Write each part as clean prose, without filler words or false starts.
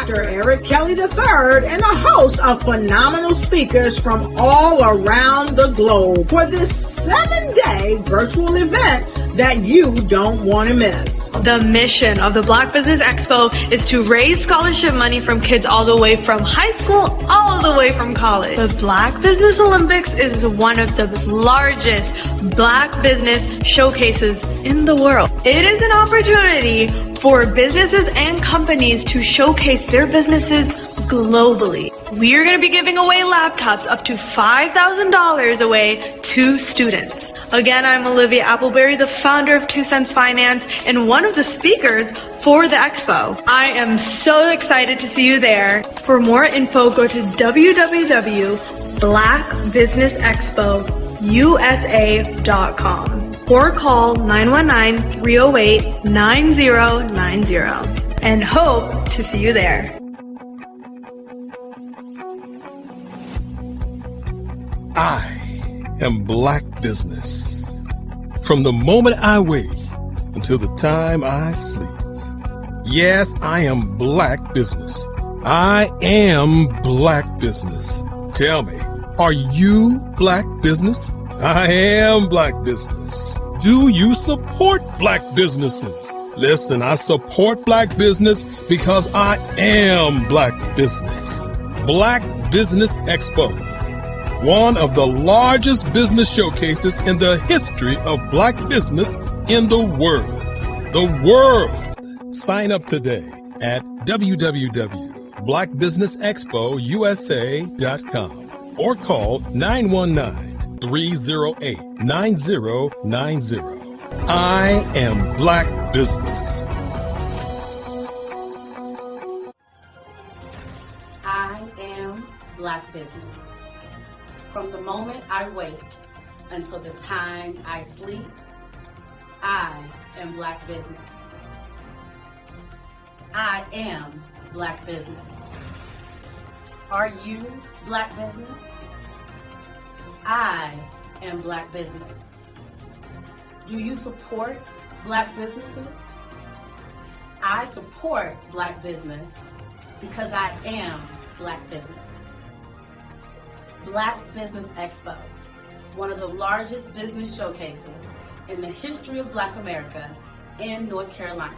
Dr. Eric Kelly III and a host of phenomenal speakers from all around the globe for this 7-day virtual event that you don't want to miss. The mission of the Black Business Expo is to raise scholarship money from kids all the way from high school all the way from college. The Black Business Olympics is one of the largest Black business showcases in the world. It is an opportunity for businesses and companies to showcase their businesses globally. We are going to be giving away laptops up to $5,000 away to students. Again, I'm Olivia Appleberry, the founder of 2 Cents Finance and one of the speakers for the expo. I am so excited to see you there. For more info, go to www.blackbusinessexpousa.com or call 919-308-9090 and hope to see you there. I am Black Business. From the moment I wake until the time I sleep. Yes, I am Black Business. I am Black Business. Tell me, are you Black Business? I am Black Business. Do you support Black businesses? Listen, I support Black business because I am Black Business. Black Business Expo, one of the largest business showcases in the history of Black business in the world. The world! Sign up today at www.blackbusinessexpousa.com or call 919-308-9090. I am Black Business. I am Black Business. From the moment I wake until the time I sleep, I am Black Business. I am Black Business. Are you Black Business? I am Black Business. Do you support Black businesses? I support Black business because I am Black Business. Black Business Expo, one of the largest business showcases in the history of Black America in North Carolina.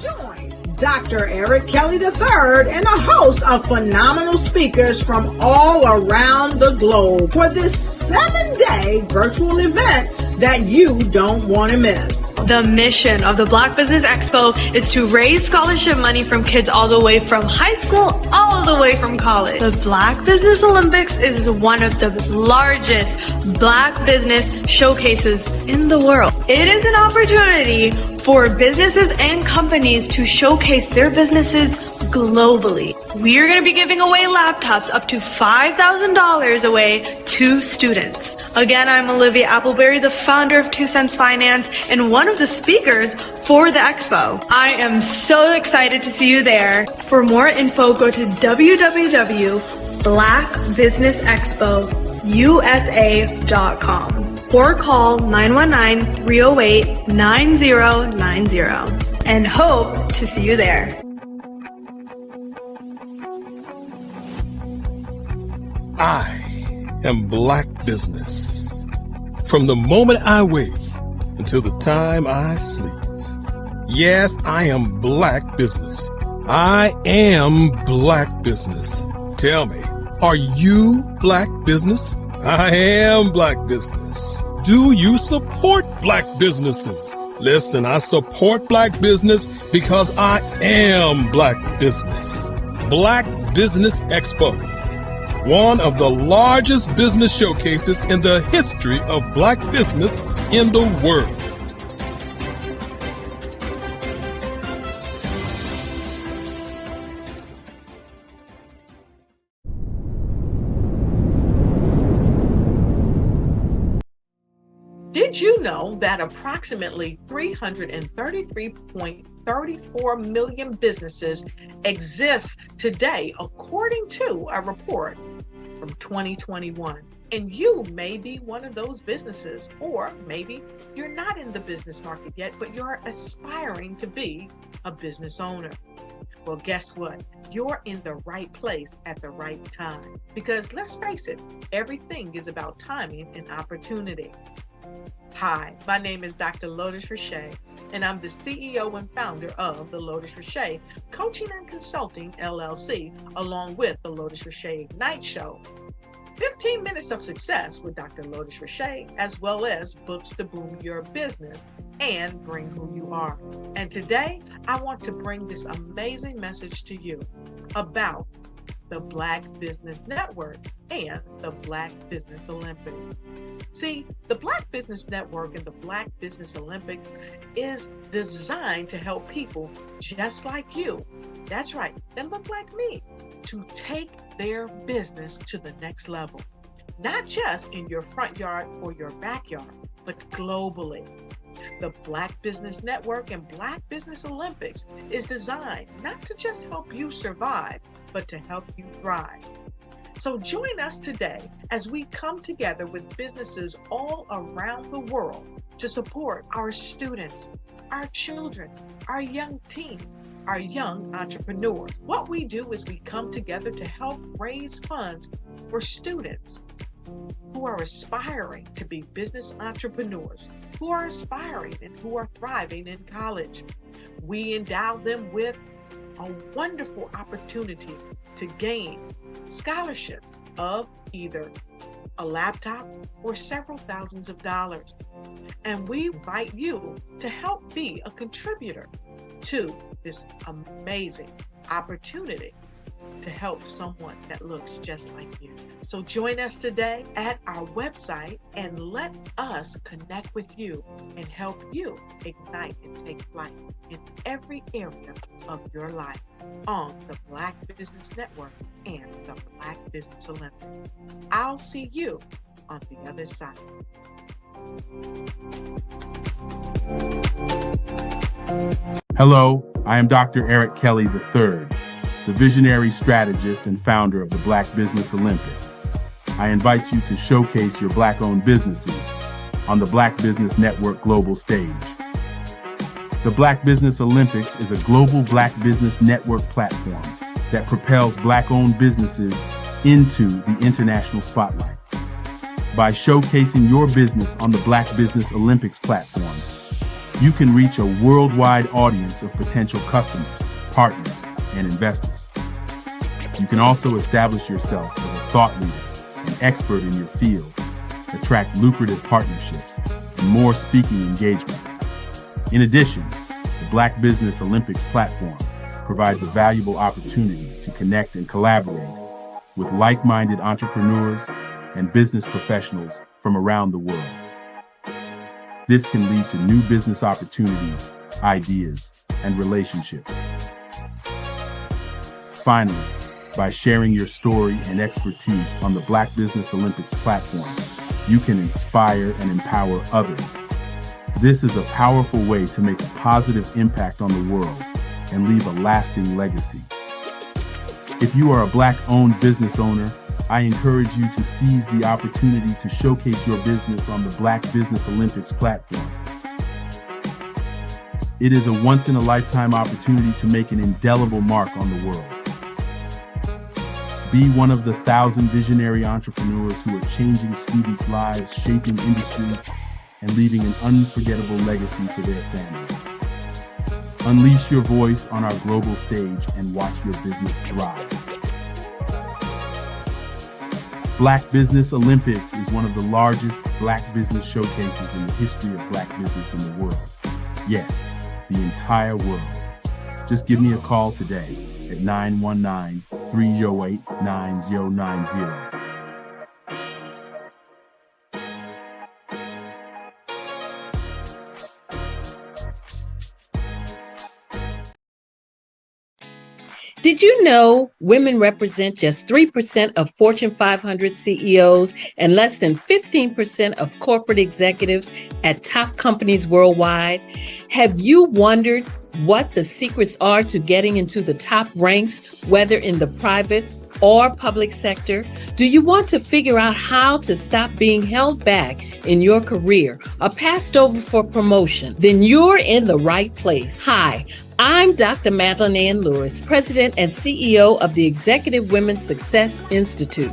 Join Dr. Eric Kelly III and a host of phenomenal speakers from all around the globe for this 7-day virtual event that you don't want to miss. The mission of the Black Business Expo is to raise scholarship money from kids all the way from high school all the way from college. The Black Business Olympics is one of the largest Black business showcases in the world. It is an opportunity for businesses and companies to showcase their businesses globally. We are going to be giving away laptops up to $5,000 away to students. Again, I'm Olivia Appleberry, the founder of 2 Cents Finance and one of the speakers for the expo. I am so excited to see you there. For more info, go to www.blackbusinessexpousa.com or call 919-308-9090 and hope to see you there. I am Black Business. From the moment I wake until the time I sleep. Yes, I am Black Business. I am Black Business. Tell me, are you Black Business? I am Black Business. Do you support Black businesses? Listen, I support Black business because I am Black Business. Black Business Expo, one of the largest business showcases in the history of Black business in the world. Did you know that approximately 333.34 million businesses exist today, according to a report from 2021. And you may be one of those businesses, or maybe you're not in the business market yet, but you're aspiring to be a business owner. Well, guess what? You're in the right place at the right time. Because let's face it, everything is about timing and opportunity. Hi, my name is Dr. Lotus Richey, and I'm the CEO and founder of the Lotus Richey Coaching and Consulting LLC, along with the Lotus Richey Ignite Show. 15 minutes of success with Dr. Lotus Richey, as well as books to boom your business and bring who you are. And today, I want to bring this amazing message to you about the Black Business Network and the Black Business Olympics. See, the Black Business Network and the Black Business Olympics is designed to help people just like you, that's right, that look like me, to take their business to the next level. Not just in your front yard or your backyard, but globally. The Black Business Network and Black Business Olympics is designed not to just help you survive, but to help you thrive. So join us today as we come together with businesses all around the world to support our students, our children, our young teens, our young entrepreneurs. What we do is we come together to help raise funds for students who are aspiring to be business entrepreneurs, who are aspiring and who are thriving in college. We endow them with a wonderful opportunity to gain scholarship of either a laptop or several thousands of dollars. And we invite you to help be a contributor to this amazing opportunity to help someone that looks just like you. So join us today at our website and let us connect with you and help you ignite and take flight in every area of your life on the Black Business Network and the Black Business Olympics. I'll see you on the other side. Hello, I am Dr. Eric Kelly III, the visionary strategist and founder of the Black Business Olympics. I invite you to showcase your Black-owned businesses on the Black Business Network global stage. The Black Business Olympics is a global Black Business Network platform that propels Black-owned businesses into the international spotlight. By showcasing your business on the Black Business Olympics platform, you can reach a worldwide audience of potential customers, partners, and investors. You can also establish yourself as a thought leader and expert in your field, attract lucrative partnerships, and more speaking engagements. In addition, the Black Business Olympics platform provides a valuable opportunity to connect and collaborate with like-minded entrepreneurs and business professionals from around the world. This can lead to new business opportunities, ideas, and relationships. Finally, by sharing your story and expertise on the Black Business Olympics platform, you can inspire and empower others. This is a powerful way to make a positive impact on the world and leave a lasting legacy. If you are a Black-owned business owner, I encourage you to seize the opportunity to showcase your business on the Black Business Olympics platform. It is a once-in-a-lifetime opportunity to make an indelible mark on the world. Be one of the 1,000 visionary entrepreneurs who are changing students' lives, shaping industries, and leaving an unforgettable legacy for their families. Unleash your voice on our global stage and watch your business thrive. Black Business Olympics is one of the largest Black business showcases in the history of Black business in the world. Yes, the entire world. Just give me a call today at 919-308-9090. Did you know women represent just 3% of Fortune 500 CEOs and less than 15% of corporate executives at top companies worldwide? Have you wondered what the secrets are to getting into the top ranks, whether in the private or public sector? Do you want to figure out how to stop being held back in your career or passed over for promotion? Then you're in the right place. Hi, I'm Dr. Madeline Ann Lewis, President and CEO of the Executive Women's Success Institute.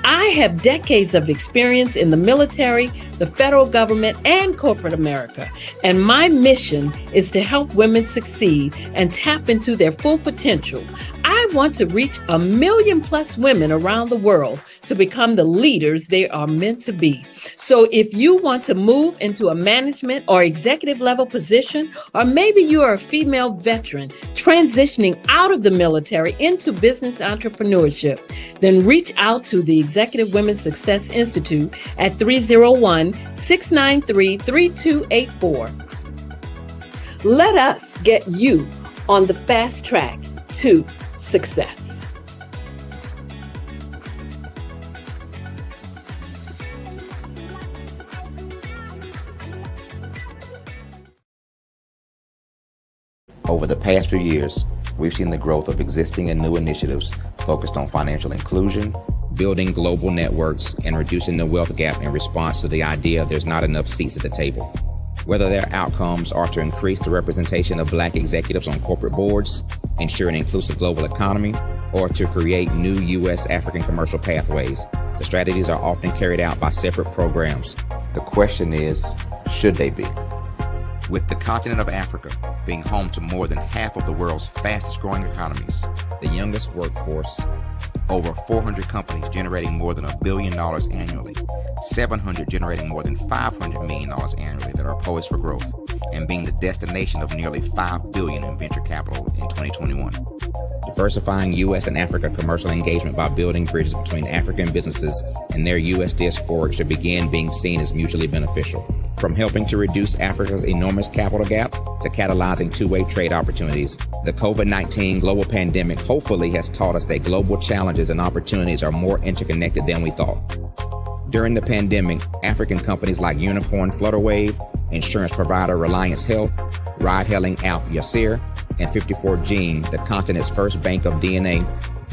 I have decades of experience in the military, the federal government, and corporate America, and my mission is to help women succeed and tap into their full potential. I want to reach 1 million plus women around the world to become the leaders they are meant to be. So if you want to move into a management or executive level position, or maybe you are a female veteran transitioning out of the military into business entrepreneurship, then reach out to the Executive Women's Success Institute at 301-693-3284. Let us get you on the fast track to success. Over the past few years, we've seen the growth of existing and new initiatives focused on financial inclusion, building global networks, and reducing the wealth gap in response to the idea there's not enough seats at the table. Whether their outcomes are to increase the representation of Black executives on corporate boards, ensure an inclusive global economy, or to create new U.S. African commercial pathways, the strategies are often carried out by separate programs. The question is, should they be? With the continent of Africa being home to more than half of the world's fastest growing economies, the youngest workforce, over 400 companies generating more than $1 billion annually, 700 generating more than $500 million annually that are poised for growth, and being the destination of nearly $5 billion in venture capital in 2021. Diversifying U.S. and Africa commercial engagement by building bridges between African businesses and their U.S. diaspora should begin being seen as mutually beneficial. From helping to reduce Africa's enormous capital gap to catalyzing two-way trade opportunities, the COVID-19 global pandemic hopefully has taught us that global challenges and opportunities are more interconnected than we thought. During the pandemic, African companies like Unicorn Flutterwave, insurance provider Reliance Health, ride-hailing app Yasir, and 54Gene, the continent's first bank of DNA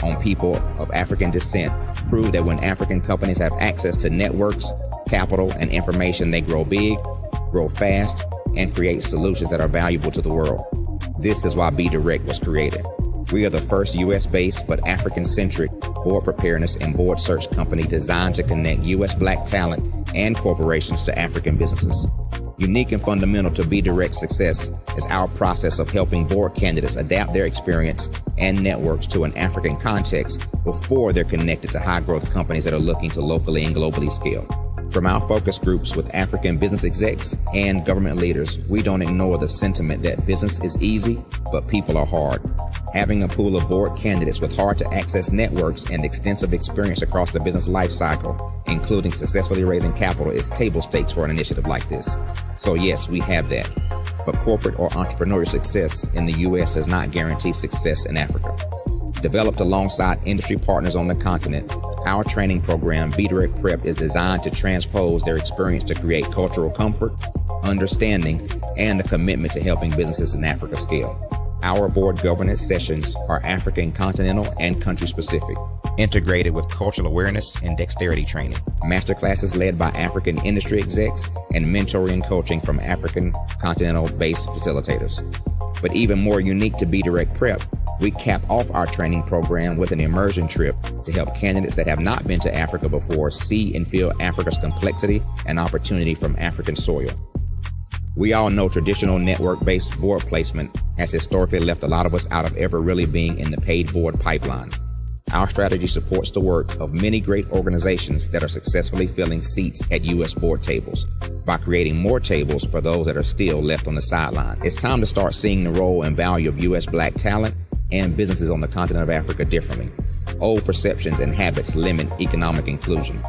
on people of African descent, proved that when African companies have access to networks, capital, and information, they grow big, grow fast, and create solutions that are valuable to the world. This is why Be Direct was created. We are the first U.S.-based but African-centric board preparedness and board search company designed to connect U.S. Black talent and corporations to African businesses. Unique and fundamental to Be Direct's success is our process of helping board candidates adapt their experience and networks to an African context before they're connected to high-growth companies that are looking to locally and globally scale. From our focus groups with African business execs and government leaders, we don't ignore the sentiment that business is easy, but people are hard. Having a pool of board candidates with hard-to-access networks and extensive experience across the business life cycle, including successfully raising capital, is table stakes for an initiative like this. So yes, we have that. But corporate or entrepreneurial success in the U.S. does not guarantee success in Africa. Developed alongside industry partners on the continent, our training program, Be Direct Prep, is designed to transpose their experience to create cultural comfort, understanding, and a commitment to helping businesses in Africa scale. Our board governance sessions are African, continental, and country-specific, integrated with cultural awareness and dexterity training, masterclasses led by African industry execs, and mentoring and coaching from African continental-based facilitators. But even more unique to Be Direct Prep, we cap off our training program with an immersion trip to help candidates that have not been to Africa before see and feel Africa's complexity and opportunity from African soil. We all know traditional network-based board placement has historically left a lot of us out of ever really being in the paid board pipeline. Our strategy supports the work of many great organizations that are successfully filling seats at U.S. board tables by creating more tables for those that are still left on the sideline. It's time to start seeing the role and value of U.S. Black talent and businesses on the continent of Africa differently. Old perceptions and habits limit economic inclusion.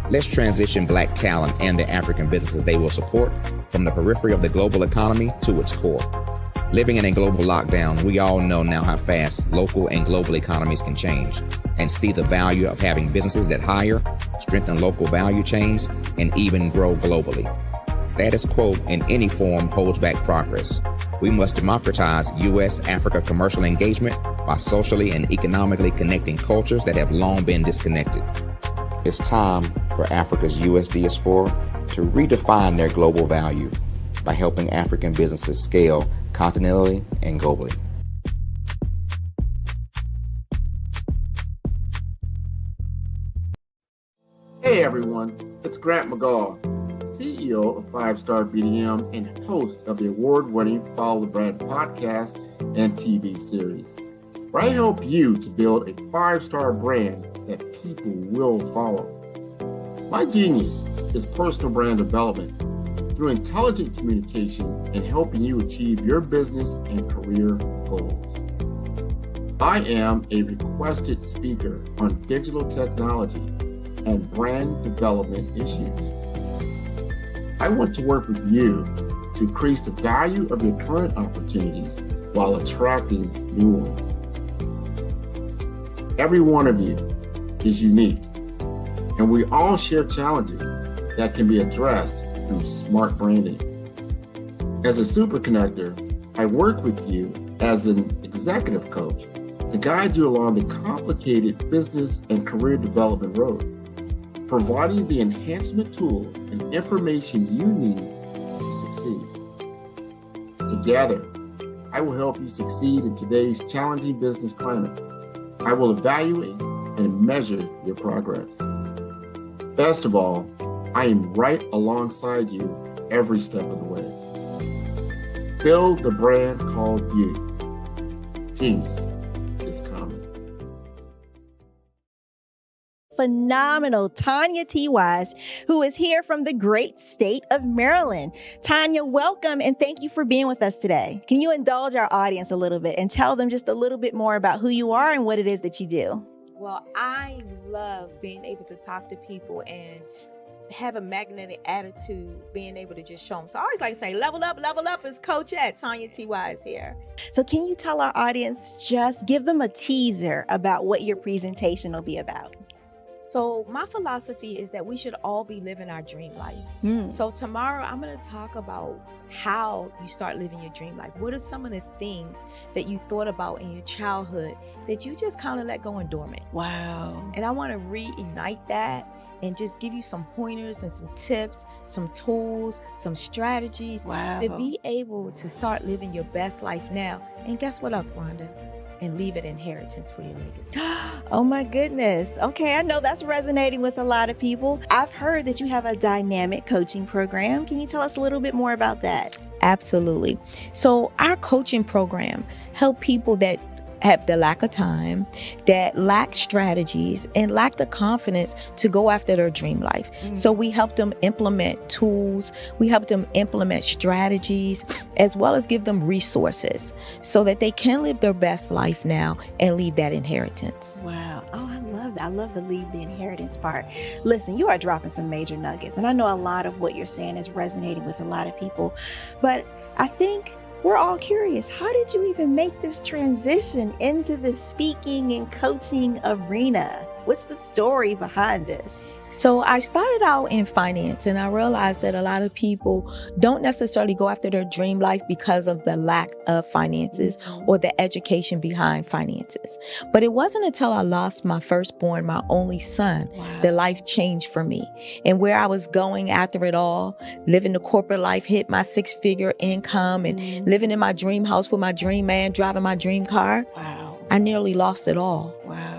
Let's transition Black talent and the African businesses they will support from the periphery of the global economy to its core. Living in a global lockdown, we all know now how fast local and global economies can change, and see the value of having businesses that hire, strengthen local value chains, and even grow globally. Status quo in any form holds back progress. We must democratize U.S.-Africa commercial engagement by socially and economically connecting cultures that have long been disconnected. It's time for Africa's U.S. diaspora to redefine their global value by helping African businesses scale continentally and globally. Hey everyone, it's Grant McGaw, CEO of 5-Star BDM and host of the award-winning Follow the Brand podcast and TV series, where I help you to build a 5-star brand that people will follow. My genius is personal brand development through intelligent communication and helping you achieve your business and career goals. I am a requested speaker on digital technology and brand development issues. I want to work with you to increase the value of your current opportunities while attracting new ones. Every one of you is unique, and we all share challenges that can be addressed through smart branding. As a super connector, I work with you as an executive coach to guide you along the complicated business and career development road, providing the enhancement tools and information you need to succeed. Together, I will help you succeed in today's challenging business climate. I will evaluate and measure your progress. Best of all, I am right alongside you every step of the way. Build the brand called you. Genius is coming. Phenomenal Tanya T. Wise, who is here from the great state of Maryland. Tanya, welcome and thank you for being with us today. Can you indulge our audience a little bit and tell them just a little bit more about who you are and what it is that you do? Well, I love being able to talk to people and have a magnetic attitude, being able to just show them. So I always like to say, level up is Coach at Tanya T. Wise here. So can you tell our audience, just give them a teaser about what your presentation will be about? So my philosophy is that we should all be living our dream life. So tomorrow I'm going to talk about how you start living your dream life. What are some of the things that you thought about in your childhood that you just kind of let go and dormant? Wow. And I want to reignite that and just give you some pointers and some tips, some tools, some strategies to be able to start living your best life now. And guess what, Rhonda? And leave an inheritance for your legacy. Oh my goodness. Okay, I know that's resonating with a lot of people. I've heard that you have a dynamic coaching program. Can you tell us a little bit more about that? Absolutely. So our coaching program help people that have the lack of time, that lack strategies, and lack the confidence to go after their dream life. So we help them implement tools, we help them implement strategies, as well as give them resources so that they can live their best life now and leave that inheritance. Wow. Oh, I love that. I love the leave the inheritance part. Listen, you are dropping some major nuggets, and I know a lot of what you're saying is resonating with a lot of people, but I think we're all curious. How did you even make this transition into the speaking and coaching arena? What's the story behind this? So I started out in finance, and I realized that a lot of people don't necessarily go after their dream life because of the lack of finances or the education behind finances. But it wasn't until I lost my firstborn, my only son, that life changed for me. And where I was going after it all, living the corporate life, hit my 6-figure income and living in my dream house with my dream man, driving my dream car. I nearly lost it all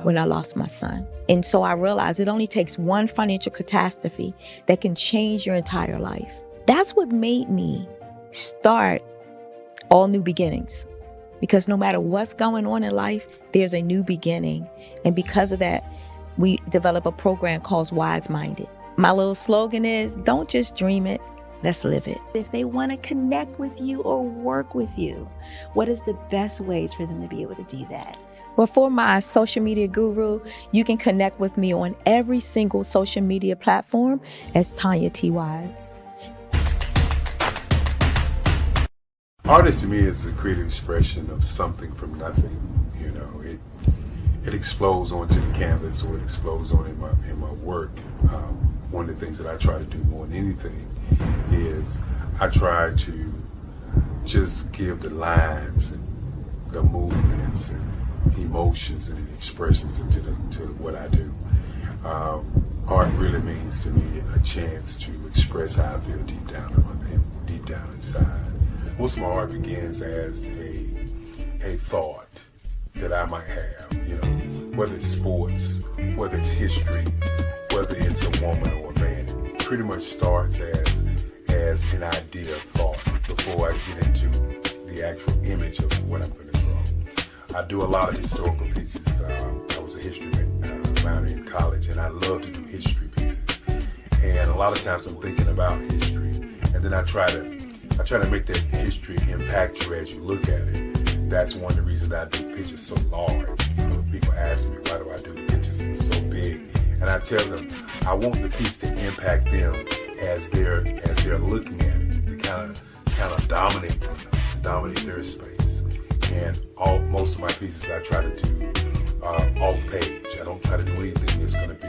when I lost my son. And so I realized it only takes one financial catastrophe that can change your entire life. That's what made me start All New Beginnings. Because no matter what's going on in life, there's a new beginning. And because of that, we develop a program called Wise Minded. My little slogan is, don't just dream it, let's live it. If they want to connect with you or work with you, what is the best ways for them to be able to do that? Well, for my social media guru, you can connect with me on every single social media platform as Tanya T. Wise. Art to me is a creative expression of something from nothing. You know, it explodes onto the canvas, or it explodes on in my work. One of the things that I try to do more than anything is I try to just give the lines and the movements and emotions and expressions into what I do. Art really means to me a chance to express how I feel deep down inside. Most of my art begins as a thought that I might have, you know, whether it's sports, whether it's history, whether it's a woman or a man. It pretty much starts as an idea of thought before I get into the actual image of what I'm going to draw. I do a lot of historical pieces. I was a history minor in college, and I love to do history pieces. And a lot of times I'm thinking about history, and then I try to make that history impact you as you look at it. That's one of the reasons I do pictures so large. People ask me, why do I do the pictures so big? And I tell them, I want the piece to impact them as they're looking at it, to kind of dominate them, to dominate their space. And most of my pieces I try to do off page. I don't try to do anything that's going to be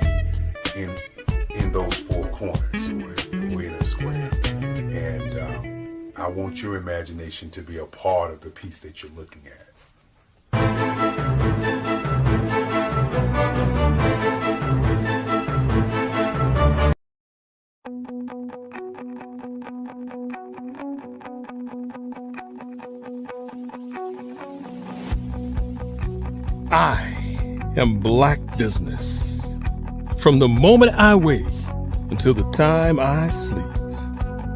in those four corners or in a square. And I want your imagination to be a part of the piece that you're looking at. I am Black Business. From the moment I wake until the time I sleep.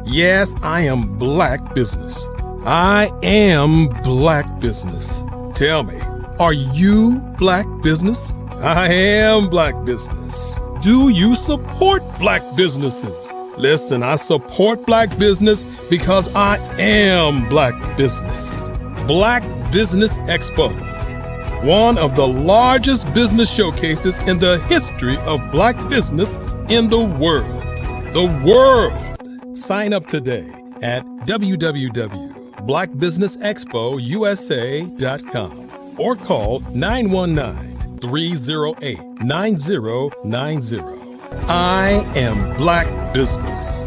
Yes, I am Black Business. I am Black Business. Tell me, are you Black Business? I am Black Business. Do you support Black businesses? Listen, I support Black business because I am Black Business. Black Business Expo, one of the largest business showcases in the history of Black business in the world. The world! Sign up today at www.blackbusinessexpousa.com or call 919-308-9090. I am Black Business.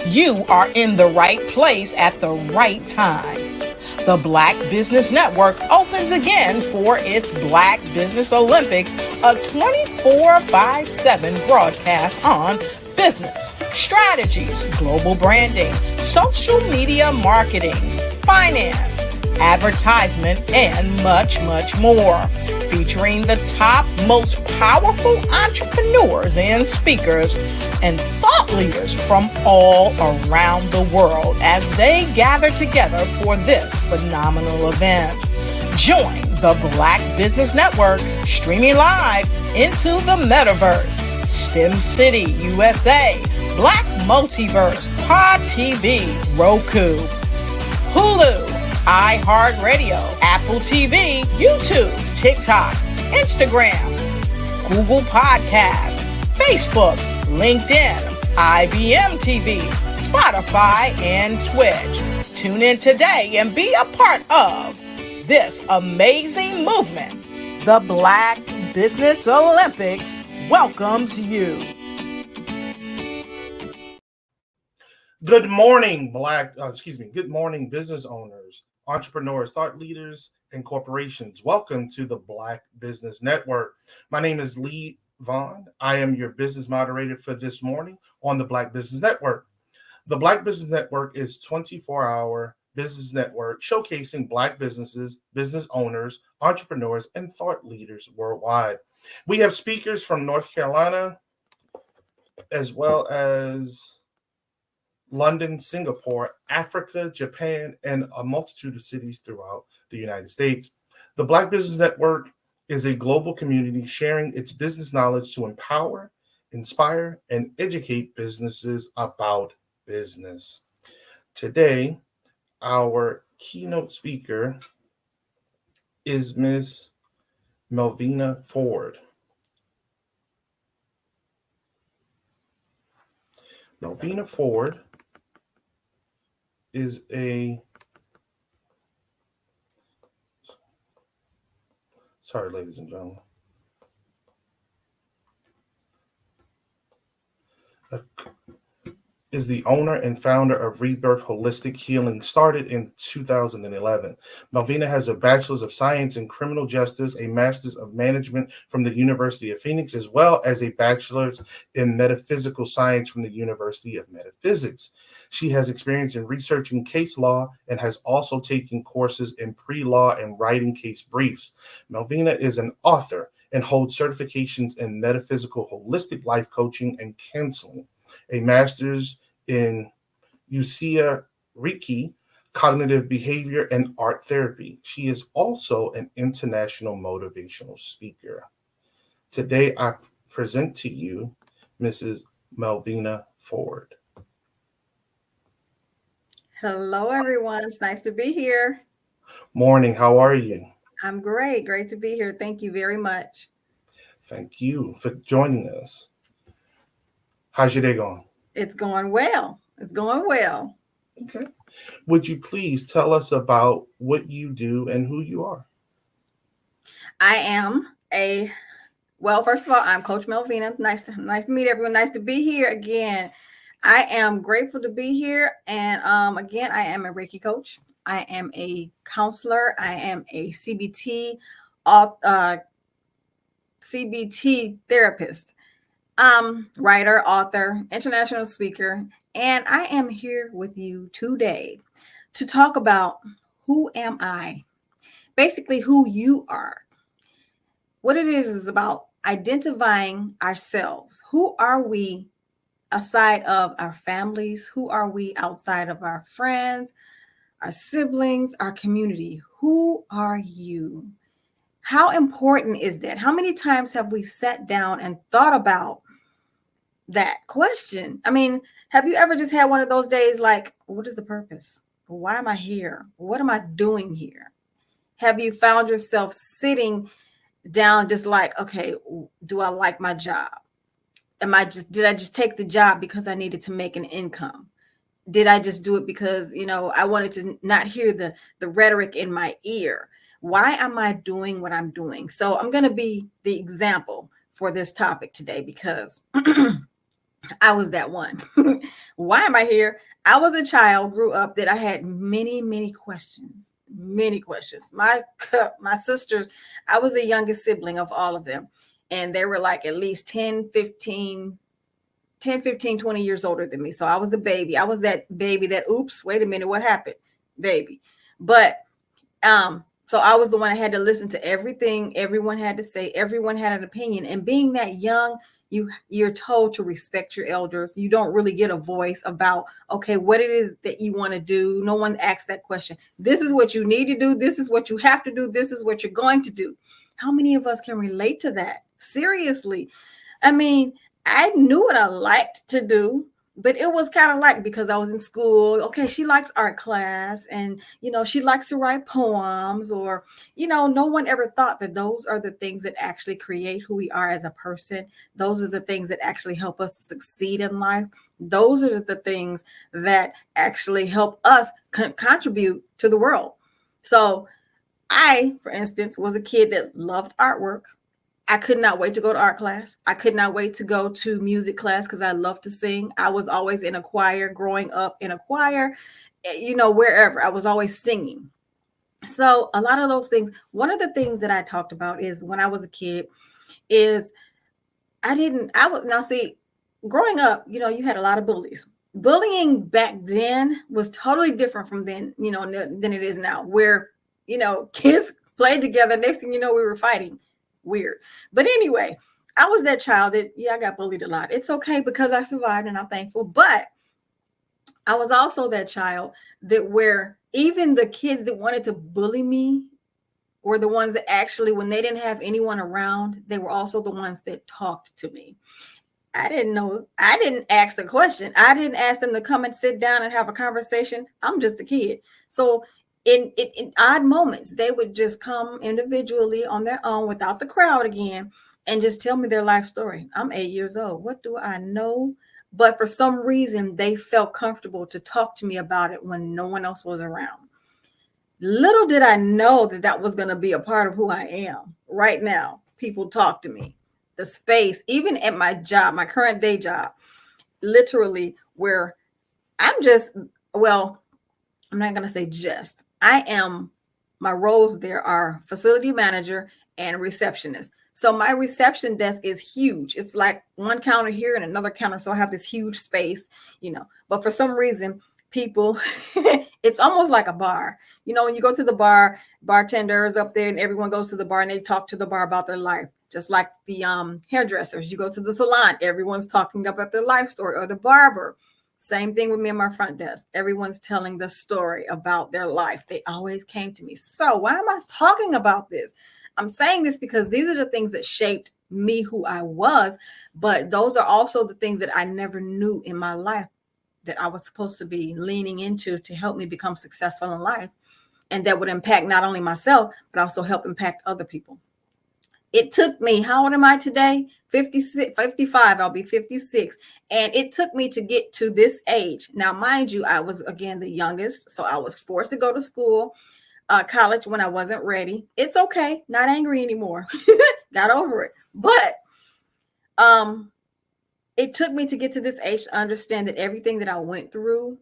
You are in the right place at the right time. The Black Business Network opens again for its Black Business Olympics, a 24/7 broadcast on business, strategies, global branding, social media marketing, finance, advertisement, and much, much more. Featuring the top, most powerful entrepreneurs and speakers and thought leaders from all around the world as they gather together for this phenomenal event. Join the Black Business Network streaming live into the metaverse, STEM City USA, Black Multiverse, Pod TV, Roku, Hulu, iHeartRadio, Apple TV, YouTube, TikTok, Instagram, Google Podcasts, Facebook, LinkedIn, IBM TV, Spotify, and Twitch. Tune in today and be a part of this amazing movement. The Black Business Olympics welcomes you. Good morning, good morning, business owners, entrepreneurs, thought leaders, and corporations. Welcome to the Black Business Network. My name is Lee Vaughn. I am your business moderator for this morning on the Black Business Network. The Black Business Network is a 24-hour business network showcasing Black businesses, business owners, entrepreneurs, and thought leaders worldwide. We have speakers from North Carolina, as well as London, Singapore, Africa, Japan, and a multitude of cities throughout the United States. The Black Business Network is a global community sharing its business knowledge to empower, inspire, and educate businesses about business. Today, our keynote speaker is Ms. Melvina Ford. Melvina Ford is sorry, ladies and gentlemen. Is the owner and founder of Rebirth Holistic Healing, started in 2011. Melvina has a Bachelor's of Science in Criminal Justice, a Master's of Management from the University of Phoenix, as well as a Bachelor's in Metaphysical Science from the University of Metaphysics. She has experience in researching case law and has also taken courses in pre-law and writing case briefs. Melvina is an author and holds certifications in metaphysical holistic life coaching and counseling, a master's in Usia Reiki, cognitive behavior, and art therapy. She is also an international motivational speaker. Today, I present to you Mrs. Melvina Ford. Hello, everyone. It's nice to be here. Morning. How are you? I'm great. Great to be here. Thank you very much. Thank you for joining us. How's your day going? It's going well. It's going well. Okay. Would you please tell us about what you do and who you are? I am first of all, I'm Coach Melvina. Nice to meet everyone. Nice to be here again. I am grateful to be here. And again, I am a Reiki coach. I am a counselor. I am a CBT therapist, writer, author, international speaker. And I am here with you today to talk about who am I? Basically, who you are. What it is about identifying ourselves. Who are we aside of our families? Who are we outside of our friends, our siblings, our community? Who are you? How important is that? How many times have we sat down and thought about that question? I mean, have you ever just had one of those days like, what is the purpose? Why am I here? What am I doing here? Have you found yourself sitting down just like, okay, do I like my job? Did I just take the job because I needed to make an income? Did I just do it because, I wanted to not hear the rhetoric in my ear? Why am I doing what I'm doing? So I'm going to be the example for this topic today because I was that one. Why am I here? I was a child, grew up that I had many, many questions. My sisters, I was the youngest sibling of all of them. And they were like at least 10, 15, 20 years older than me. So I was the baby. I was that baby that, oops, wait a minute, what happened? Baby. But so I was the one that had to listen to everything everyone had to say. Everyone had an opinion. And being that young, you're told to respect your elders. You don't really get a voice about, okay, what it is that you want to do. No one asks that question. This is what you need to do. This is what you have to do. This is what you're going to do. How many of us can relate to that? Seriously. I mean, I knew what I liked to do, but it was kind of like, because I was in school, okay, she likes art class and, she likes to write poems or, no one ever thought that those are the things that actually create who we are as a person. Those are the things that actually help us succeed in life. Those are the things that actually help us contribute to the world. So I, for instance, was a kid that loved artwork. I could not wait to go to art class. I could not wait to go to music class because I love to sing. I was always in a choir, growing up in a choir, wherever. I was always singing. So a lot of those things, one of the things that I talked about is when I was a kid is growing up, you had a lot of bullies. Bullying back then was totally different from then, than it is now, where, kids played together. Next thing you know, we were fighting. Weird. But anyway, I was that child that, I got bullied a lot. It's okay because I survived and I'm thankful. But I was also that child that where even the kids that wanted to bully me were the ones that actually, when they didn't have anyone around, they were also the ones that talked to me. I didn't know. I didn't ask the question. I didn't ask them to come and sit down and have a conversation. I'm just a kid. So in odd moments, they would just come individually on their own without the crowd again and just tell me their life story. I'm 8 years old. What do I know but for some reason, they felt comfortable to talk to me about it when no one else was around. Little did I know that that was going to be a part of who I am. Right now, people talk to me. The space, even at my job, my current day job, literally where I'm just, well, I'm not going to say just, I am, my roles there are facility manager and receptionist. So my reception desk is huge. It's like one counter here and another counter. So I have this huge space, but for some reason, people, it's almost like a bar. When you go to the bar, bartenders up there and everyone goes to the bar and they talk to the bar about their life. Just like the hairdressers, you go to the salon, everyone's talking about their life story, or the barber. Same thing with me and my front desk. Everyone's telling the story about their life. They always came to me. So why am I talking about this? I'm saying this because these are the things that shaped me, who I was, but those are also the things that I never knew in my life that I was supposed to be leaning into to help me become successful in life. And that would impact not only myself, but also help impact other people. It took me, how old am I today? 56, 55, I'll be 56. And it took me to get to this age. Now, mind you, I was, again, the youngest. So I was forced to go to school, college when I wasn't ready. It's okay. Not angry anymore. Got over it. But it took me to get to this age to understand that everything that I went through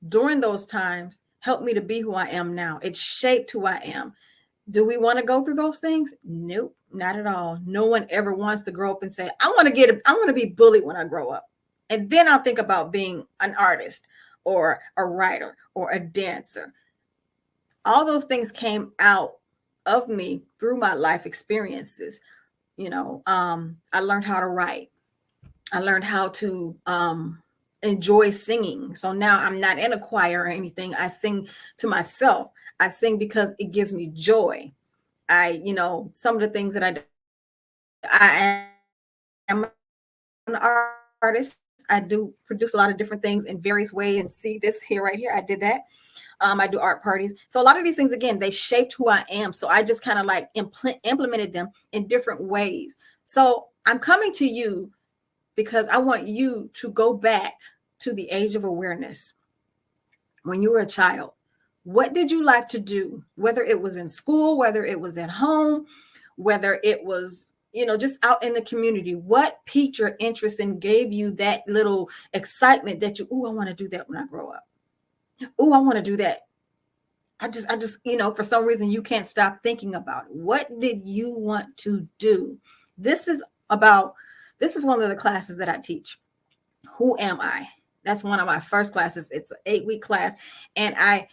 during those times helped me to be who I am now. It shaped who I am. Do we want to go through those things? Nope, not at all. No one ever wants to grow up and say, I want to be bullied when I grow up. And then I'll think about being an artist or a writer or a dancer. All those things came out of me through my life experiences. I learned how to write. I learned how to enjoy singing. So now I'm not in a choir or anything. I sing to myself. I sing because it gives me joy. Some of the things that I am an artist. I do produce a lot of different things in various ways. And see this here, right here, I did that. I do art parties. So a lot of these things, again, they shaped who I am. So I just kind of like implemented them in different ways. So I'm coming to you because I want you to go back to the age of awareness. When you were a child, what did you like to do? Whether it was in school, whether it was at home, whether it was, just out in the community, what piqued your interest and gave you that little excitement that I want to do that when I grow up. I want to do that. I just, for some reason you can't stop thinking about it. What did you want to do? This is one of the classes that I teach. Who am I? That's one of my first classes. It's an 8-week class. And I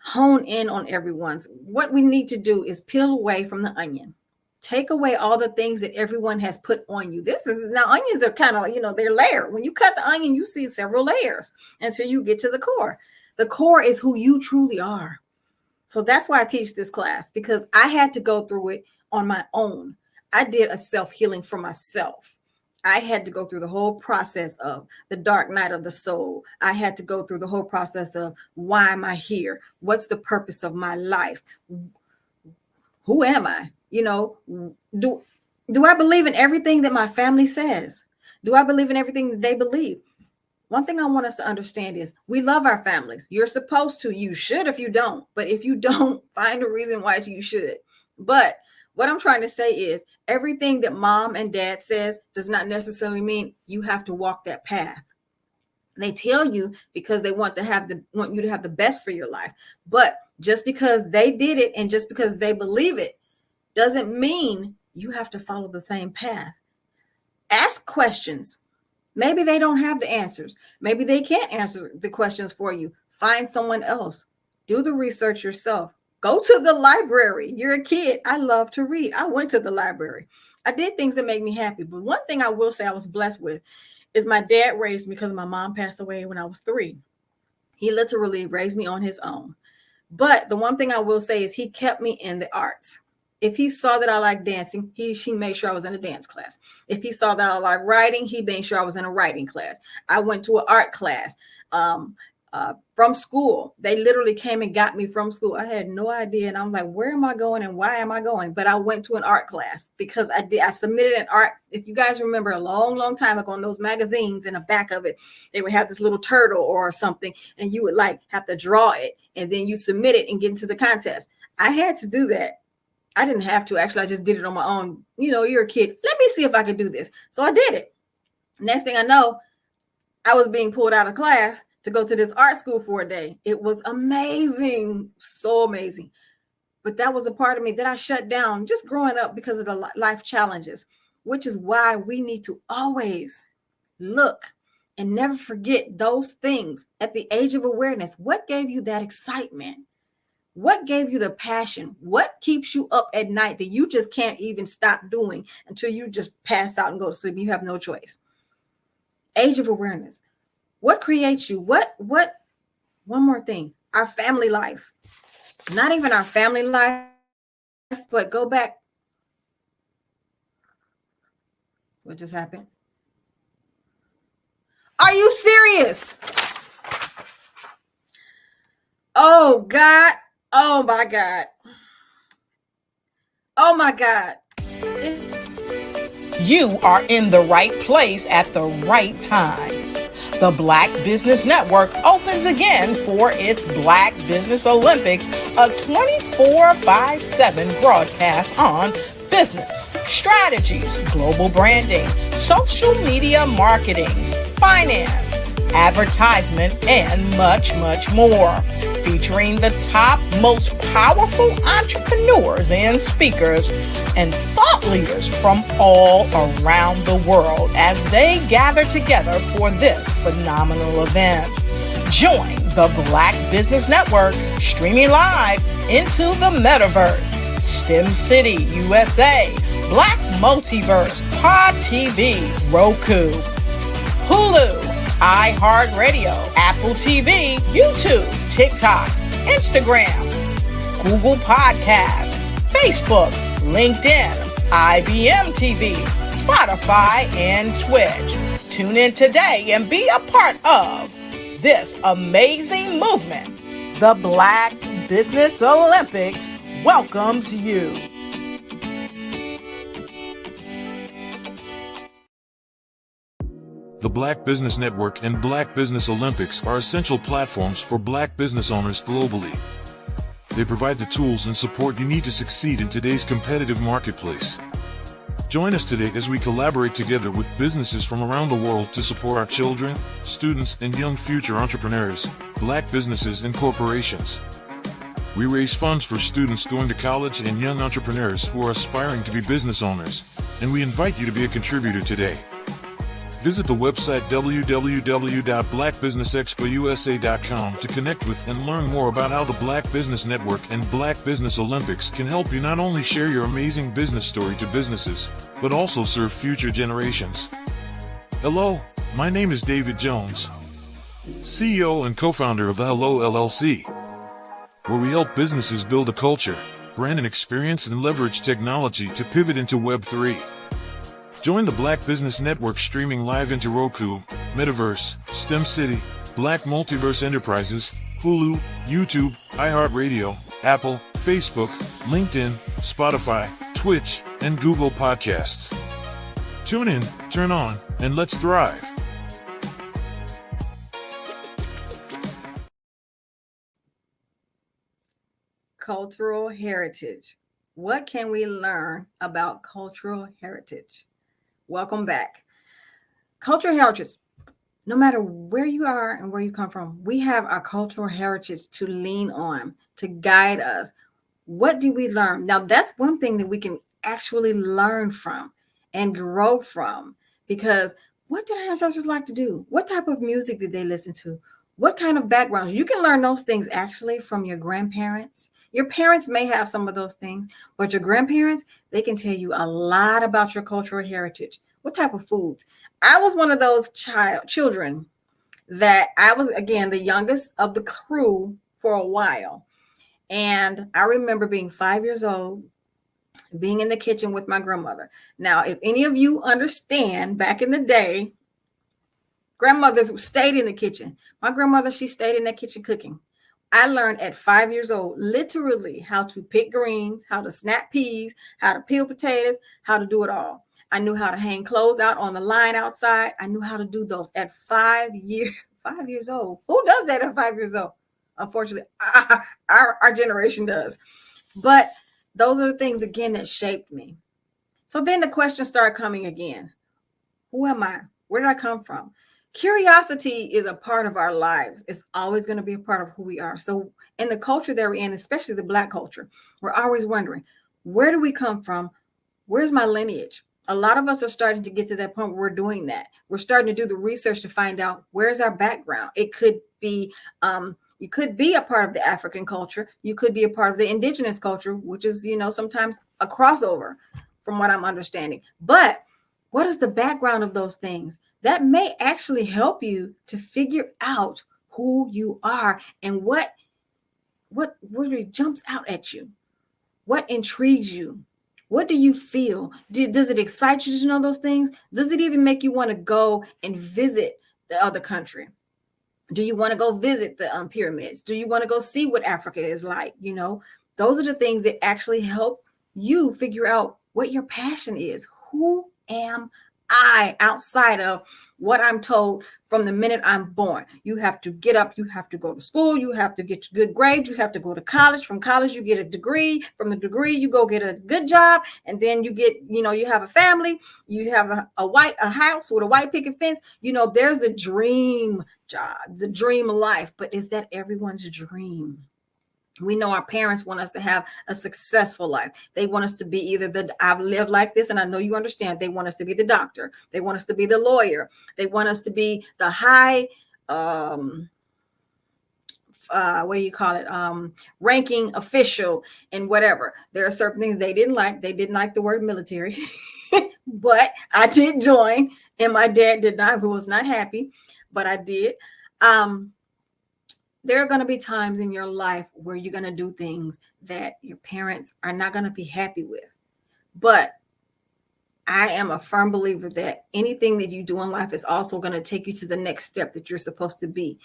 hone in on everyone's. What we need to do is peel away from the onion. Take away all the things that everyone has put on you. Now onions are kind of, they're layered. When you cut the onion, you see several layers until you get to the core. The core is who you truly are. So that's why I teach this class, because I had to go through it on my own. I did a self-healing for myself. I had to go through the whole process of the dark night of the soul. I had to go through the whole process of why am I here? What's the purpose of my life? Who am I? Do I believe in everything that my family says? Do I believe in everything that they believe? One thing I want us to understand is we love our families. You're supposed to. You should if you don't. But if you don't, find a reason why you should. But what I'm trying to say is everything that mom and dad says does not necessarily mean you have to walk that path. They tell you because they want you to have the best for your life. But just because they did it and just because they believe it doesn't mean you have to follow the same path. Ask questions. Maybe they don't have the answers. Maybe they can't answer the questions for you. Find someone else. Do the research yourself. Go to the library. You're a kid. I love to read. I went to the library. I did things that make me happy. But one thing I will say I was blessed with is my dad raised me because my mom passed away when I was 3. He literally raised me on his own. But the one thing I will say is he kept me in the arts. If he saw that I liked dancing, he made sure I was in a dance class. If he saw that I liked writing, he made sure I was in a writing class. I went to an art class. from school. They literally came and got me from school. I had no idea. And I'm like, where am I going and why am I going? But I went to an art class because I submitted an art. If you guys remember a long, long time ago in those magazines, in the back of it, they would have this little turtle or something, and you would like have to draw it and then you submit it and get into the contest. I had to do that. I didn't have to. Actually, I just did it on my own. You know, you're a kid. Let me see if I can do this. So I did it. Next thing I know, I was being pulled out of class to go to this art school for a day. It was amazing, so amazing. But that was a part of me that I shut down just growing up because of the life challenges, which is why we need to always look and never forget those things at the age of awareness. What gave you that excitement? What gave you the passion? What keeps you up at night that you just can't even stop doing until you just pass out and go to sleep? You have no choice. Age of awareness. What creates you? What, one more thing, our family life, not even our family life, but go back. What just happened? Are you serious? Oh God. Oh my God. Oh my God. You are in the right place at the right time. The Black Business Network opens again for its Black Business Olympics, a 24/7 broadcast on business, strategies, global branding, social media marketing, finance, advertisement, and much, much more. Featuring the top, most powerful entrepreneurs and speakers and thought leaders from all around the world as they gather together for this phenomenal event. Join the Black Business Network streaming live into the metaverse, STEM City, USA, Black Multiverse, Pod TV, Roku, Hulu, iHeartRadio, Apple TV, YouTube, TikTok, Instagram, Google Podcasts, Facebook, LinkedIn, IBM TV, Spotify, and Twitch. Tune in today and be a part of this amazing movement. The Black Business Olympics welcomes you. The Black Business Network and Black Business Olympics are essential platforms for Black business owners globally. They provide the tools and support you need to succeed in today's competitive marketplace. Join us today as we collaborate together with businesses from around the world to support our children, students, and young future entrepreneurs, Black businesses and corporations. We raise funds for students going to college and young entrepreneurs who are aspiring to be business owners, and we invite you to be a contributor today. Visit the website www.blackbusinessexpousa.com to connect with and learn more about how the Black Business Network and Black Business Olympics can help you not only share your amazing business story to businesses, but also serve future generations. Hello, my name is David Jones, CEO and co-founder of the Hello LLC, where we help businesses build a culture, brand an experience, and leverage technology to pivot into Web3. Join the Black Business Network streaming live into Roku, Metaverse, STEM City, Black Multiverse Enterprises, Hulu, YouTube, iHeartRadio, Apple, Facebook, LinkedIn, Spotify, Twitch, and Google Podcasts. Tune in, turn on, and let's thrive. Cultural heritage. What can we learn about cultural heritage? Welcome back. Cultural heritage. No matter where you are and where you come from, we have our cultural heritage to lean on, to guide us. What do we learn? Now, that's one thing that we can actually learn from and grow from, because what did our ancestors like to do? What type of music did they listen to? What kind of backgrounds? You can learn those things actually from your grandparents. Your parents may have some of those things, but your grandparents, they can tell you a lot about your cultural heritage. What type of foods? I was one of those children that I was, again, the youngest of the crew for a while. And I remember being 5 years old, being in the kitchen with my grandmother. Now, if any of you understand, back in the day, Grandmothers stayed in the kitchen. My grandmother, she stayed in that kitchen cooking. I learned at 5 years old, literally how to pick greens, how to snap peas, how to peel potatoes, how to do it all. I knew how to hang clothes out on the line outside. I knew how to do those at 5 years. 5 years old. Who does that at 5 years old? Unfortunately, our generation does. But those are the things, again, that shaped me. So then the questions start coming again. Who am I? Where did I come from? Curiosity is a part of our lives. It's always going to be a part of who we are. So in the culture that we're in, especially the Black culture, we're always wondering, where do we come from? Where's my lineage? A lot of us are starting to get to that point where we're doing that. We're starting to do the research to find out where's our background. It could be, you could be a part of the African culture. You could be a part of the indigenous culture, which is, sometimes a crossover from what I'm understanding. But what is the background of those things? That may actually help you to figure out who you are and what really jumps out at you. What intrigues you? What do you feel? Does it excite you to know those things? Does it even make you want to go and visit the other country? Do you want to go visit the pyramids? Do you want to go see what Africa is like? Those are the things that actually help you figure out what your passion is. Who am I outside of what I'm told from the minute I'm born? You have to get up, you have to go to school, you have to get good grades, you have to go to college. From college, you get a degree. From the degree, you go get a good job, and then you get, you have a family, you have a house with a white picket fence. There's the dream job, the dream life. But is that everyone's dream? We know our parents want us to have a successful life. They want us to be either I've lived like this, and I know you understand. They want us to be the doctor. They want us to be the lawyer. They want us to be the high, ranking official and whatever. There are certain things they didn't like. They didn't like the word military, but I did join, and my dad did not, who was not happy, but I did. There are going to be times in your life where you're going to do things that your parents are not going to be happy with. But I am a firm believer that anything that you do in life is also going to take you to the next step that you're supposed to be.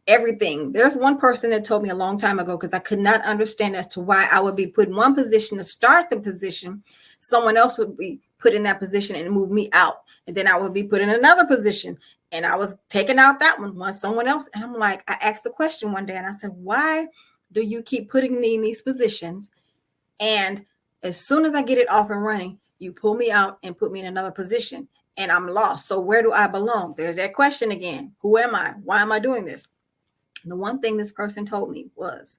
Everything. There's one person that told me a long time ago, because I could not understand as to why I would be put in one position to start the position. Someone else would be put in that position and move me out. And then I would be put in another position. And I was taking out that one someone else. And I'm like, I asked the question one day and I said, why do you keep putting me in these positions? And as soon as I get it off and running, you pull me out and put me in another position and I'm lost. So where do I belong? There's that question again. Who am I? Why am I doing this? And the one thing this person told me was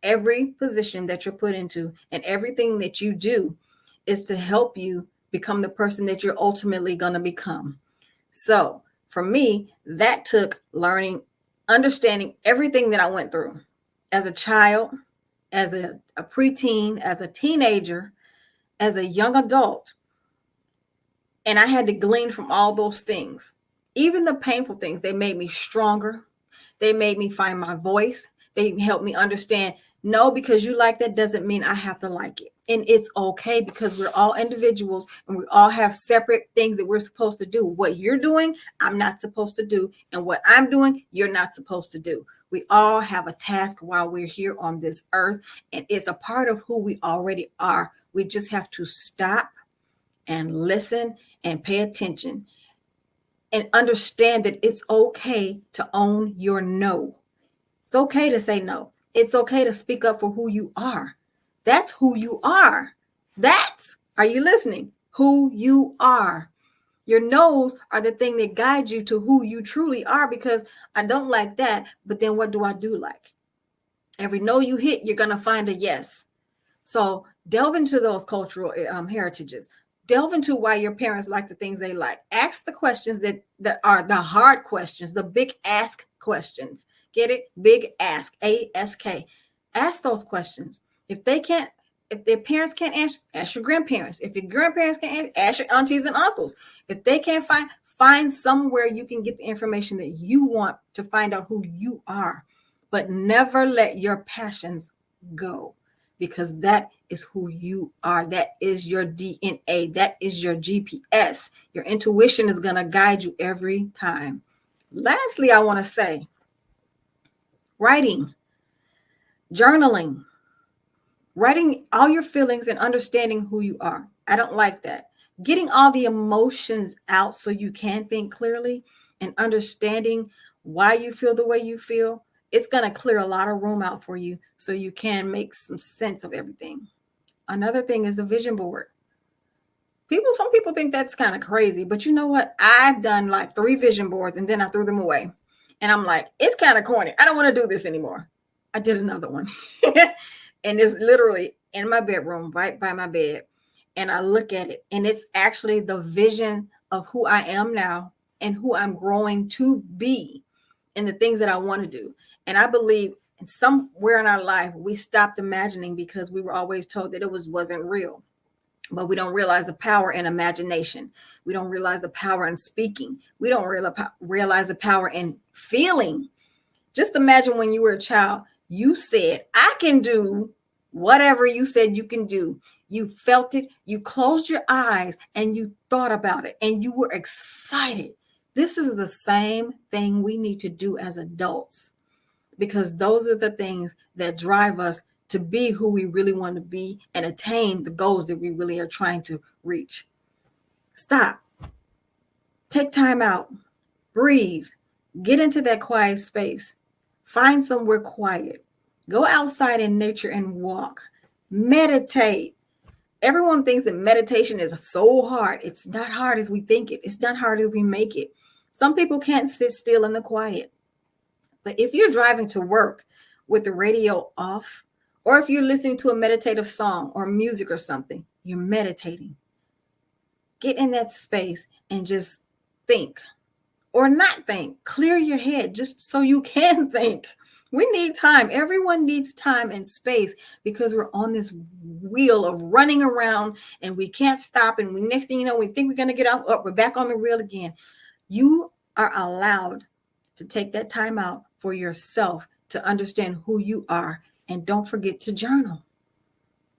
every position that you're put into and everything that you do is to help you become the person that you're ultimately going to become. So for me, that took learning, understanding everything that I went through as a child, as a preteen, as a teenager, as a young adult. And I had to glean from all those things. Even the painful things, they made me stronger. They made me find my voice. They helped me understand, no, because you like that doesn't mean I have to like it. And it's okay, because we're all individuals and we all have separate things that we're supposed to do. What you're doing, I'm not supposed to do. And what I'm doing, you're not supposed to do. We all have a task while we're here on this earth, and it's a part of who we already are. We just have to stop and listen and pay attention and understand that it's okay to own your no. It's okay to say no. It's okay to speak up for who you are. That's who you are. Are you listening? Who you are. Your no's are the thing that guide you to who you truly are, because I don't like that, but then what do I do like? Every no you hit, you're going to find a yes. So delve into those cultural heritages. Delve into why your parents like the things they like. Ask the questions that are the hard questions, the big ask questions. Get it? Big ask, A-S-K. Ask those questions. If their parents can't answer, ask your grandparents. If your grandparents can't answer, ask your aunties and uncles. If they can't find somewhere you can get the information that you want to find out who you are. But never let your passions go, because that is who you are. That is your DNA. That is your GPS. Your intuition is going to guide you every time. Lastly, I want to say writing, journaling, writing all your feelings and understanding who you are. I don't like that. Getting all the emotions out so you can think clearly and understanding why you feel the way you feel, it's going to clear a lot of room out for you so you can make some sense of everything. Another thing is a vision board. Some people think that's kind of crazy, but you know what? I've done like 3 vision boards and then I threw them away. And I'm like, it's kind of corny. I don't want to do this anymore. I did another one. And it's literally in my bedroom, right by my bed. And I look at it, and it's actually the vision of who I am now and who I'm growing to be and the things that I want to do. And I believe in somewhere in our life, we stopped imagining because we were always told that it wasn't real. But we don't realize the power in imagination. We don't realize the power in speaking. We don't realize the power in feeling. Just imagine when you were a child, you said, I can do whatever you said you can do. You felt it, you closed your eyes, and you thought about it, and you were excited. This is the same thing we need to do as adults, because those are the things that drive us to be who we really want to be and attain the goals that we really are trying to reach. Stop. Take time out. Breathe. Get into that quiet space. Find somewhere quiet. Go outside in nature and walk. Meditate. Everyone thinks that meditation is so hard. It's not hard as we think it. It's not hard as we make it. Some people can't sit still in the quiet. But if you're driving to work with the radio off, or if you're listening to a meditative song or music or something, you're meditating. Get in that space and just think or not think. Clear your head just so you can think. We need time. Everyone needs time and space because we're on this wheel of running around and we can't stop. And next thing you know, we think we're going to get off. Oh, we're back on the wheel again. You are allowed to take that time out for yourself to understand who you are. And don't forget to journal.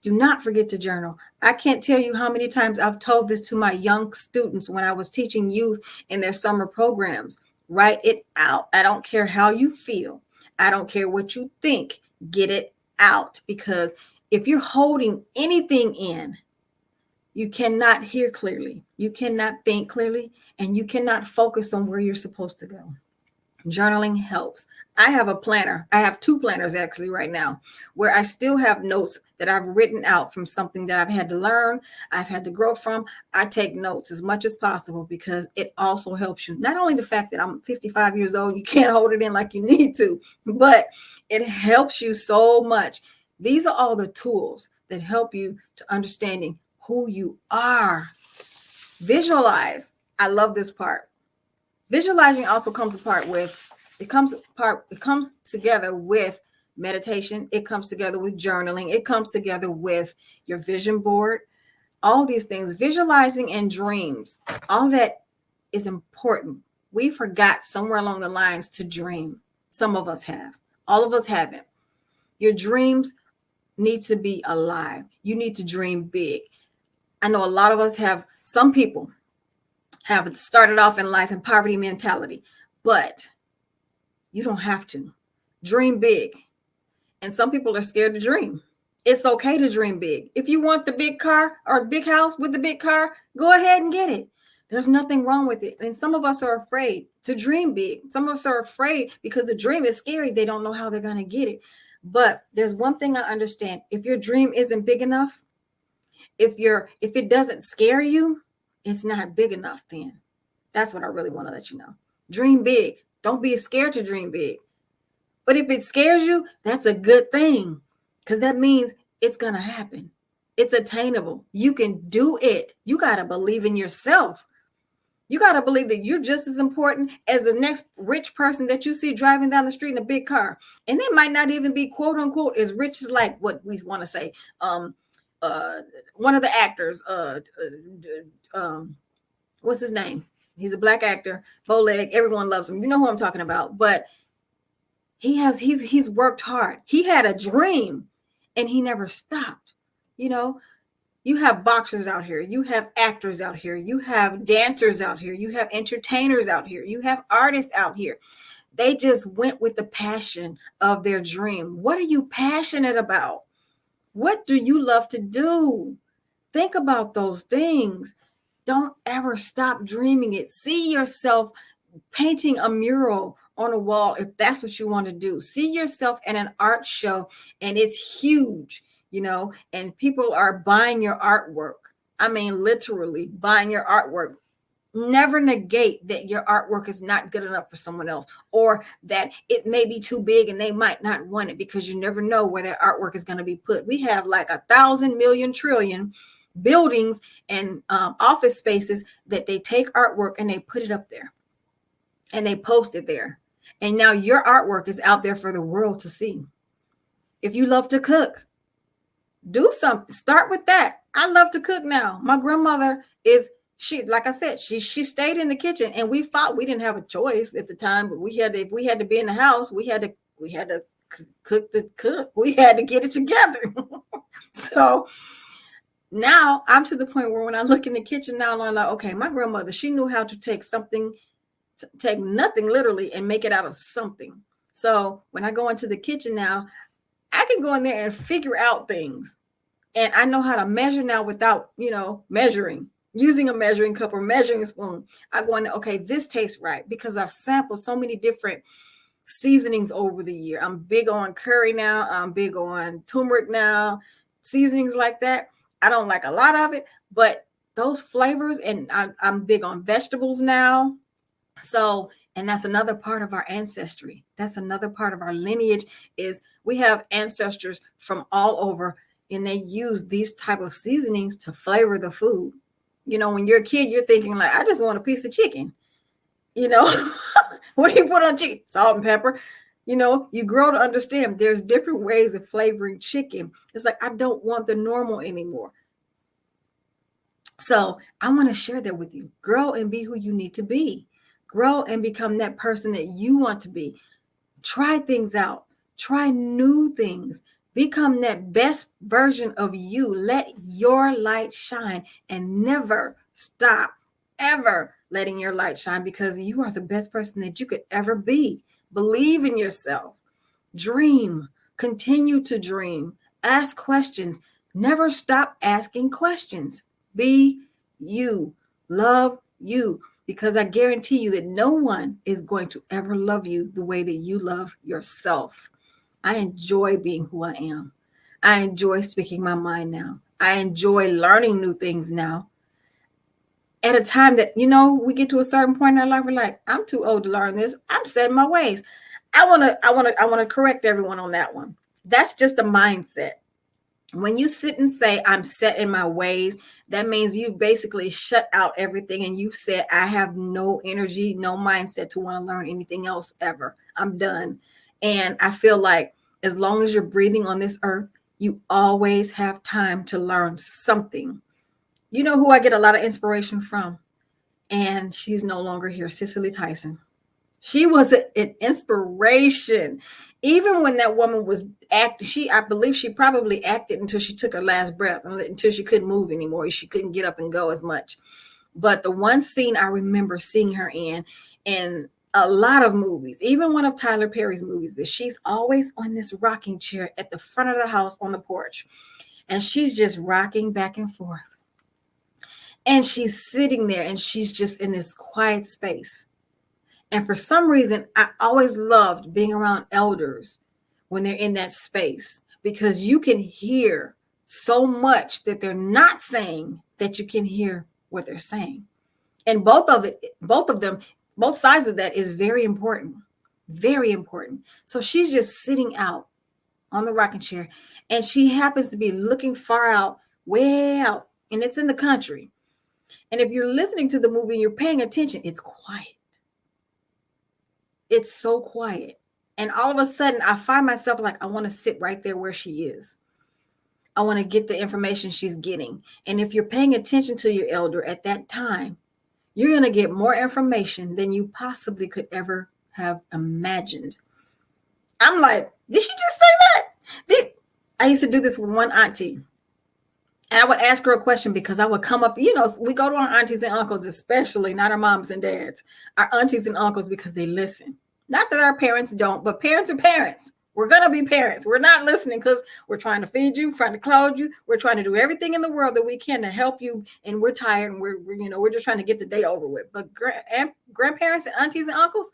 Do not forget to journal. I can't tell you how many times I've told this to my young students when I was teaching youth in their summer programs. Write it out. I don't care how you feel. I don't care what you think. Get it out. Because if you're holding anything in, you cannot hear clearly. You cannot think clearly. And you cannot focus on where you're supposed to go. Journaling helps. I have a planner. I have 2 planners actually right now where I still have notes that I've written out from something that I've had to learn, I've had to grow from. I take notes as much as possible because it also helps you. Not only the fact that I'm 55 years old, you can't hold it in like you need to, but it helps you so much. These are all the tools that help you to understanding who you are. Visualize. I love this part. Visualizing also comes together with meditation. It comes together with journaling. It comes together with your vision board. All these things, visualizing and dreams, all that is important. We forgot somewhere along the lines to dream. Some of us have. All of us haven't. Your dreams need to be alive. You need to dream big. I know a lot of us have, some people have started off in life in poverty mentality, but you don't have to. Dream big. And some people are scared to dream. It's okay to dream big. If you want the big car or big house with the big car, go ahead and get it. There's nothing wrong with it. And some of us are afraid to dream big. Some of us are afraid because the dream is scary. They don't know how they're going to get it. But there's one thing I understand. If your dream isn't big enough, if it doesn't scare you, it's not big enough then. That's what I really want to let you know. Dream big. Don't be scared to dream big. But if it scares you, that's a good thing because that means it's going to happen. It's attainable. You can do it. You got to believe in yourself. You got to believe that you're just as important as the next rich person that you see driving down the street in a big car. And they might not even be quote unquote as rich as like what we want to say. One of the actors, what's his name? He's a black actor, Bowleg. Everyone loves him. You know who I'm talking about. But he's worked hard. He had a dream and he never stopped. You know, You have boxers out here. You have actors out here. You have dancers out here. You have entertainers out here. You have artists out here. They just went with the passion of their dream. What are you passionate about? What do you love to do? Think about those things. Don't ever stop dreaming it. See yourself painting a mural on a wall if that's what you want to do. See yourself in an art show and it's huge, and people are buying your artwork. I mean, literally buying your artwork. Never negate that your artwork is not good enough for someone else, or that it may be too big and they might not want it, because you never know where that artwork is going to be put. We have like 1,000 million trillion buildings and office spaces that they take artwork and they put it up there and they post it there. And now your artwork is out there for the world to see. If you love to cook, do something. Start with that. I love to cook now. My grandmother like I said, she stayed in the kitchen, and we fought. We didn't have a choice at the time, but if we had to be in the house, we had to cook. We had to get it together. So now I'm to the point where when I look in the kitchen now, I'm like, okay, my grandmother, she knew how to take nothing literally and make it out of something. So when I go into the kitchen now, I can go in there and figure out things. And I know how to measure now without, measuring, using a measuring cup or measuring spoon. I go in there, okay, this tastes right, because I've sampled so many different seasonings over the year. I'm big on curry now. I'm big on turmeric now, seasonings like that. I don't like a lot of it, but those flavors, and I'm big on vegetables now. So, and that's another part of our ancestry. That's another part of our lineage, is we have ancestors from all over, and they use these type of seasonings to flavor the food. When you're a kid, you're thinking like, I just want a piece of chicken. What do you put on chicken? Salt and pepper. You grow to understand there's different ways of flavoring chicken. It's like, I don't want the normal anymore. So I want to share that with you. Grow and be who you need to be. Grow and become that person that you want to be. Try things out. Try new things. Become that best version of you. Let your light shine, and never stop ever letting your light shine, because you are the best person that you could ever be. Believe in yourself. Dream. Continue to dream. Ask questions. Never stop asking questions. Be you. Love you. Because I guarantee you that no one is going to ever love you the way that you love yourself. I enjoy being who I am. I enjoy speaking my mind now. I enjoy learning new things now. At a time that, we get to a certain point in our life, we're like, I'm too old to learn this. I'm set in my ways. I want to correct everyone on that one. That's just a mindset. When you sit and say, I'm set in my ways, that means you basically shut out everything, and you've said, I have no energy, no mindset to want to learn anything else ever. I'm done. And I feel like as long as you're breathing on this earth, you always have time to learn something. You know who I get a lot of inspiration from? And she's no longer here, Cicely Tyson. She was an inspiration. Even when that woman was acting, I believe she probably acted until she took her last breath, until she couldn't move anymore. She couldn't get up and go as much. But the one scene I remember seeing her in a lot of movies, even one of Tyler Perry's movies, that she's always on this rocking chair at the front of the house on the porch. And she's just rocking back and forth. And she's sitting there, and she's just in this quiet space. And for some reason, I always loved being around elders when they're in that space, because you can hear so much that they're not saying that you can hear what they're saying. And both sides of that is very important, very important. So she's just sitting out on the rocking chair, and she happens to be looking far out, way out, and it's in the country. And if you're listening to the movie and you're paying attention, it's quiet. It's so quiet. And all of a sudden, I find myself like, I want to sit right there where she is. I want to get the information she's getting. And if you're paying attention to your elder at that time, you're going to get more information than you possibly could ever have imagined. I'm like, did she just say that? I used to do this with one auntie. And I would ask her a question because I would come up, we go to our aunties and uncles, especially not our moms and dads, our aunties and uncles, because they listen. Not that our parents don't, but parents are parents. We're going to be parents. We're not listening because we're trying to feed you, trying to clothe you. We're trying to do everything in the world that we can to help you. And we're tired and we're just trying to get the day over with. But grandparents and aunties and uncles,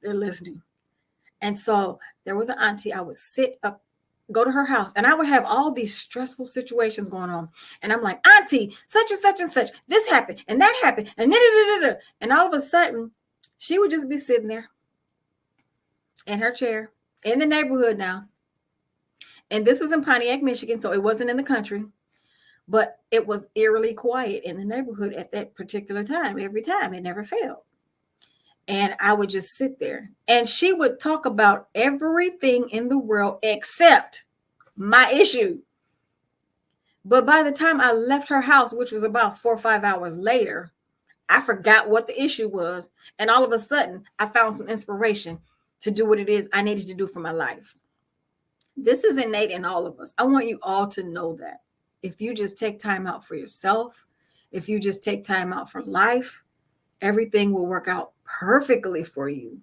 they're listening. And so there was an auntie, I would sit up, go to her house, and I would have all these stressful situations going on. And I'm like, auntie, such and such and such, this happened and that happened. And all of a sudden, she would just be sitting there in her chair in the neighborhood now. And this was in Pontiac, Michigan, so it wasn't in the country, but it was eerily quiet in the neighborhood at that particular time. Every time, it never failed. And I would just sit there, and she would talk about everything in the world except my issue. But by the time I left her house, which was about 4 or 5 hours later, I forgot what the issue was. And all of a sudden, I found some inspiration to do what it is I needed to do for my life. This is innate in all of us. I want you all to know that if you just take time out for yourself, if you just take time out for life, everything will work out perfectly for you.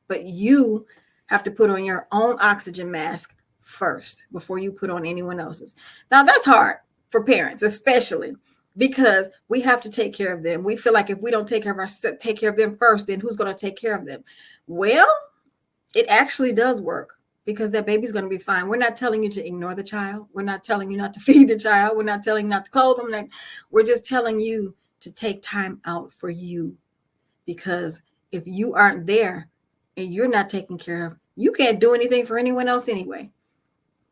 But you have to put on your own oxygen mask first before you put on anyone else's. Now, that's hard for parents, especially because we have to take care of them. We feel like if we don't take care of them first, then who's going to take care of them? Well, it actually does work because that baby's going to be fine. We're not telling you to ignore the child. We're not telling you not to feed the child. We're not telling you not to clothe them. We're just telling you to take time out for you. Because if you aren't there and you're not taken care of, you can't do anything for anyone else anyway.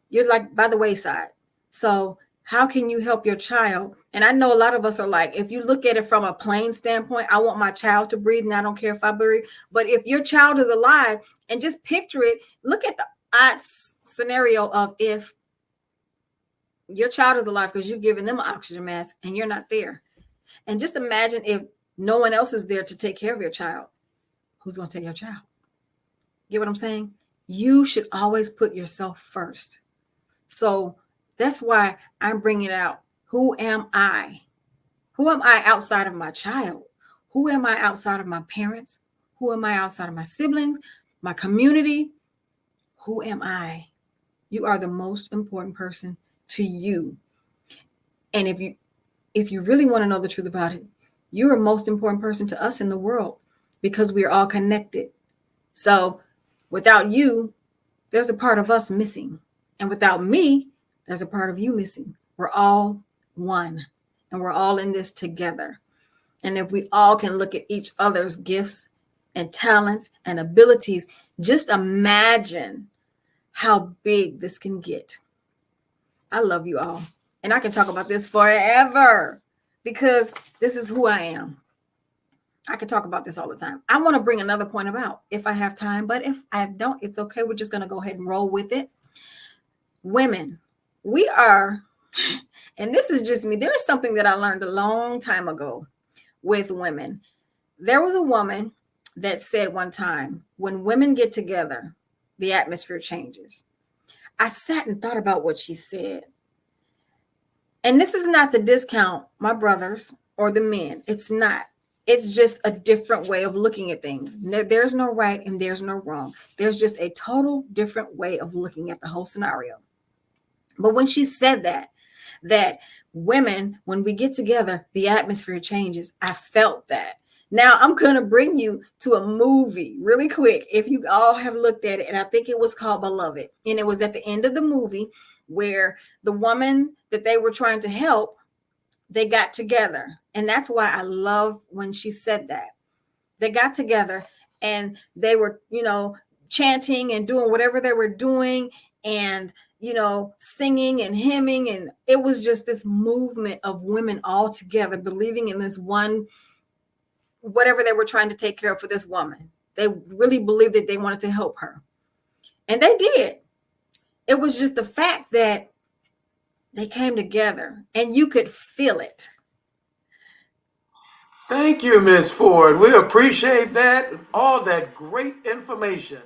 You're like by the wayside. So how can you help your child? And I know a lot of us are like, if you look at it from a plain standpoint, I want my child to breathe and I don't care if I breathe. But if your child is alive, and just picture it, look at the odd scenario of if your child is alive because you've given them an oxygen mask and you're not there. And just imagine if no one else is there to take care of your child. Who's going to take your child? Get what I'm saying? You should always put yourself first. So that's why I'm bringing out, who am I? Who am I outside of my child? Who am I outside of my parents? Who am I outside of my siblings, my community? Who am I? You are the most important person to you. And if you really want to know the truth about it, you're the most important person to us in the world because we are all connected. So without you, there's a part of us missing. And without me, there's a part of you missing. We're all one and we're all in this together. And if we all can look at each other's gifts and talents and abilities, just imagine how big this can get. I love you all. And I can talk about this forever, because this is who I am. I can talk about this all the time. I want to bring another point about if I have time, but if I don't, it's okay. We're just going to go ahead and roll with it. Women, we are, and this is just me. There is something that I learned a long time ago with women. There was a woman that said one time, when women get together, the atmosphere changes. I sat and thought about what she said. And this is not to discount my brothers or the men. It's not. It's just a different way of looking at things. There's no right and there's no wrong. There's just a total different way of looking at the whole scenario. But when she said that women, when we get together, the atmosphere changes, I felt that. Now I'm going to bring you to a movie really quick. If you all have looked at it, and I think it was called Beloved. And it was at the end of the movie where the woman that they were trying to help, they got together. And that's why I love when she said that. They got together and they were, chanting and doing whatever they were doing and, singing and hymning. And it was just this movement of women all together, believing in this one, whatever they were trying to take care of for this woman. They really believed that they wanted to help her. And they did. It was just the fact that they came together and you could feel it. Thank you, Miss Ford. We appreciate that, all that great information.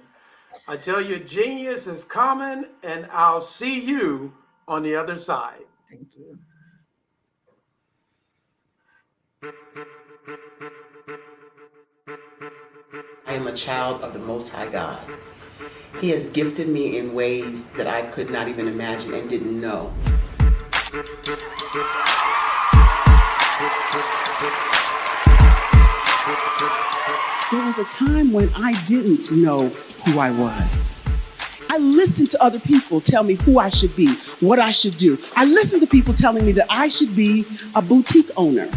I tell you, genius is coming, and I'll see you on the other side. Thank you. I am a child of the Most High God. He has gifted me in ways that I could not even imagine and didn't know. There was a time when I didn't know who I was. I listened to other people tell me who I should be, what I should do. I listened to people telling me that I should be a boutique owner,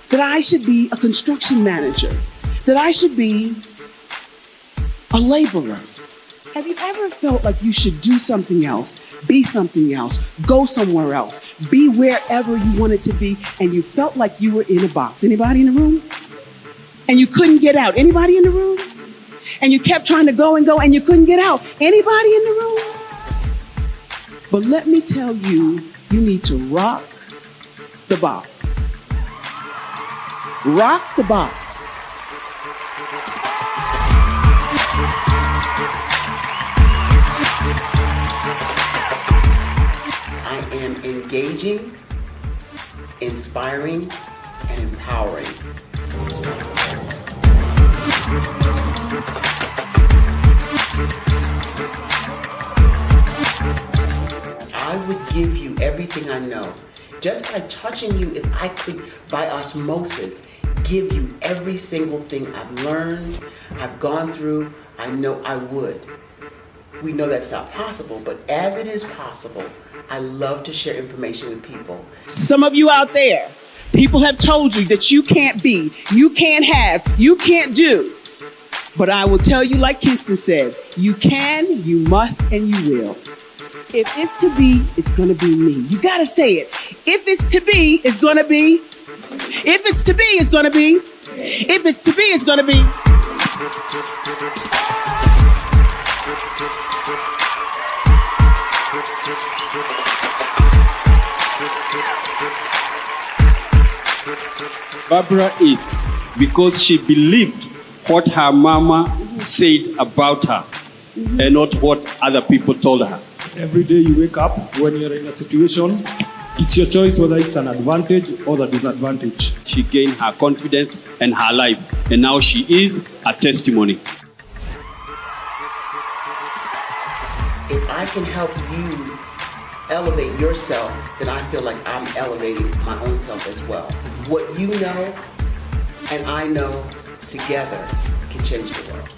that I should be a construction manager, that I should be a laborer. Have you ever felt like you should do something else, be something else, go somewhere else, be wherever you wanted to be, and you felt like you were in a box? Anybody in the room? And you couldn't get out. Anybody in the room? And you kept trying to go and you couldn't get out. Anybody in the room? But let me tell you, you need to rock the box. Rock the box. I am engaging, inspiring, and empowering. I would give you everything I know. Just by touching you, if I could, by osmosis, give you every single thing I've learned, I've gone through, I know I would. We know that's not possible, but as it is possible, I love to share information with people. Some of you out there, people have told you that you can't be, you can't have, you can't do. But I will tell you, like Kingston said, you can, you must, and you will. If it's to be, it's going to be me. You got to say it. If it's to be, it's going to be. If it's to be, it's going to be. If it's to be, it's going to be. Barbara is because she believed what her mama said about her and not what other people told her. Every day you wake up, when you're in a situation, it's your choice whether it's an advantage or the disadvantage. She gained her confidence and her life, and now she is a testimony. If I can help you elevate yourself, then I feel like I'm elevating my own self as well. What you know and I know together can change the world.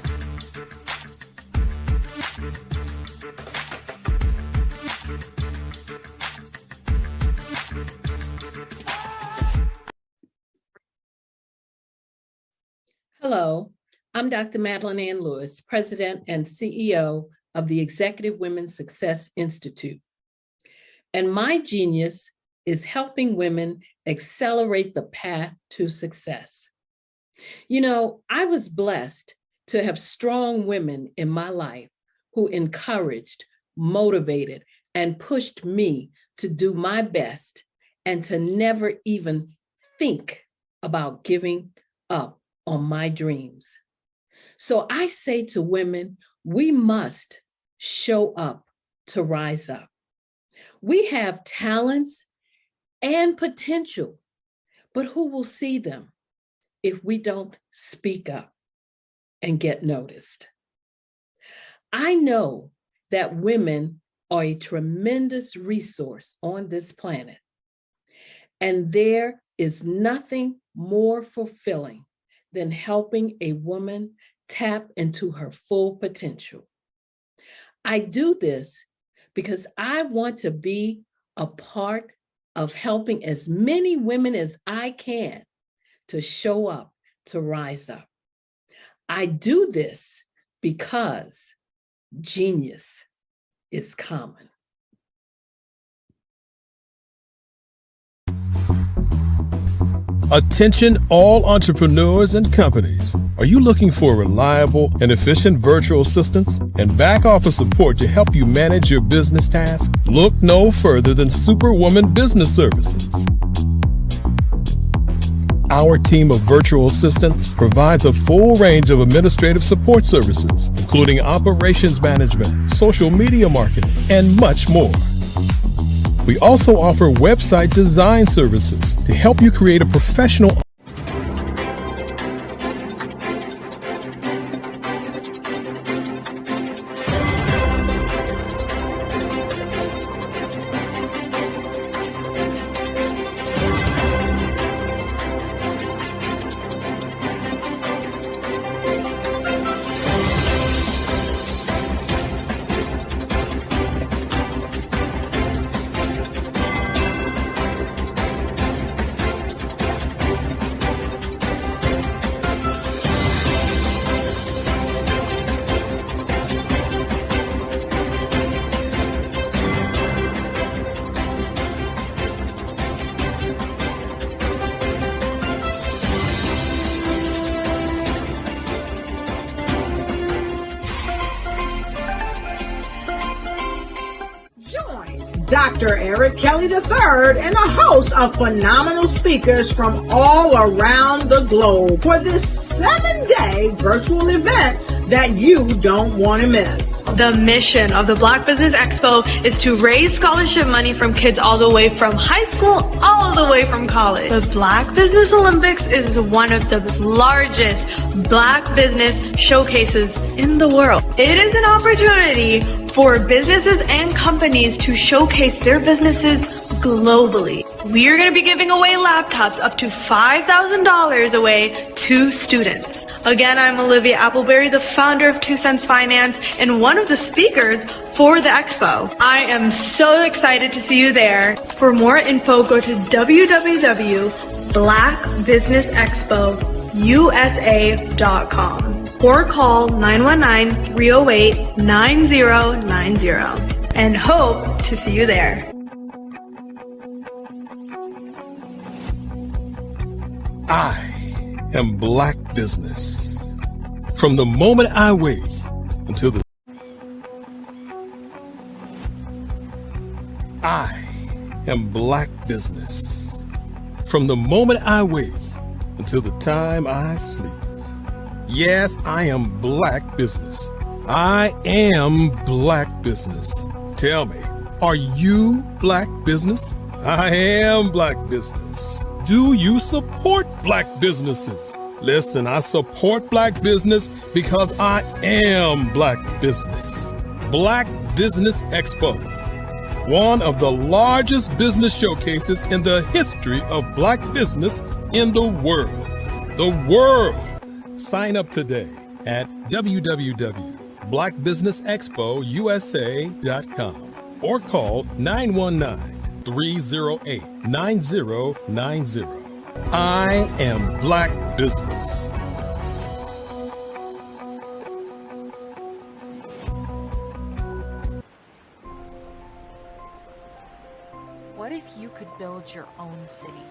Hello, I'm Dr. Madeline Ann Lewis, President and CEO of the Executive Women's Success Institute. And my genius is helping women accelerate the path to success. You know, I was blessed to have strong women in my life who encouraged, motivated, and pushed me to do my best and to never even think about giving up on my dreams. So I say to women, we must show up to rise up. We have talents and potential, but who will see them if we don't speak up and get noticed? I know that women are a tremendous resource on this planet, and there is nothing more fulfilling than helping a woman tap into her full potential. I do this because I want to be a part of helping as many women as I can to show up, to rise up. I do this because genius is common. Attention all entrepreneurs and companies. Are you looking for reliable and efficient virtual assistants and back office support to help you manage your business tasks? Look no further than Superwoman Business Services. Our team of virtual assistants provides a full range of administrative support services, including operations management, social media marketing, and much more. We also offer website design services to help you create a professional. Dr. Eric Kelly III and the host of phenomenal speakers from all around the globe for this 7-day virtual event that you don't want to miss. The mission of the Black Business Expo is to raise scholarship money from kids all the way from high school, all the way from college. The Black Business Olympics is one of the largest Black business showcases in the world. It is an opportunity for businesses and companies to showcase their businesses globally. We are going to be giving away laptops up to $5,000 away to students. Again, I'm Olivia Appleberry, the founder of 2 Cents Finance and one of the speakers for the expo. I am so excited to see you there. For more info, go to www.blackbusinessexpousa.com or call 919-308-9090 and hope to see you there. I am Black Business. From the moment I wake until the I am Black Business. From the moment I wake until the time I sleep. Yes, I am Black Business. I am Black Business. Tell me, are you Black Business? I am Black Business. Do you support Black businesses? Listen, I support Black business because I am Black Business. Black Business Expo, one of the largest business showcases in the history of Black business in the world. The world. Sign up today at www.blackbusinessexpousa.com or call 919-308-9090. I am Black Business. What if you could build your own city?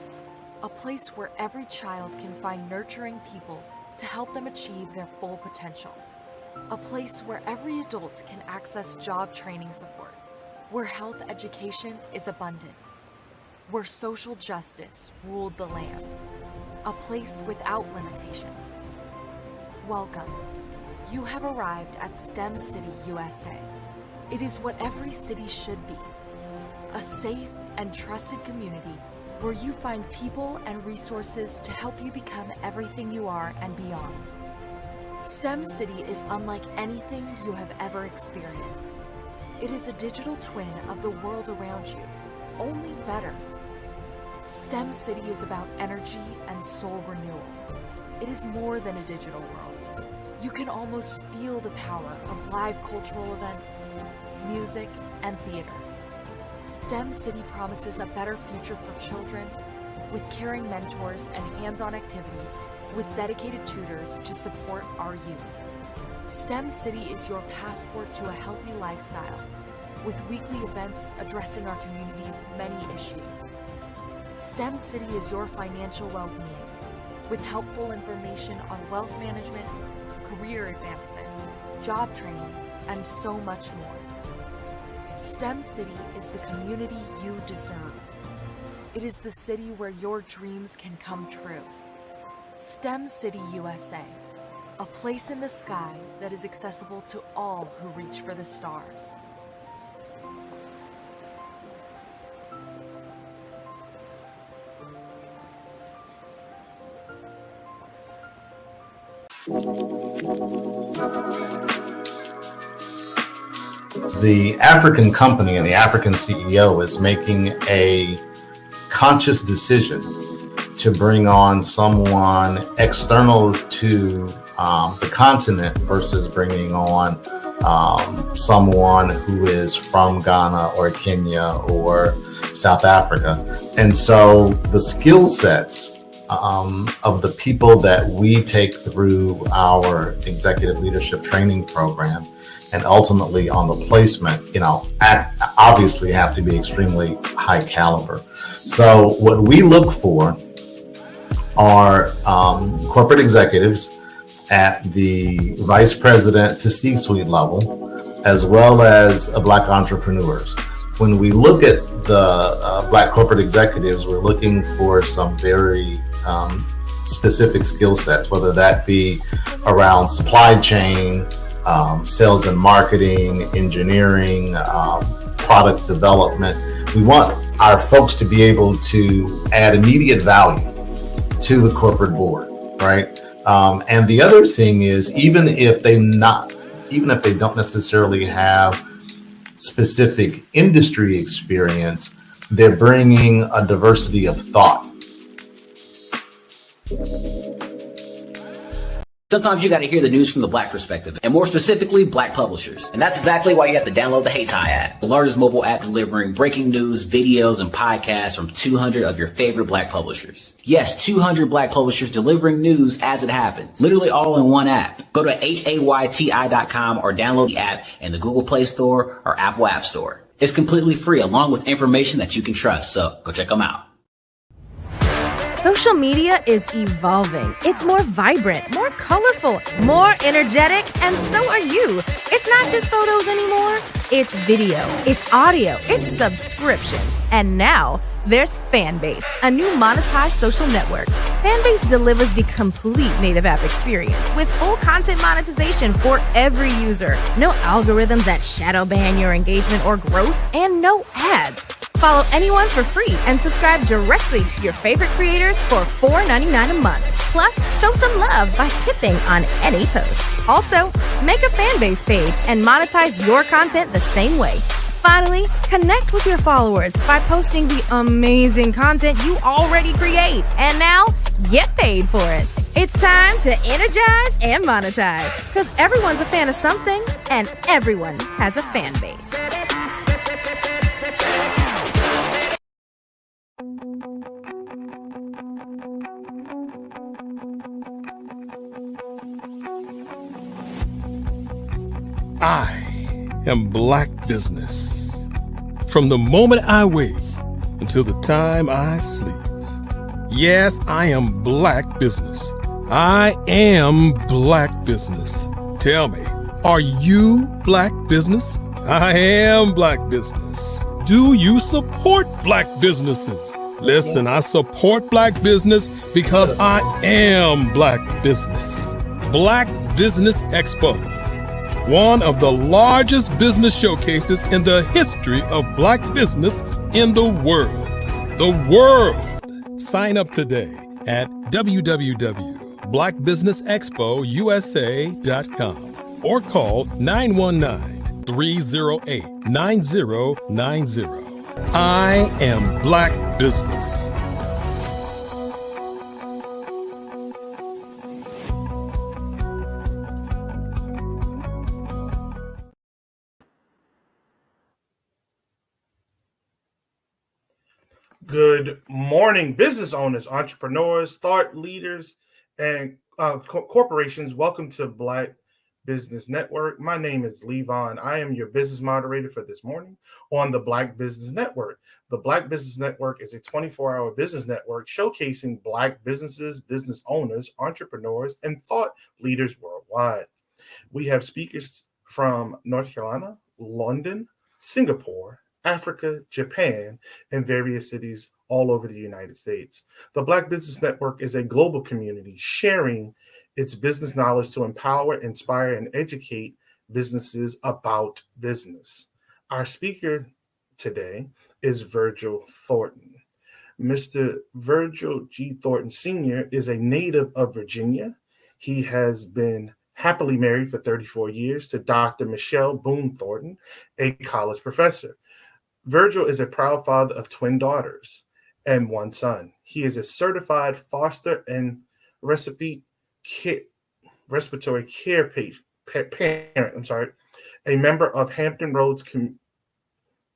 A place where every child can find nurturing people to help them achieve their full potential. A place where every adult can access job training support, where health education is abundant, where social justice ruled the land, a place without limitations. Welcome. You have arrived at STEM City USA. It is what every city should be, a safe and trusted community where you find people and resources to help you become everything you are and beyond. STEM City is unlike anything you have ever experienced. It is a digital twin of the world around you, only better. STEM City is about energy and soul renewal. It is more than a digital world. You can almost feel the power of live cultural events, music, and theater. STEM City promises a better future for children with caring mentors and hands-on activities with dedicated tutors to support our youth. STEM City is your passport to a healthy lifestyle with weekly events addressing our community's many issues. STEM City is your financial well-being with helpful information on wealth management, career advancement, job training, and so much more. STEM City is the community you deserve. It is the city where your dreams can come true. STEM City USA, a place in the sky that is accessible to all who reach for the stars. The African company and the African CEO is making a conscious decision to bring on someone external to the continent versus bringing on someone who is from Ghana or Kenya or South Africa. And so the skill sets of the people that we take through our executive leadership training program and ultimately on the placement, obviously have to be extremely high caliber. So what we look for are corporate executives at the vice president to C-suite level, as well as Black entrepreneurs. when we look at the Black corporate executives, we're looking for some very specific skill sets, whether that be around supply chain, sales and marketing, engineering, product development. We want our folks to be able to add immediate value to the corporate board, right? And the other thing is, even if they don't necessarily have specific industry experience, they're bringing a diversity of thought. Sometimes you got to hear the news from the Black perspective, and more specifically, Black publishers. And that's exactly why you have to download the HeyTie app, the largest mobile app delivering breaking news, videos, and podcasts from 200 of your favorite Black publishers. Yes, 200 Black publishers delivering news as it happens, literally all in one app. Go to HAYTI.com or download the app in the Google Play Store or Apple App Store. It's completely free, along with information that you can trust, so go check them out. Social media is evolving. It's more vibrant, more colorful, more energetic, and so are you. It's not just photos anymore. It's video, it's audio, it's subscriptions. And now there's Fanbase, a new monetized social network. Fanbase delivers the complete native app experience with full content monetization for every user. No algorithms that shadow ban your engagement or growth, and no ads. Follow anyone for free and subscribe directly to your favorite creators for $4.99 a month. Plus, show some love by tipping on any post. Also, make a Fanbase page and monetize your content the same way. Finally, connect with your followers by posting the amazing content you already create. And now, get paid for it. It's time to energize and monetize, because everyone's a fan of something and everyone has a fan base. I am Black Business. From the moment I wake until the time I sleep. Yes, I am Black Business. I am Black Business. Tell me, are you Black Business? I am Black Business. Do you support Black businesses? Listen, I support Black business because I am Black Business. Black Business Expo, one of the largest business showcases in the history of Black business in the world. The world! Sign up today at www.blackbusinessexpousa.com or call 919-308-9090. I am Black Business. Good morning, business owners, entrepreneurs, thought leaders, and corporations. Welcome to Black Business Network. My name is Levon. I am your business moderator for this morning on the Black Business Network. The Black Business Network is a 24-hour business network showcasing Black businesses, business owners, entrepreneurs, and thought leaders worldwide. We have speakers from North Carolina, London, Singapore, Africa, Japan, and various cities all over the United States. The Black Business Network is a global community sharing its business knowledge to empower, inspire, and educate businesses about business. Our speaker today is Virgil Thornton. Mr. Virgil G. Thornton Sr. is a native of Virginia. He has been happily married for 34 years to Dr. Michelle Boone Thornton, a college professor. Virgil is a proud father of twin daughters and one son. He is a certified foster and respiratory care parent, a member of Hampton Roads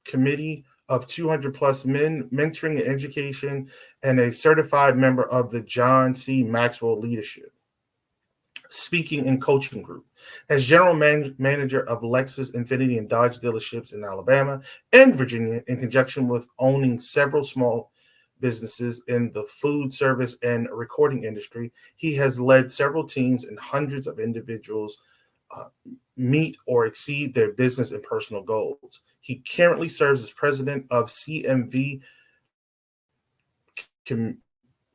Committee of 200 plus men, mentoring and education, and a certified member of the John C. Maxwell Leadership Speaking and Coaching Group. As general manager of Lexus, Infiniti, and Dodge dealerships in Alabama and Virginia, in conjunction with owning several small businesses in the food service and recording industry, he has led several teams and hundreds of individuals meet or exceed their business and personal goals. He currently serves as president of CMV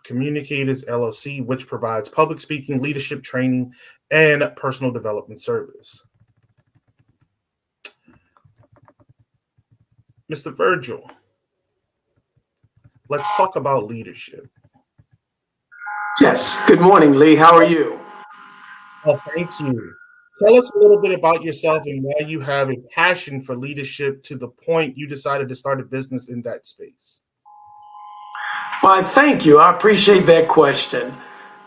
Communicators LLC, which provides public speaking, leadership training, and personal development service. Mr. Virgil, let's talk about leadership. Yes. Good morning, Lee. How are you? Oh, thank you. Tell us a little bit about yourself and why you have a passion for leadership to the point you decided to start a business in that space. Why, thank you. I appreciate that question.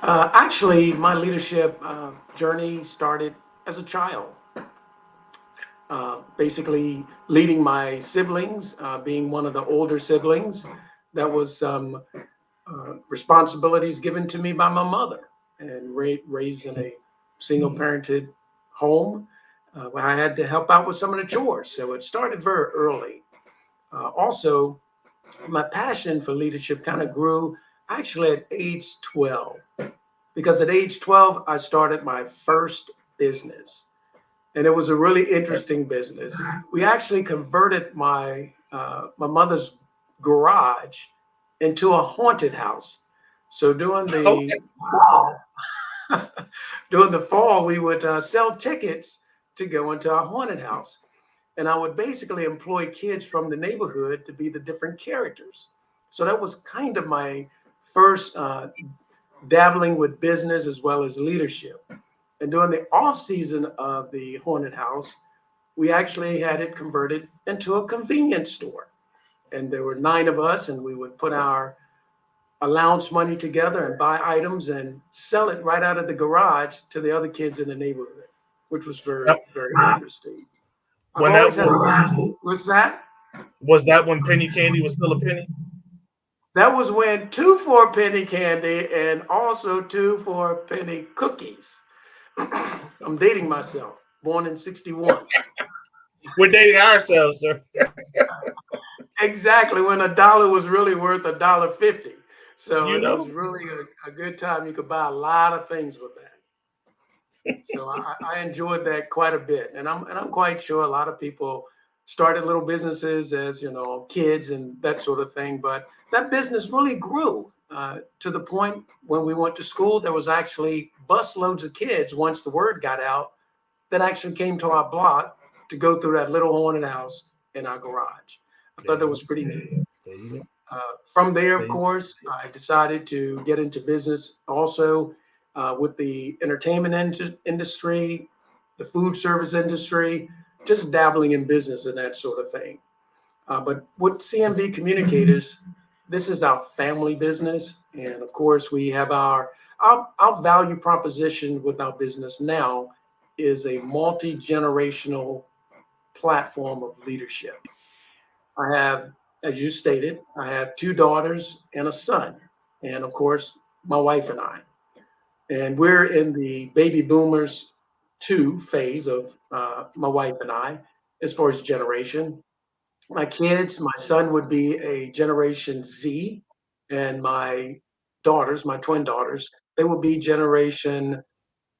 Actually, my leadership journey started as a child. Basically leading my siblings, being one of the older siblings. That was some responsibilities given to me by my mother, and raised in a single-parented home where I had to help out with some of the chores. So it started very early. Also, my passion for leadership kind of grew actually at age 12, because at age 12, I started my first business. And it was a really interesting business. We actually converted my mother's garage into a haunted house. So during the fall, we would sell tickets to go into a haunted house, and I would basically employ kids from the neighborhood to be the different characters. So that was kind of my first dabbling with business as well as leadership. And during the off season of the haunted house, we actually had it converted into a convenience store. And there were 9 of us, and we would put our allowance money together and buy items and sell it right out of the garage to the other kids in the neighborhood, which was very, very interesting. What's that? Was that when penny candy was still a penny? That was when 2 for a penny candy and also 2 for a penny cookies. I'm dating myself. Born in 61. We're dating ourselves, sir. Exactly, when $1 was really worth $1.50. So it was really a good time. You could buy a lot of things with that. So I enjoyed that quite a bit, and I'm quite sure a lot of people started little businesses as kids and that sort of thing. But that business really grew to the point when we went to school. There was actually busloads of kids, once the word got out, that actually came to our block to go through that little haunted house in our garage. I thought that was pretty neat. From there, of course, I decided to get into business also with the entertainment industry, the food service industry, just dabbling in business and that sort of thing. But with CMV Communicators, this is our family business. And of course, we have our value proposition with our business now is a multi-generational platform of leadership. I have, as you stated, I have 2 daughters and a son, and of course, my wife and I. And we're in the baby boomers 2 phase of my wife and I, as far as generation. My kids, my son would be a Generation Z, and my daughters, my twin daughters, they will be Generation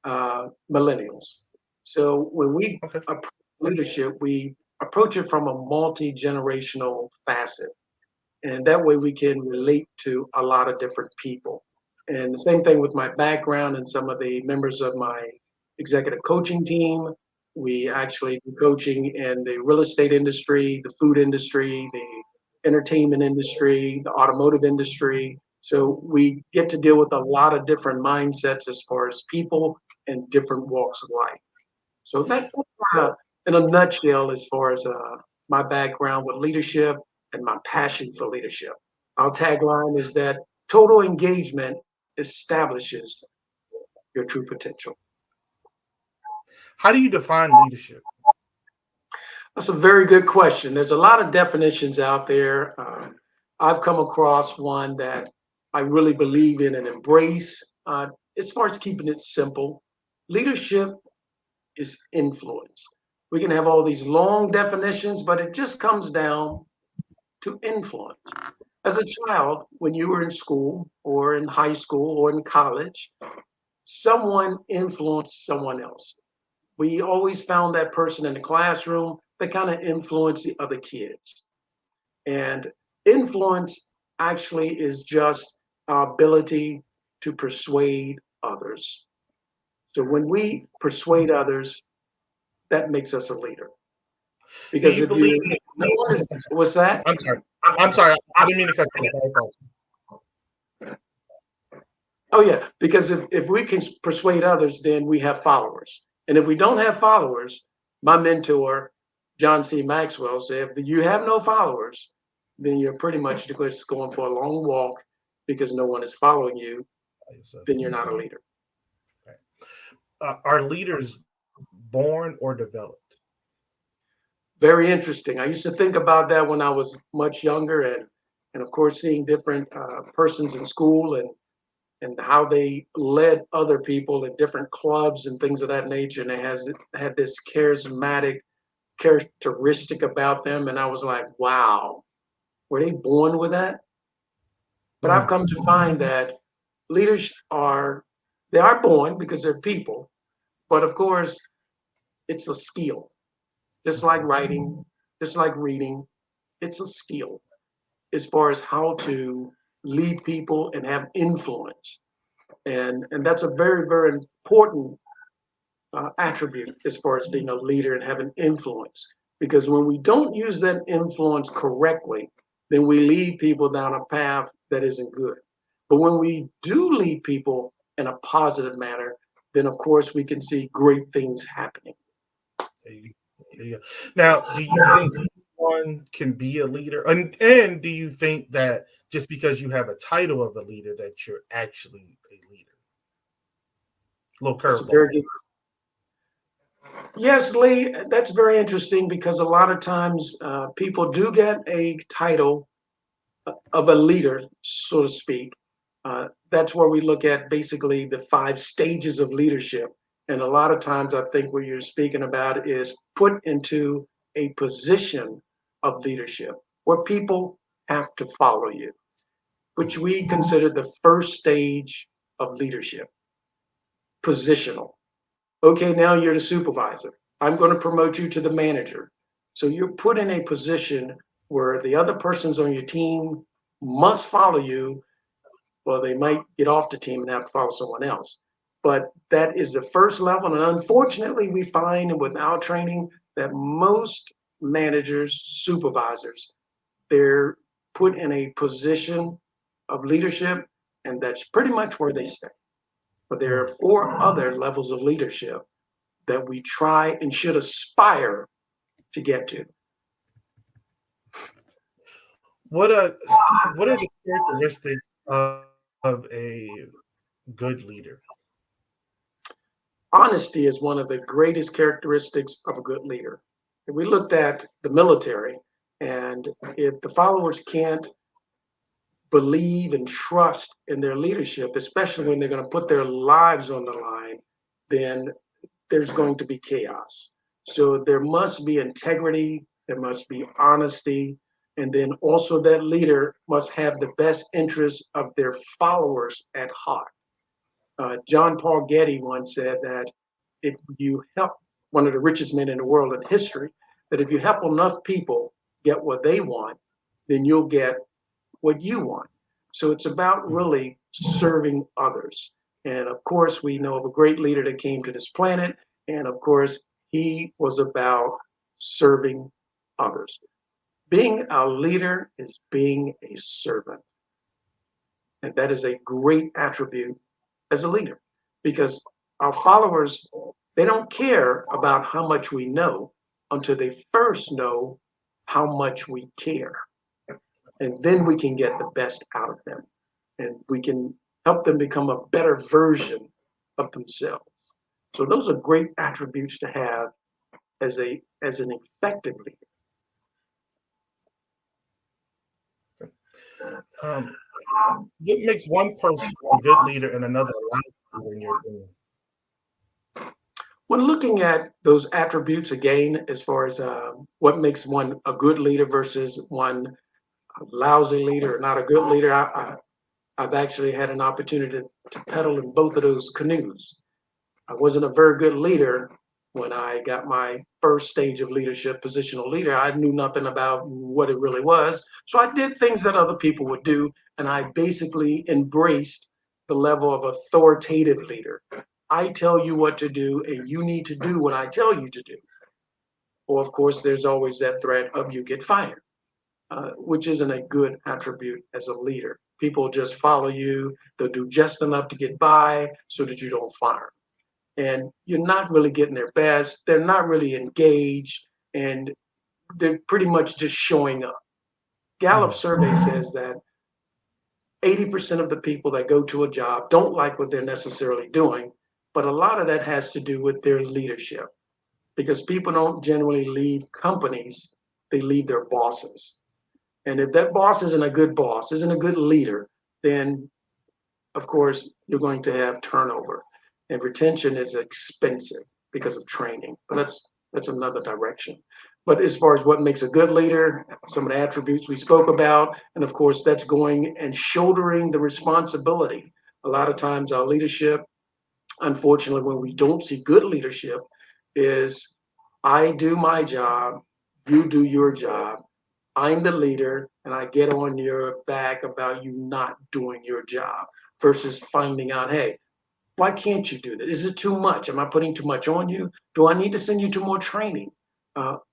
Millennials. So when we approach leadership, we approach it from a multi-generational facet. And that way we can relate to a lot of different people. And the same thing with my background and some of the members of my executive coaching team. We actually do coaching in the real estate industry, the food industry, the entertainment industry, the automotive industry. So we get to deal with a lot of different mindsets as far as people and different walks of life. So that's in a nutshell as far as my background with leadership and my passion for leadership. Our tagline is that total engagement establishes your true potential. How do you define leadership? That's a very good question. There's a lot of definitions out there. I've come across one that I really believe in and embrace. As far as keeping it simple, leadership is influence. We can have all these long definitions, but it just comes down to influence. As a child, when you were in school or in high school or in college, someone influenced someone else. We always found that person in the classroom that kind of influence the other kids. And influence actually is just our ability to persuade others. So when we persuade others, that makes us a leader. Because if you notice, what's that? I'm sorry. I didn't mean to cut you off. Oh yeah, because if we can persuade others, then we have followers. And if we don't have followers, my mentor, John C. Maxwell, said, if you have no followers, then you're pretty much just going for a long walk because no one is following you. Then you're not a leader. Are leaders born or developed? Very interesting. I used to think about that when I was much younger, and of course, seeing different persons in school and how they led other people in different clubs and things of that nature. And they had this charismatic characteristic about them. And I was like, wow, were they born with that? But I've come to find that leaders are born because they're people. But of course, it's a skill. Just like writing, just like reading, it's a skill as far as how to lead people and have influence. And that's a very, very important attribute as far as being a leader and having influence. Because when we don't use that influence correctly, then we lead people down a path that isn't good. But when we do lead people in a positive manner, then of course we can see great things happening. Yeah. Now, do you think one can be a leader? And do you think that just because you have a title of a leader that you're actually a leader? Little curveball. Yes, Lee, that's very interesting because a lot of times people do get a title of a leader, so to speak. That's where we look at basically the 5 stages of leadership. And a lot of times I think what you're speaking about is put into a position of leadership where people have to follow you, which we consider the first stage of leadership, positional. Okay, now you're the supervisor. I'm going to promote you to the manager. So you're put in a position where the other persons on your team must follow you, or they might get off the team and have to follow someone else. But that is the first level. And unfortunately, we find with our training that most managers, supervisors, they're put in a position of leadership, and that's pretty much where they stay. But there are 4 other levels of leadership that we try and should aspire to get to. What are the characteristics of a good leader? Honesty is one of the greatest characteristics of a good leader. If we looked at the military, and if the followers can't believe and trust in their leadership, especially when they're going to put their lives on the line, then there's going to be chaos. So there must be integrity, there must be honesty, and then also that leader must have the best interests of their followers at heart. John Paul Getty once said that if you help one of the richest men in the world in history, that if you help enough people get what they want, then you'll get what you want. So it's about really serving others. And of course, we know of a great leader that came to this planet. And of course, he was about serving others. Being a leader is being a servant. And that is a great attribute as a leader, because our followers, they don't care about how much we know until they first know how much we care. And then we can get the best out of them, and we can help them become a better version of themselves. So those are great attributes to have as an effective leader. What makes one person a good leader and another a bad leader in your opinion? When looking at those attributes again, as far as what makes one a good leader versus one a lousy leader or not a good leader, I've actually had an opportunity to pedal in both of those canoes. I wasn't a very good leader, When I got my first stage of leadership, positional leader, I knew nothing about what it really was. So I did things that other people would do, and I basically embraced the level of authoritative leader. I tell you what to do, and you need to do what I tell you to do. Or, of course, there's always that threat of you get fired, which isn't a good attribute as a leader. People just follow you. They'll do just enough to get by so that you don't fire them. And you're not really getting their best. They're not really engaged, and they're pretty much just showing up. Gallup survey says that 80% of the people that go to a job don't like what they're necessarily doing, but a lot of that has to do with their leadership, because people don't generally leave companies, they leave their bosses. And if that boss isn't a good boss, isn't a good leader, then of course you're going to have turnover. And retention is expensive because of training, but that's another direction. But as far as what makes a good leader, some of the attributes we spoke about, and of course that's going and shouldering the responsibility. A lot of times our leadership, unfortunately, when we don't see good leadership, is I do my job, you do your job, I'm the leader, and I get on your back about you not doing your job, versus finding out, hey, why can't you do that? Is it too much? Am I putting too much on you? Do I need to send you to more training?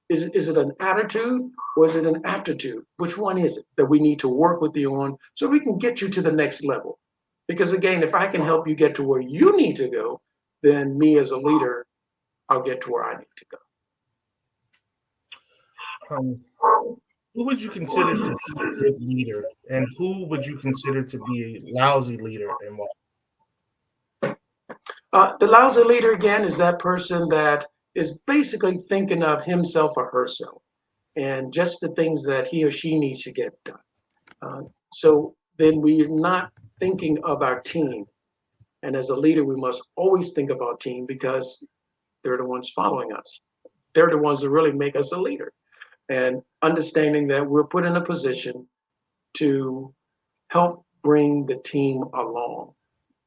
Is it an attitude or is it an aptitude? Which one is it that we need to work with you on so we can get you to the next level? Because again, if I can help you get to where you need to go, then me as a leader, I'll get to where I need to go. Who would you consider to be a good leader, and who would you consider to be a lousy leader, and why? The lousy leader, again, is that person that is basically thinking of himself or herself and just the things that he or she needs to get done. So then we're not thinking of our team. And as a leader, we must always think of our team, because they're the ones following us. They're the ones that really make us a leader. And understanding that we're put in a position to help bring the team along.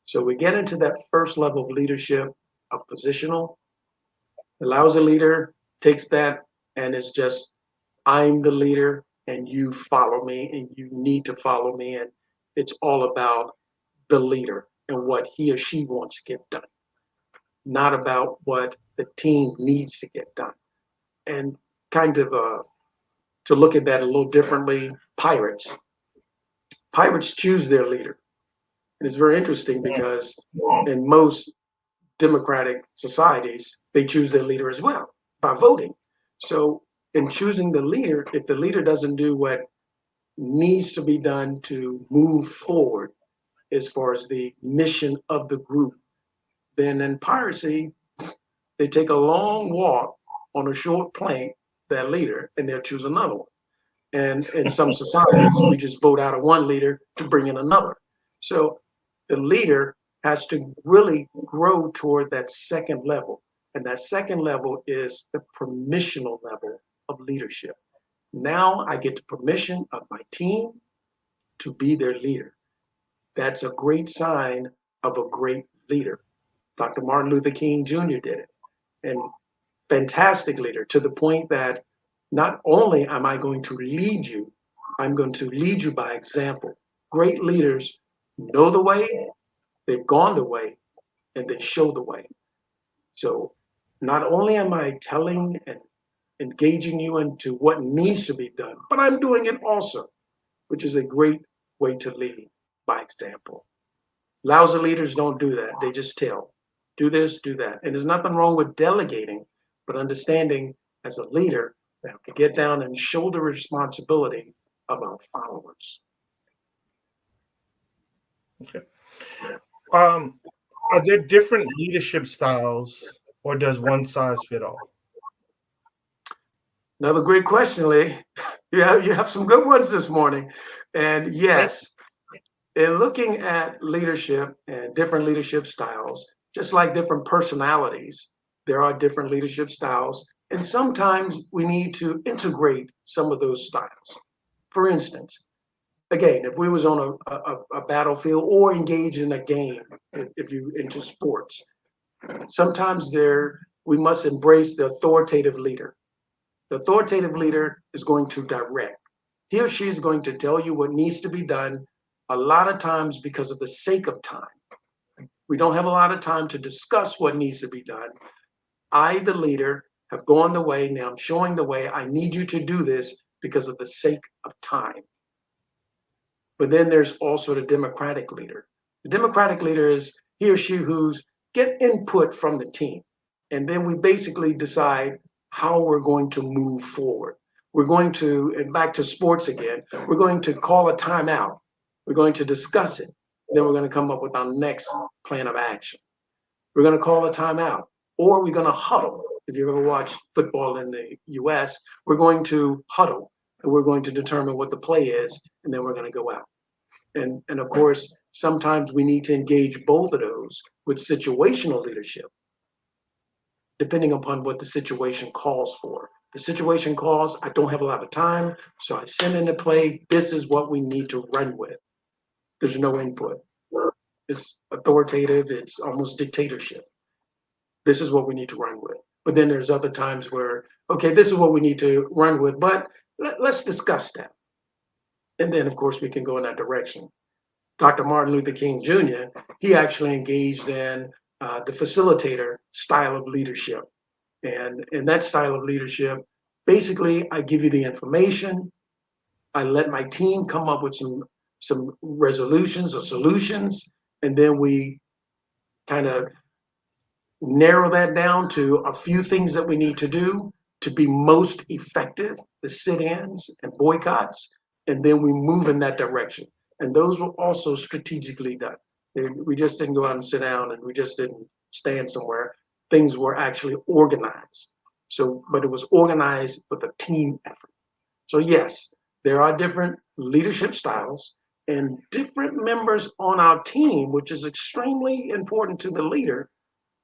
So we get into that first level of leadership of positional. The lousy leader takes that and it's just, I'm the leader and you follow me and you need to follow me. And it's all about the leader and what he or she wants to get done, not about what the team needs to get done. And kind of to look at that a little differently, pirates choose their leader. And it's very interesting because in most democratic societies, they choose their leader as well by voting. So in choosing the leader, if the leader doesn't do what needs to be done to move forward as far as the mission of the group, then in piracy, they take a long walk on a short plank, that leader, and they'll choose another one. And in some societies, we just vote out of one leader to bring in another. So the leader has to really grow toward that second level. And that second level is the permissional level of leadership. Now I get the permission of my team to be their leader. That's a great sign of a great leader. Dr. Martin Luther King Jr. did it. And fantastic leader, to the point that not only am I going to lead you, I'm going to lead you by example. Great leaders know the way, they've gone the way, and they show the way. So not only am I telling and engaging you into what needs to be done, but I'm doing it also, which is a great way to lead by example. Lousy leaders don't do that. They just tell, do this, do that. And there's nothing wrong with delegating, but understanding as a leader, we have to get down and shoulder responsibility of our followers. Okay. Are there different leadership styles, or does one size fit all? Another great question, Lee. You have some good ones this morning. And yes, in looking at leadership and different leadership styles, just like different personalities, there are different leadership styles. And sometimes we need to integrate some of those styles. For instance, again, if we was on a battlefield or engage in a game, if you're into sports, sometimes there we must embrace the authoritative leader. The authoritative leader is going to direct. He or she is going to tell you what needs to be done, a lot of times because of the sake of time. We don't have a lot of time to discuss what needs to be done. I, the leader, have gone the way. Now I'm showing the way. I need you to do this because of the sake of time. But then there's also the democratic leader. The democratic leader is he or she who's get input from the team. And then we basically decide how we're going to move forward. We're going to, and back to sports again, we're going to call a timeout. We're going to discuss it. Then we're going to come up with our next plan of action. We're going to call a timeout, or we're going to huddle. If you've ever watched football in the US, we're going to huddle and we're going to determine what the play is, and then we're going to go out. And of course, sometimes we need to engage both of those with situational leadership, depending upon what the situation calls for. The situation calls, I don't have a lot of time, so I send in the play. This is what we need to run with. There's no input. It's authoritative. It's almost dictatorship. This is what we need to run with. But then there's other times where, okay, this is what we need to run with, but let's discuss that. And then, of course, we can go in that direction. Dr. Martin Luther King Jr., he actually engaged in the facilitator style of leadership. And in that style of leadership, basically, I give you the information. I let my team come up with some resolutions or solutions, and then we kind of narrow that down to a few things that we need to do to be most effective, the sit-ins and boycotts, and then we move in that direction. And those were also strategically done. We just didn't go out and sit down, and we just didn't stand somewhere. Things were actually organized. So, but it was organized with a team effort. So yes, there are different leadership styles and different members on our team, which is extremely important to the leader.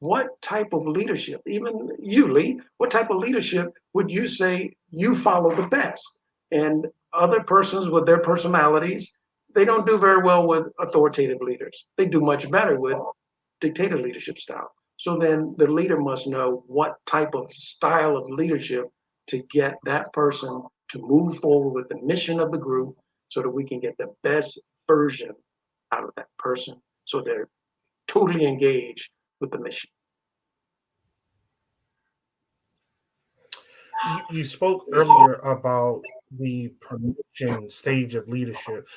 What type of leadership, even you, Lee, what type of leadership would you say you follow the best? And other persons with their personalities, they don't do very well with authoritative leaders. They do much better with dictator leadership style. So then the leader must know what type of style of leadership to get that person to move forward with the mission of the group so that we can get the best version out of that person so they're totally engaged with the mission. You spoke earlier about the permission stage of leadership,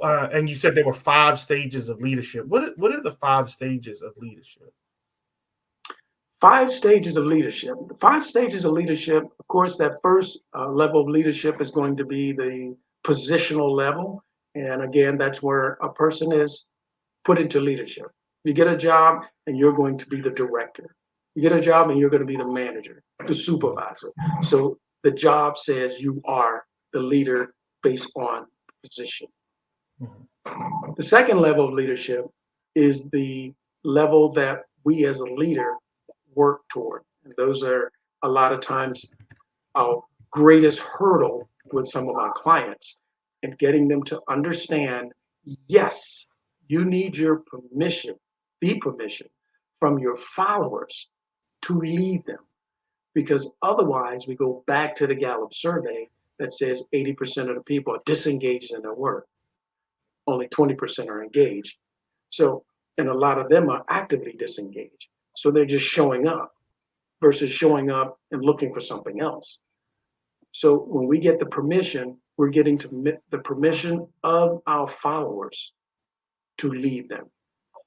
and you said there were 5 stages of leadership. What are the 5 stages of leadership? 5 stages of leadership. The 5 stages of leadership, of course, that first level of leadership is going to be the positional level. And again, that's where a person is put into leadership. You get a job and you're going to be the director. You get a job and you're going to be the manager, the supervisor. So the job says you are the leader based on position. Mm-hmm. The second level of leadership is the level that we as a leader work toward. And those are a lot of times our greatest hurdle with some of our clients, and getting them to understand, yes, you need your permission, the permission from your followers to lead them. Because otherwise we go back to the Gallup survey that says 80% of the people are disengaged in their work. Only 20% are engaged. So, and a lot of them are actively disengaged. So they're just showing up versus showing up and looking for something else. So when we get the permission, we're getting to the permission of our followers to lead them.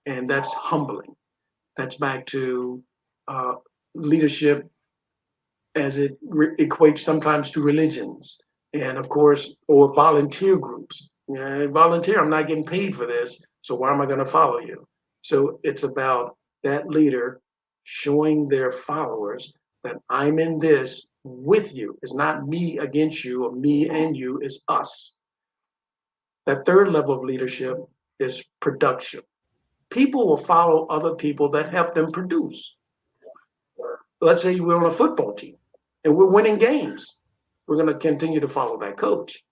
And that's humbling. That's back to leadership as it equates sometimes to religions. And of course, or volunteer groups. Volunteer, I'm not getting paid for this, so why am I going to follow you? So it's about that leader showing their followers that I'm in this with you. It's not me against you or me and you, it's us. That third level of leadership is production. People will follow other people that help them produce. Let's say we're on a football team and we're winning games. We're going to continue to follow that coach.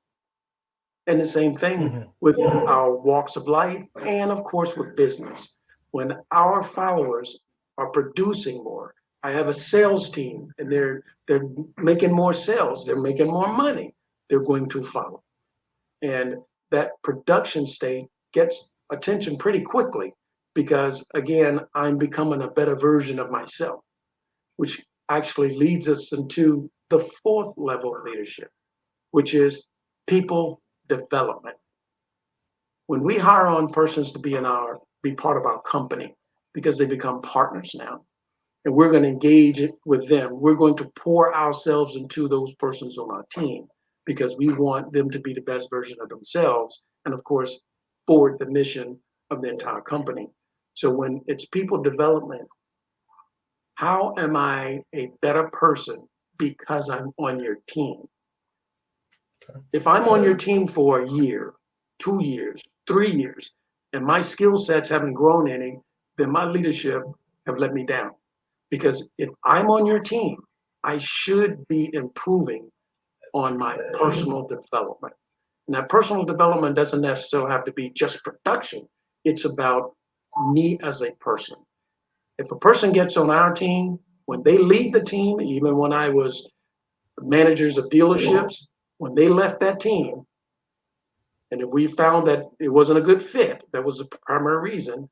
And the same thing with our walks of life and, of course, with business. When our followers are producing more, I have a sales team, and they're making more sales. They're making more money. They're going to follow. And that production state gets attention pretty quickly because, again, I'm becoming a better version of myself, which actually leads us into the fourth level of leadership, which is people development. When we hire on persons to be part of our company, because they become partners now, and we're going to engage with them, we're going to pour ourselves into those persons on our team because we want them to be the best version of themselves, and of course, forward the mission of the entire company. So when it's people development, how am I a better person because I'm on your team? If I'm on your team for a year, 2 years, 3 years, and my skill sets haven't grown any, then my leadership have let me down. Because if I'm on your team, I should be improving on my personal development. And that personal development doesn't necessarily have to be just production. It's about me as a person. If a person gets on our team, when they lead the team, even when I was managers of dealerships, when they left that team, and if we found that it wasn't a good fit, that was the primary reason,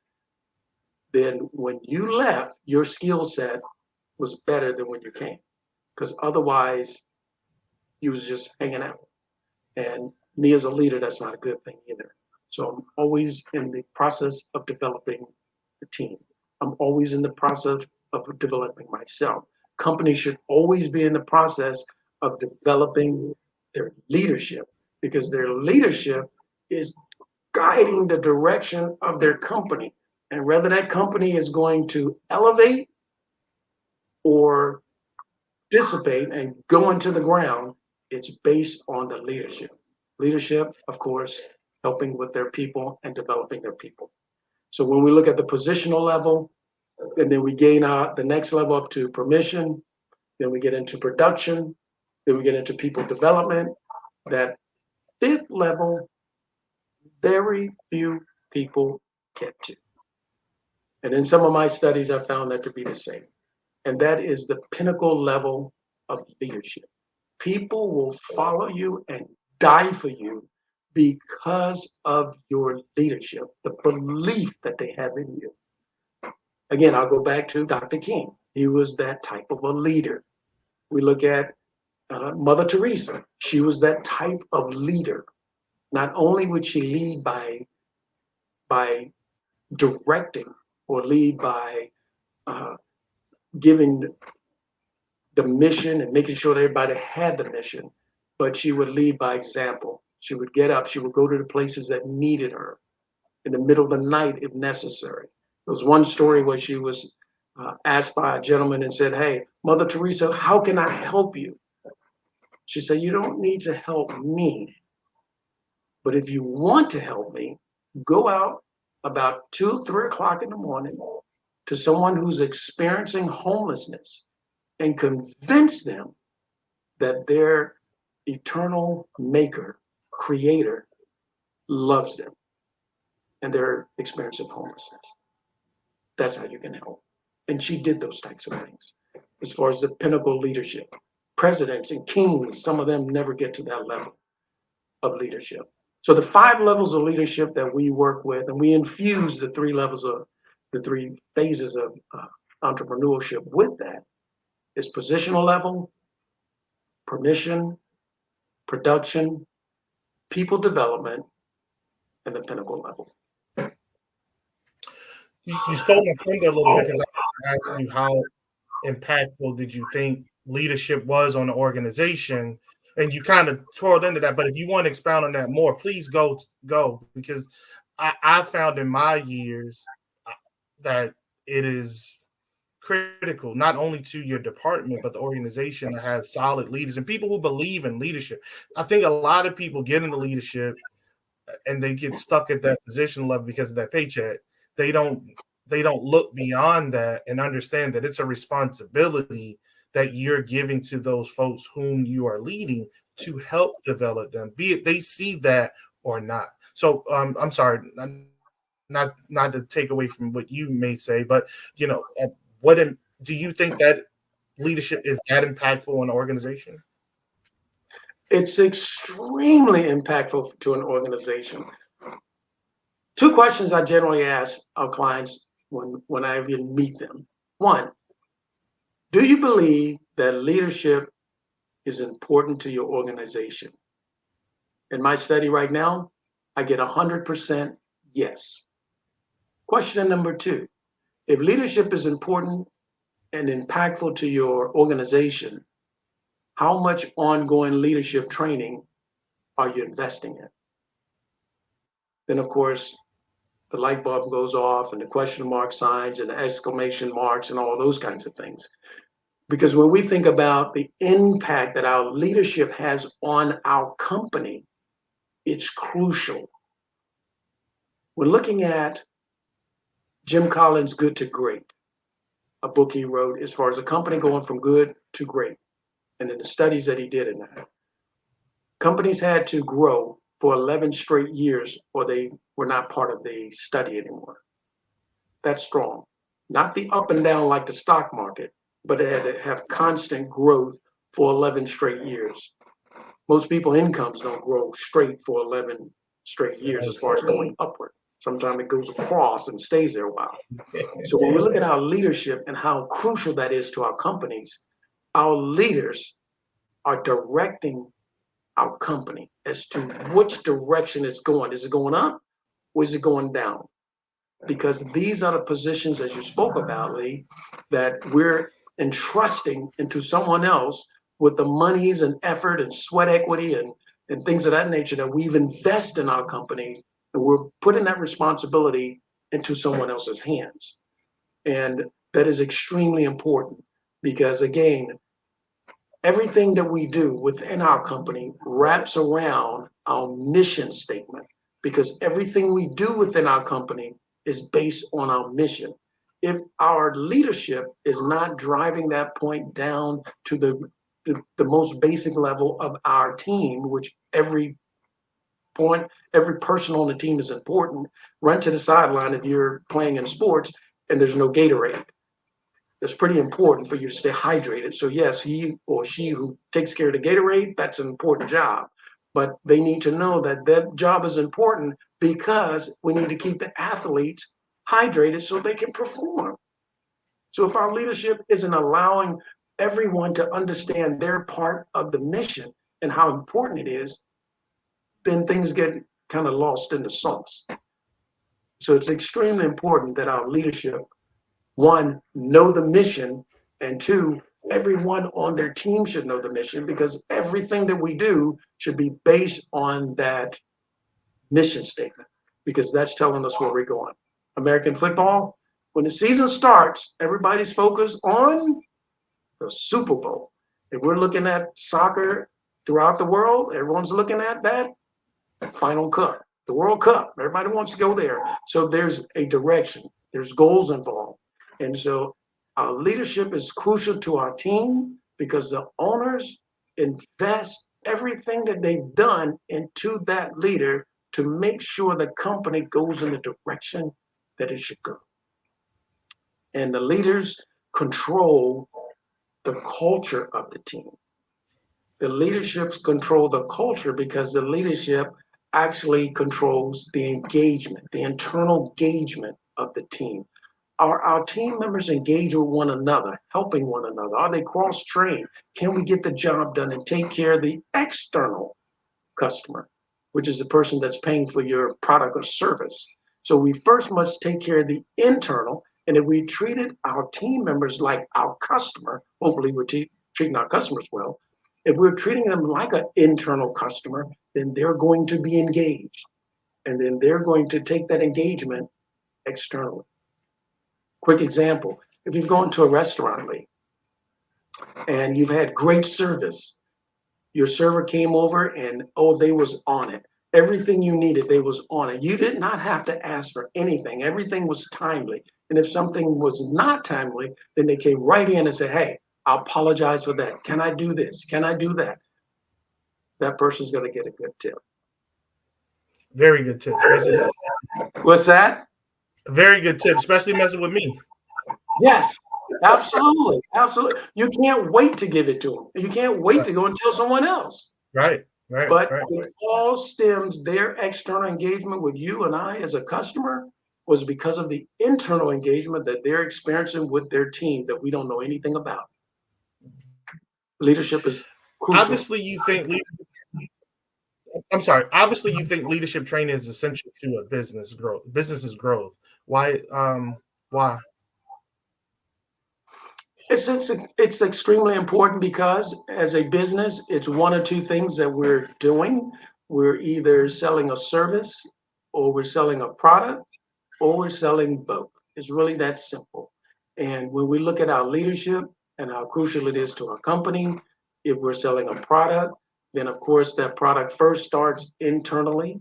then when you left, your skill set was better than when you came. Because otherwise, you was just hanging out. And me as a leader, that's not a good thing either. So I'm always in the process of developing the team. I'm always in the process of developing myself. Companies should always be in the process of developing their leadership because their leadership is guiding the direction of their company. And whether that company is going to elevate or dissipate and go into the ground, it's based on the leadership. Leadership, of course, helping with their people and developing their people. So when we look at the positional level, and then we gain the next level up to permission, then we get into production, then we get into people development. That fifth level, very few people get to. And in some of my studies, I found that to be the same. And that is the pinnacle level of leadership. People will follow you and die for you because of your leadership, the belief that they have in you. Again, I'll go back to Dr. King. He was that type of a leader. We look at Mother Teresa. She was that type of leader. Not only would she lead by directing or lead by giving the mission and making sure that everybody had the mission, but she would lead by example. She would get up, she would go to the places that needed her in the middle of the night if necessary. There was one story where she was asked by a gentleman and said, "Hey, Mother Teresa, how can I help you?" She said, "You don't need to help me, but if you want to help me, go out about 2, 3 o'clock in the morning to someone who's experiencing homelessness and convince them that their eternal maker, creator, loves them and they're experiencing homelessness. That's how you can help." And she did those types of things. As far as the pinnacle leadership, presidents and kings, some of them never get to that level of leadership. So the 5 levels of leadership that we work with, and we infuse the 3 phases of entrepreneurship with that, is positional level, permission, production, people development, and the pinnacle level. You stole my thunder a little bit because I asked you how impactful did you think leadership was on the organization, and you kind of twirled into that. But if you want to expound on that more, please go because I found in my years that it is critical not only to your department but the organization to have solid leaders and people who believe in leadership. I think a lot of people get into leadership and they get stuck at that position level because of that paycheck. They don't look beyond that and understand that it's a responsibility that you're giving to those folks whom you are leading to help develop them, be it they see that or not. So I'm sorry, not to take away from what you may say, but do you think that leadership is that impactful in an organization? It's extremely impactful to an organization. Two questions I generally ask our clients when I even meet them. One, do you believe that leadership is important to your organization? In my study right now, I get 100% yes. Question number two, if leadership is important and impactful to your organization, how much ongoing leadership training are you investing in? Then, of course, the light bulb goes off and the question mark signs and the exclamation marks and all those kinds of things. Because when we think about the impact that our leadership has on our company, it's crucial. We're looking at Jim Collins' Good to Great, a book he wrote as far as a company going from good to great, and in the studies that he did in that. Companies had to grow for 11 straight years or they were not part of the study anymore. That's strong. Not the up and down like the stock market, but it had to have constant growth for 11 straight years. Most people incomes don't grow straight for 11 straight years as far as going upward. Sometimes it goes across and stays there a while. So when we look at our leadership and how crucial that is to our companies, our leaders are directing our company as to which direction it's going. Is it going up or is it going down? Because these are the positions, as you spoke about, Lee, that we're entrusting into someone else with the monies and effort and sweat equity and things of that nature that we've invested in our companies, and we're putting that responsibility into someone else's hands. And that is extremely important because, again, everything that we do within our company wraps around our mission statement, because everything we do within our company is based on our mission. If our leadership is not driving that point down to the most basic level of our team, which every person on the team is important, run to the sideline if you're playing in sports and there's no Gatorade. It's pretty important for you to stay hydrated. So yes, he or she who takes care of the Gatorade, that's an important job. But they need to know that that job is important because we need to keep the athletes hydrated so they can perform. So if our leadership isn't allowing everyone to understand their part of the mission and how important it is, then things get kind of lost in the sauce. So it's extremely important that our leadership, one, know the mission, and two, everyone on their team should know the mission, because everything that we do should be based on that mission statement, because that's telling us where we're going. American football, when the season starts, everybody's focused on the Super Bowl. If we're looking at soccer throughout the world, everyone's looking at that Final Cup, the World Cup. Everybody wants to go there. So there's a direction, there's goals involved. And so our leadership is crucial to our team because the owners invest everything that they've done into that leader to make sure the company goes in the direction that it should go. And the leaders control the culture of the team. The leaderships control the culture because the leadership actually controls the engagement, the internal engagement of the team. Are our team members engaged with one another, helping one another? Are they cross-trained? Can we get the job done and take care of the external customer, which is the person that's paying for your product or service? So we first must take care of the internal, and if we treated our team members like our customer, hopefully we're treating our customers well. If we're treating them like an internal customer, then they're going to be engaged, and then they're going to take that engagement externally. Quick example, if you've gone to a restaurant, Lee, and you've had great service, your server came over and, they was on it. Everything you needed, they was on it. You did not have to ask for anything. Everything was timely. And if something was not timely, then they came right in and said, hey, I apologize for that. Can I do this? Can I do that? That person's going to get a good tip. Very good tip. What's that? A very good tip, especially messing with me. Yes. Absolutely. Absolutely. You can't wait to give it to them. You can't wait to go and tell someone else. Right. But it all stems, their external engagement with you and I as a customer was because of the internal engagement that they're experiencing with their team that we don't know anything about. Leadership is crucial. Obviously, you think Obviously, you think leadership training is essential to a business's growth. Why? Why? It's extremely important because as a business, it's one or two things that we're doing. We're either selling a service, or we're selling a product, or we're selling both. It's really that simple. And when we look at our leadership and how crucial it is to our company, if we're selling a product, then of course that product first starts internally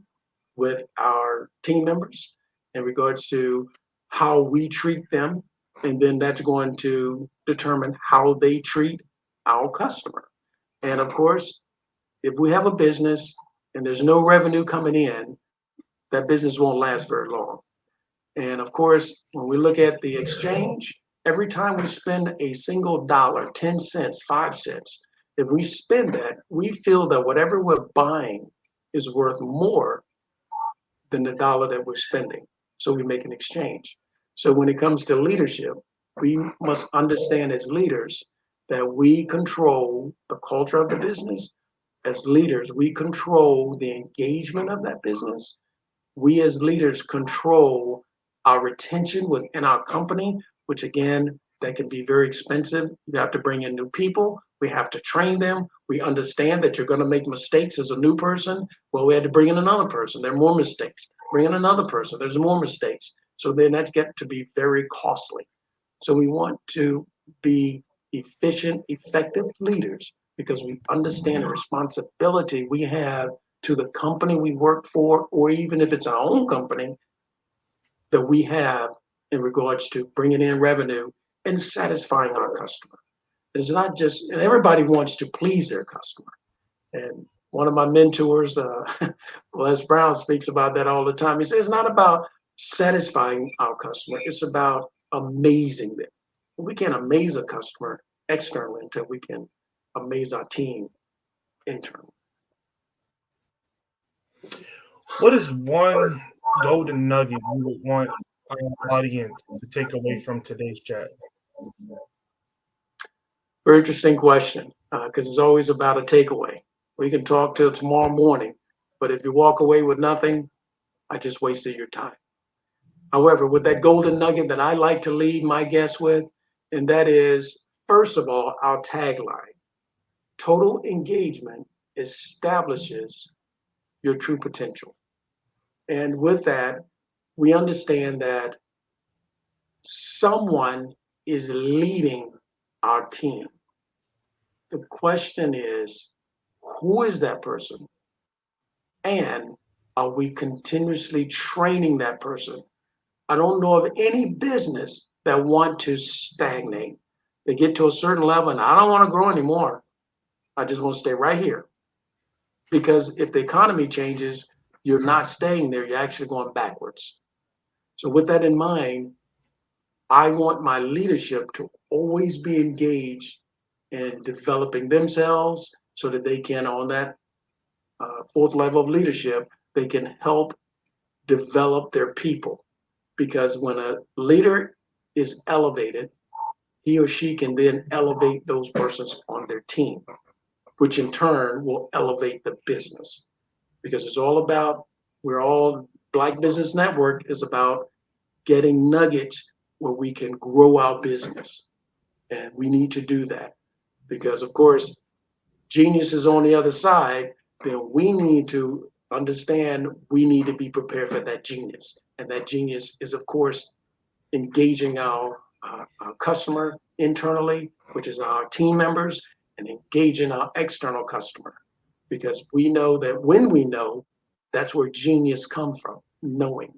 with our team members in regards to how we treat them. And then that's going to determine how they treat our customer. And of course, if we have a business and there's no revenue coming in, that business won't last very long. And of course, when we look at the exchange, every time we spend a single dollar, 10 cents, 5 cents, if we spend that, we feel that whatever we're buying is worth more than the dollar that we're spending. So we make an exchange. So when it comes to leadership, we must understand as leaders that we control the culture of the business. As leaders, we control the engagement of that business. We as leaders control our retention within our company, which again, that can be very expensive. You have to bring in new people. We have to train them. We understand that you're going to make mistakes as a new person. Well, we had to bring in another person. There are more mistakes. Bring in another person. There's more mistakes. So then that's get to be very costly. So we want to be efficient, effective leaders because we understand the responsibility we have to the company we work for, or even if it's our own company, that we have in regards to bringing in revenue and satisfying our customer. It's not just, and everybody wants to please their customer. And one of my mentors, Les Brown, speaks about that all the time. He says it's not about satisfying our customer, it's about amazing them. We can't amaze a customer externally until we can amaze our team internally. What is one golden nugget you would want our audience to take away from today's chat? Very interesting question, because it's always about a takeaway. We can talk till tomorrow morning, but if you walk away with nothing, I just wasted your time. However, with that golden nugget that I like to leave my guests with, and that is, first of all, our tagline: total engagement establishes your true potential. And with that, we understand that someone is leading our team. The question is, who is that person? And are we continuously training that person? I don't know of any business that want to stagnate. They get to a certain level and I don't want to grow anymore. I just want to stay right here. Because if the economy changes, you're not staying there, you're actually going backwards. So with that in mind, I want my leadership to always be engaged in developing themselves so that they can, on that fourth level of leadership, they can help develop their people. Because when a leader is elevated, he or she can then elevate those persons on their team, which in turn will elevate the business. Because it's all about, Black Business Network is about getting nuggets where we can grow our business. And we need to do that. Because of course, genius is on the other side, then we need to understand we need to be prepared for that genius. And that genius is, of course, engaging our customer internally, which is our team members, and engaging our external customer. Because we know that when we know, that's where genius comes from, knowing.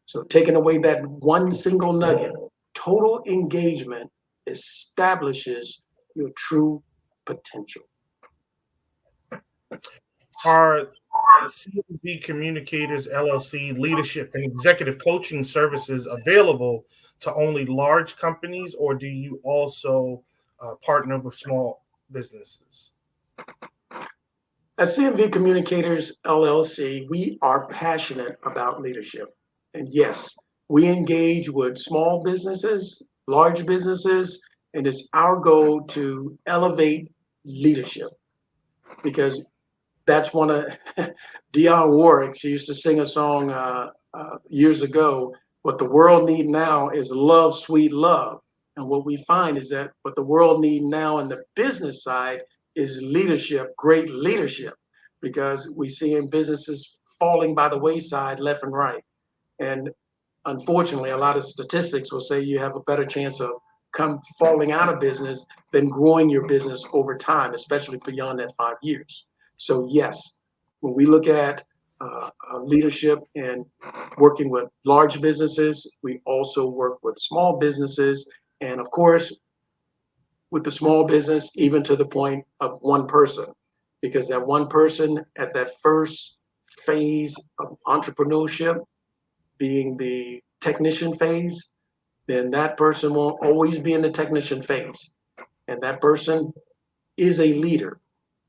So taking away that one single nugget, total engagement establishes your true potential. Are CMV Communicators LLC leadership and executive coaching services available to only large companies, or do you also partner with small businesses? At CMV Communicators LLC, we are passionate about leadership. And yes, we engage with small businesses, large businesses, and it's our goal to elevate leadership, because that's one of Dionne Warwick. She used to sing a song years ago. What the world needs now is love, sweet love. And what we find is that what the world needs now on the business side is leadership, great leadership, because we see in businesses falling by the wayside left and right. And unfortunately, a lot of statistics will say you have a better chance of falling out of business than growing your business over time, especially beyond that 5 years. So yes, when we look at leadership and working with large businesses, we also work with small businesses. And of course, with the small business, even to the point of one person, because that one person at that first phase of entrepreneurship, being the technician phase, then that person will always be in the technician phase. And that person is a leader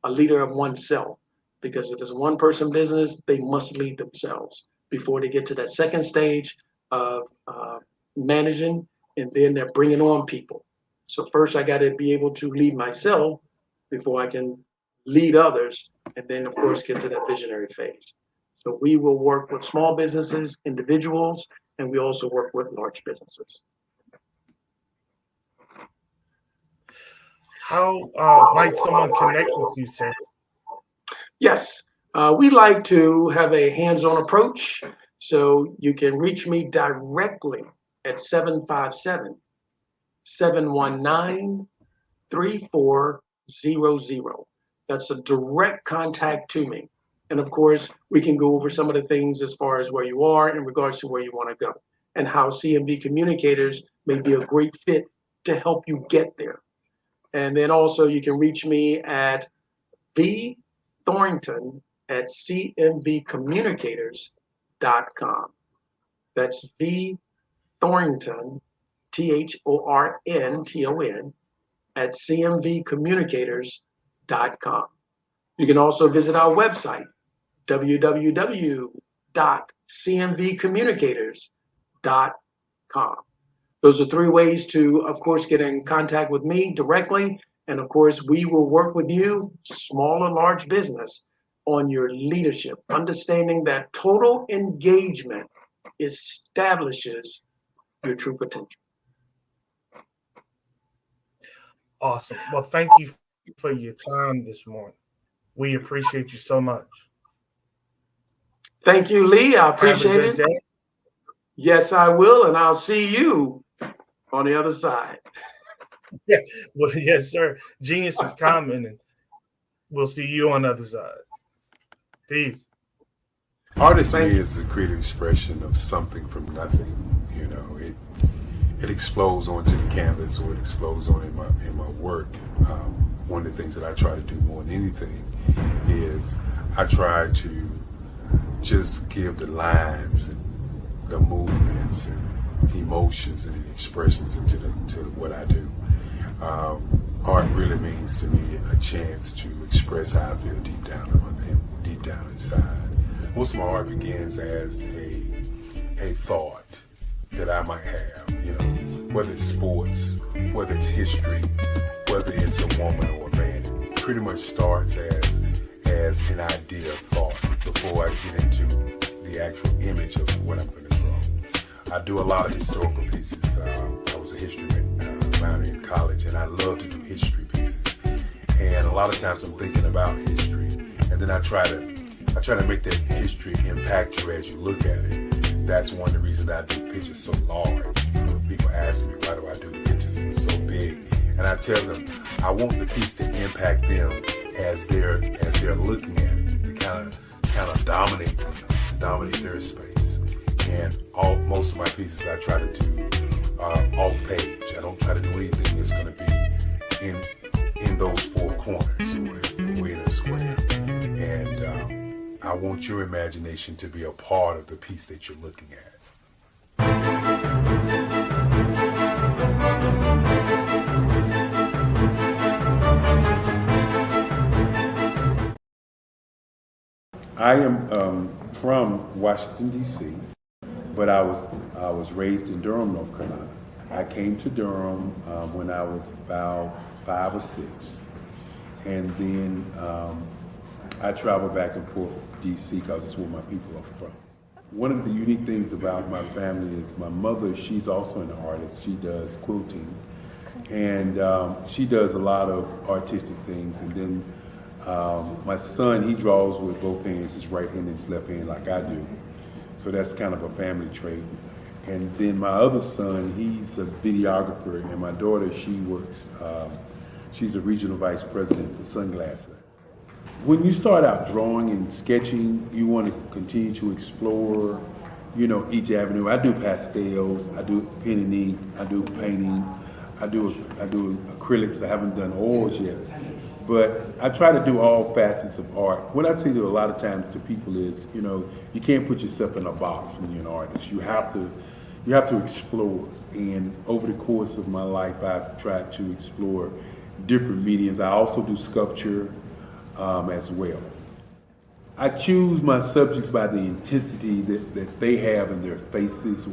of oneself, because if it's a one person business, they must lead themselves before they get to that second stage of managing, and then they're bringing on people. So first I got to be able to lead myself before I can lead others, and then of course get to that visionary phase. So we will work with small businesses, individuals, and we also work with large businesses. How might someone connect with you, sir? Yes, we like to have a hands-on approach. So you can reach me directly at 757-719-3400. That's a direct contact to me. And of course, we can go over some of the things as far as where you are in regards to where you want to go, and how CMV Communicators may be a great fit to help you get there. And then also you can reach me at vthornton@cmvcommunicators.com. That's vthornton, THORNTON, @cmvcommunicators.com. You can also visit our website, www.cmvcommunicators.com. Those are 3 ways to, of course, get in contact with me directly. And of course, we will work with you, small or large business, on your leadership, understanding that total engagement establishes your true potential. Awesome. Well, thank you for your time this morning. We appreciate you so much. Thank you, Lee. I appreciate it. Have a good day. Yes, I will. And I'll see you on the other side. Yeah. Well, yes, sir. Genius is common, and we'll see you on the other side. Peace. Artist to me is a creative expression of something from nothing. You know, it explodes onto the canvas, or it explodes on in my work. One of the things that I try to do more than anything is I try to just give the lines and the movements and emotions and expressions into what I do. Art really means to me a chance to express how I feel deep down inside. Most of my art begins as a thought that I might have, you know, whether it's sports, whether it's history, whether it's a woman or a man. It pretty much starts as an idea of thought before I get into the actual image of what I'm going to draw. I do a lot of historical pieces. I was a history minor in college, and I love to do history pieces. And a lot of times I'm thinking about history, and then I try to make that history impact you as you look at it. That's one of the reasons I do pictures so large. People ask me, why do I do the pictures so big? And I tell them, I want the piece to impact them as they're looking at it, to kind of dominate them, dominate their space. And most of my pieces I try to do off page. I don't try to do anything that's going to be in those 4 corners or in a square. And I I want your imagination to be a part of the piece that you're looking at. I am from Washington, D.C., but I was raised in Durham, North Carolina. I came to Durham when I was about 5 or 6, and then I traveled back and forth to D.C. because it's where my people are from. One of the unique things about my family is my mother, she's also an artist. She does quilting, and she does a lot of artistic things. And then my son, he draws with both hands, his right hand and his left hand, like I do. So that's kind of a family trait. And then my other son, he's a videographer, and my daughter, she works, she's a regional vice president for Sunglasses. When you start out drawing and sketching, you want to continue to explore, each avenue. I do pastels, I do pen and ink, I do painting, I do acrylics. I haven't done oils yet, but I try to do all facets of art. What I say to a lot of times to people is, you can't put yourself in a box when you're an artist. You have to explore. And over the course of my life, I've tried to explore different mediums. I also do sculpture as well. I choose my subjects by the intensity that they have in their faces,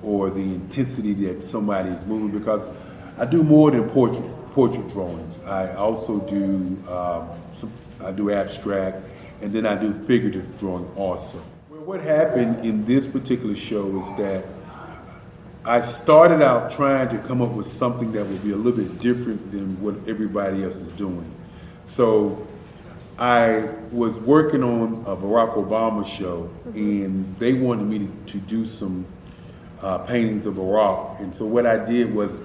or the intensity that somebody is moving, because I do more than portrait drawings. I also do I do abstract, and then I do figurative drawing also. Well, what happened in this particular show is that I started out trying to come up with something that would be a little bit different than what everybody else is doing. So I was working on a Barack Obama show, and they wanted me to do some paintings of Barack. And so what I did was,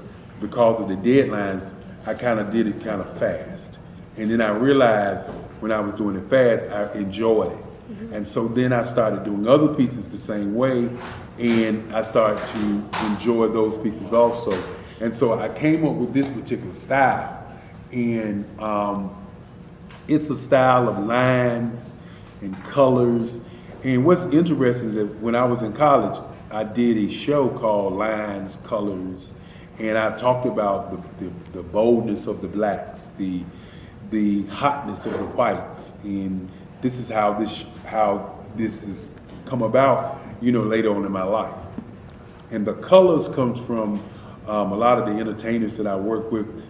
because of the deadlines, I kind of did it kind of fast. And then I realized when I was doing it fast, I enjoyed it. And so then I started doing other pieces the same way, and I started to enjoy those pieces also. And so I came up with this particular style, and it's a style of lines and colors. And what's interesting is that when I was in college, I did a show called Lines, Colors, and I talked about the boldness of the blacks, the hotness of the whites, and this is how this has come about, later on in my life. And the colors comes from a lot of the entertainers that I work with,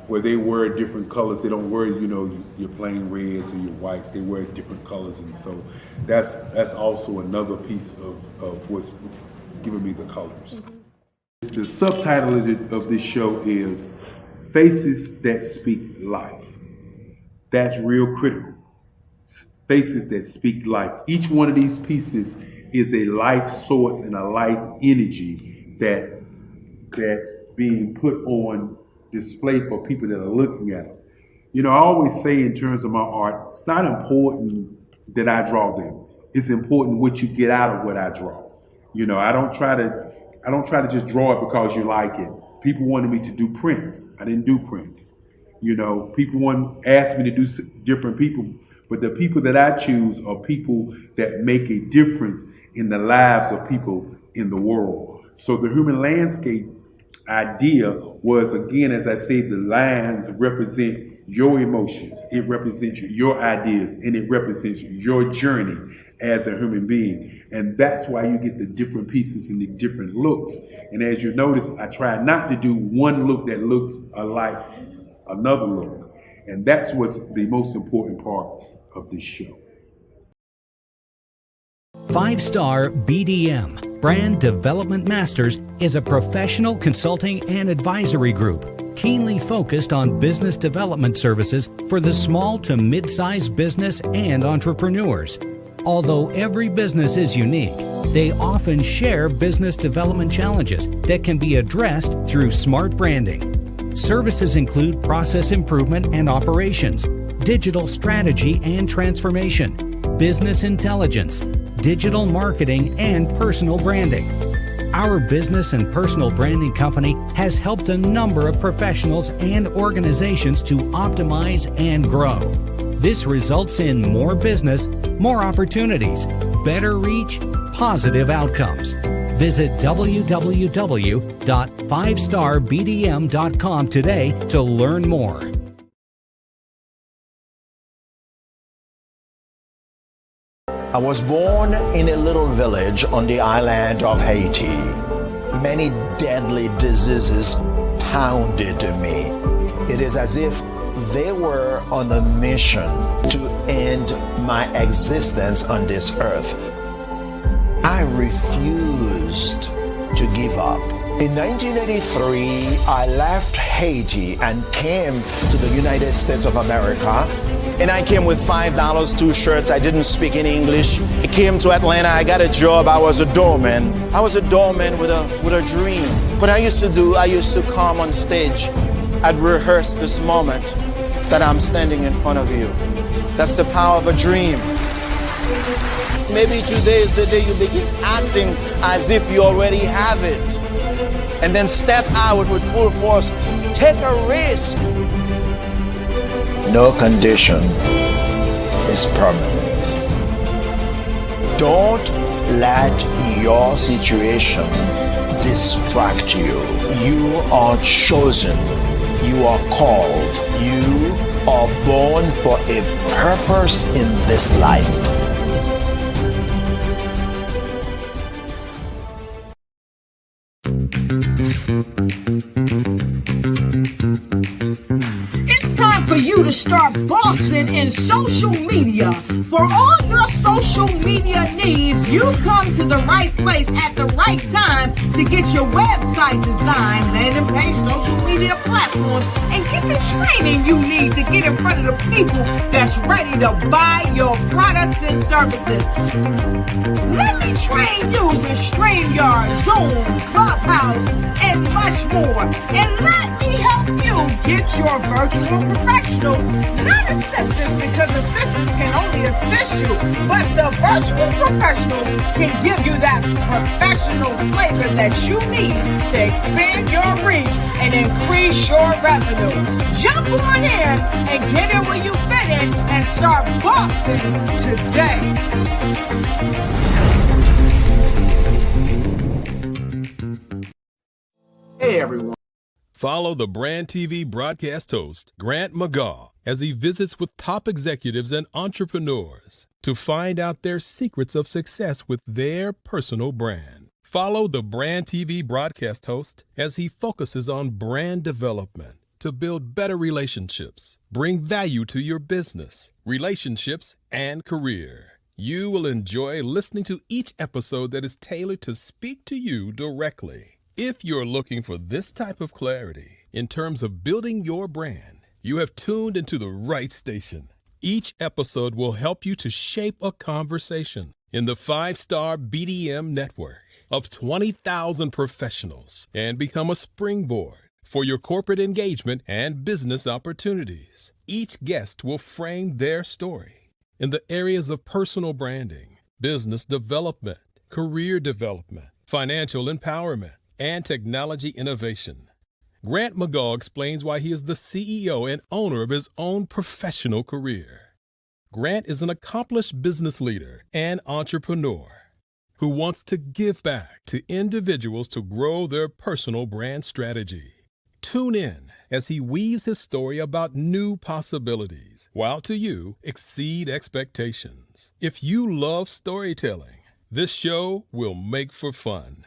where they wear different colors. They don't wear, your plain reds or your whites. They wear different colors, and so that's also another piece of what's giving me the colors. The subtitle of this show is Faces That Speak Life. That's real critical. Faces that speak life. Each one of these pieces is a life source and a life energy that's being put on display for people that are looking at them. I always say in terms of my art, it's not important that I draw them. It's important what you get out of what I draw. I don't try to just draw it because you like it. People wanted me to do prints. I didn't do prints. People asked me to do different people, but the people that I choose are people that make a difference in the lives of people in the world. So the human landscape idea was, again, as I say, the lines represent your emotions, it represents your ideas, and it represents your journey as a human being. And that's why you get the different pieces and the different looks. And as you notice, I try not to do one look that looks alike another look. And that's what's the most important part of this show. 5-Star BDM, Brand Development Masters, is a professional consulting and advisory group keenly focused on business development services for the small to mid-sized business and entrepreneurs. Although every business is unique, they often share business development challenges that can be addressed through smart branding. Services include process improvement and operations, digital strategy and transformation, business intelligence, digital marketing, and personal branding. Our business and personal branding company has helped a number of professionals and organizations to optimize and grow. This results in more business, more opportunities, better reach, positive outcomes. Visit www.5starbdm.com today to learn more. I was born in a little village on the island of Haiti. Many deadly diseases pounded me. It is as if they were on a mission to end my existence on this earth. I refused to give up. In 1983, I left Haiti and came to the United States of America. And I came with $5, 2 shirts. I didn't speak any English. I came to Atlanta. I got a job. I was a doorman. I was a doorman with a dream. What I used to come on stage. I'd rehearse this moment that I'm standing in front of you. That's the power of a dream. Maybe today is the day you begin acting as if you already have it. And then step out with full force. Take a risk. No condition is permanent. Don't let your situation distract you. You are chosen. You are called. You are born for a purpose in this life. It's time for you to start bossing in social media. For all your social media needs, you've come to the right place at the right time to get your website designed, landing page, social media platforms, and get the training you need to get in front of the people that's ready to buy your products and services. Let me train you with StreamYard, Zoom, Clubhouse, and much more. And let me help you get your virtual professionals, not assistants, because assistants can only assist you, but the virtual professionals can give you that professional flavor that you need to expand your reach and increase your revenue. Jump on in and get in where you fit in and start bossing today. Hey everyone. Follow the Brand TV broadcast host, Grant McGaw, as he visits with top executives and entrepreneurs to find out their secrets of success with their personal brand. Follow the Brand TV broadcast host as he focuses on brand development to build better relationships, bring value to your business, relationships, and career. You will enjoy listening to each episode that is tailored to speak to you directly. If you're looking for this type of clarity in terms of building your brand, you have tuned into the right station. Each episode will help you to shape a conversation in the 5-Star BDM network of 20,000 professionals and become a springboard for your corporate engagement and business opportunities. Each guest will frame their story in the areas of personal branding, business development, career development, financial empowerment, and technology innovation. Grant McGaw explains why he is the CEO and owner of his own professional career. Grant is an accomplished business leader and entrepreneur who wants to give back to individuals to grow their personal brand strategy. Tune in as he weaves his story about new possibilities, while to you exceed expectations. If you love storytelling, this show will make for fun.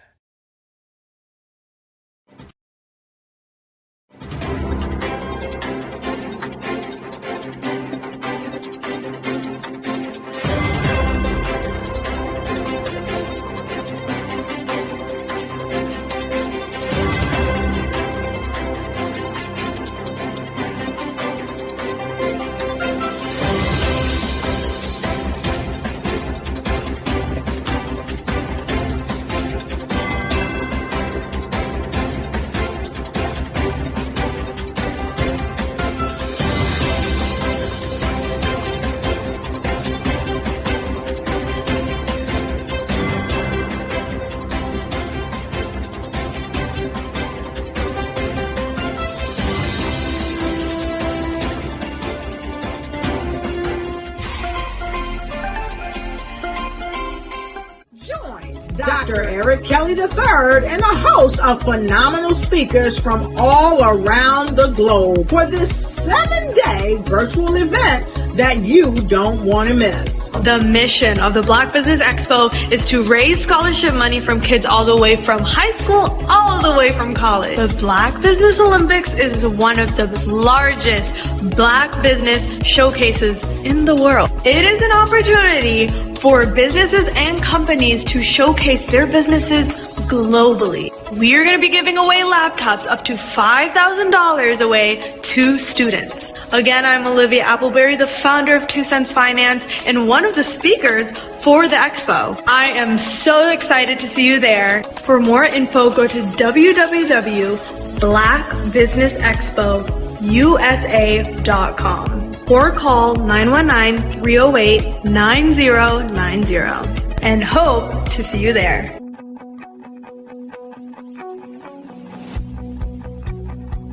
Dr. Eric Kelly III and the host of phenomenal speakers from all around the globe for this 7-day virtual event that you don't want to miss. The mission of the Black Business Expo is to raise scholarship money from kids all the way from high school all the way from college. The Black Business Olympics is one of the largest Black business showcases in the world. It is an opportunity for businesses and companies to showcase their businesses globally. We are going to be giving away laptops up to $5,000 away to students. Again, I'm Olivia Appleberry, the founder of 2 Cents Finance and one of the speakers for the expo. I am so excited to see you there. For more info, go to www.blackbusinessexpousa.com or call 919-308-9090 and hope to see you there.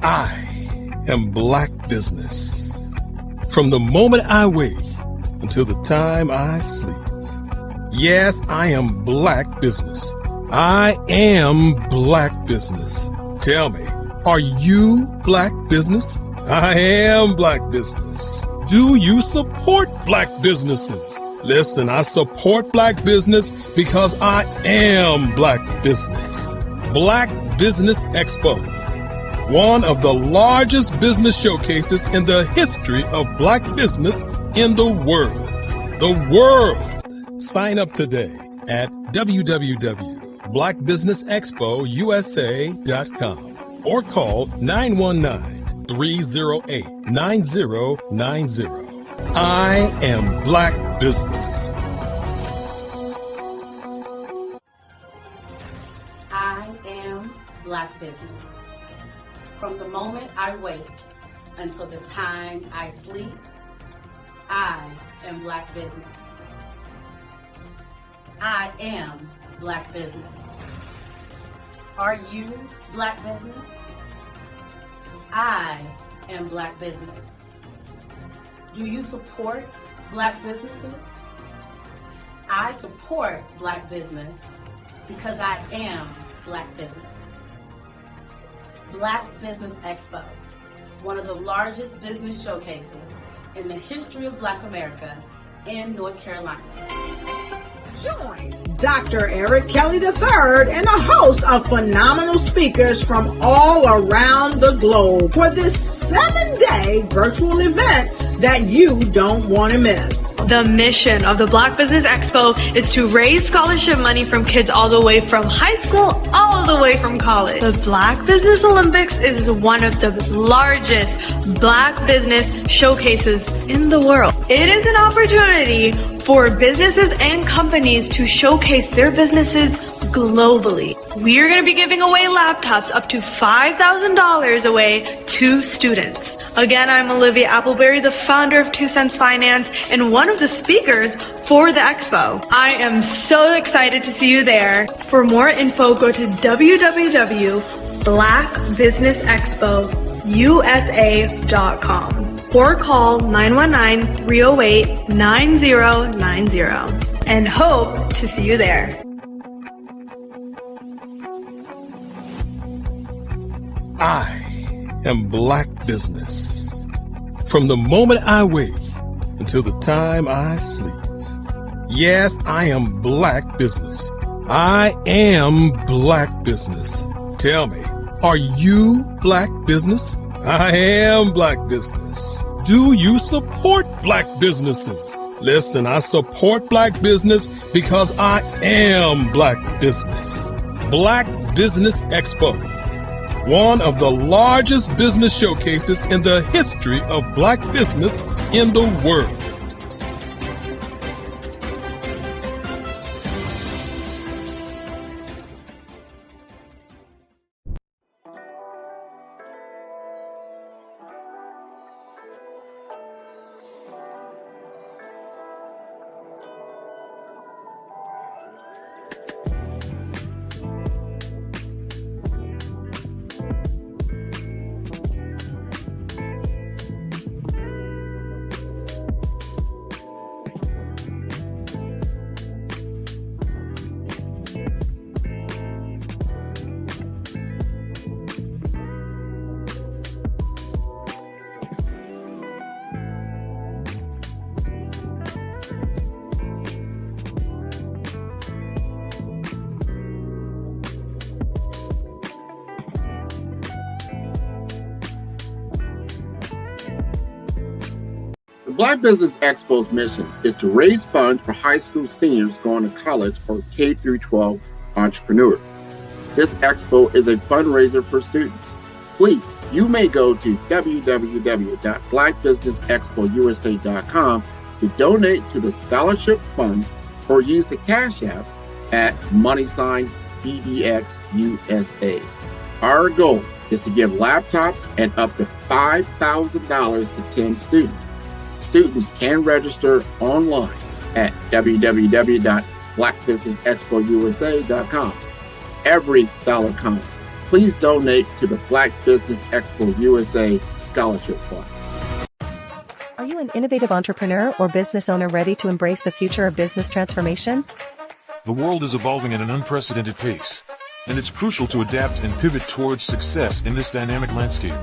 I am Black Business. From the moment I wake until the time I sleep. Yes, I am Black Business. I am Black Business. Tell me, are you Black Business? I am Black Business. Do you support Black businesses? Listen, I support Black business because I am Black Business. Black Business Expo, one of the largest business showcases in the history of Black business in the world. The world! Sign up today at www.blackbusinessexpousa.com or call 919-308-9090. I am Black Business. I am Black Business. From the moment I wake until the time I sleep, I am Black Business. I am Black Business. Are you Black Business? I am Black Business. Do you support Black businesses? I support Black business because I am Black Business. Black Business Expo, one of the largest business showcases in the history of Black America in North Carolina. Join Dr. Eric Kelly III and a host of phenomenal speakers from all around the globe for this 7-day virtual event that you don't want to miss. The mission of the Black Business Expo is to raise scholarship money from kids all the way from high school all the way from college. The Black Business Olympics is one of the largest Black business showcases in the world. It is an opportunity for businesses and companies to showcase their businesses globally. We are going to be giving away laptops up to $5,000 away to students. Again, I'm Olivia Appleberry, the founder of 2 Cents Finance and one of the speakers for the expo. I am so excited to see you there. For more info, go to www.blackbusinessexpousa.com or call 919-308-9090 and hope to see you there. I am Black Business. From the moment I wake until the time I sleep. Yes, I am Black Business. I am Black Business. Tell me, are you Black Business? I am Black Business. Do you support Black businesses? Listen, I support Black business because I am Black Business. Black Business Expo, one of the largest business showcases in the history of Black business in the world. The Black Business Expo's mission is to raise funds for high school seniors going to college or K through 12 entrepreneurs. This expo is a fundraiser for students. Please, you may go to www.blackbusinessexpousa.com to donate to the scholarship fund or use the Cash App at $BBXUSA. Our goal is to give laptops and up to $5,000 to 10 students. Students can register online at www.blackbusinessexpousa.com. Every dollar counts. Please donate to the Black Business Expo USA Scholarship Fund. Are you an innovative entrepreneur or business owner ready to embrace the future of business transformation? The world is evolving at an unprecedented pace, and it's crucial to adapt and pivot towards success in this dynamic landscape.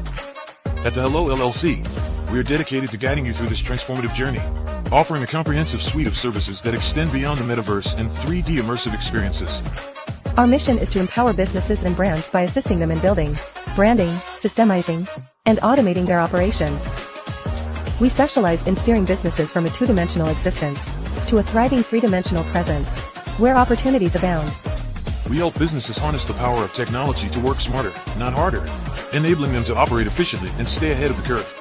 At the Hello LLC, we are dedicated to guiding you through this transformative journey, offering a comprehensive suite of services that extend beyond the metaverse and 3D immersive experiences. Our mission is to empower businesses and brands by assisting them in building, branding, systemizing, and automating their operations. We specialize in steering businesses from a two-dimensional existence to a thriving three-dimensional presence, where opportunities abound. We help businesses harness the power of technology to work smarter, not harder, enabling them to operate efficiently and stay ahead of the curve.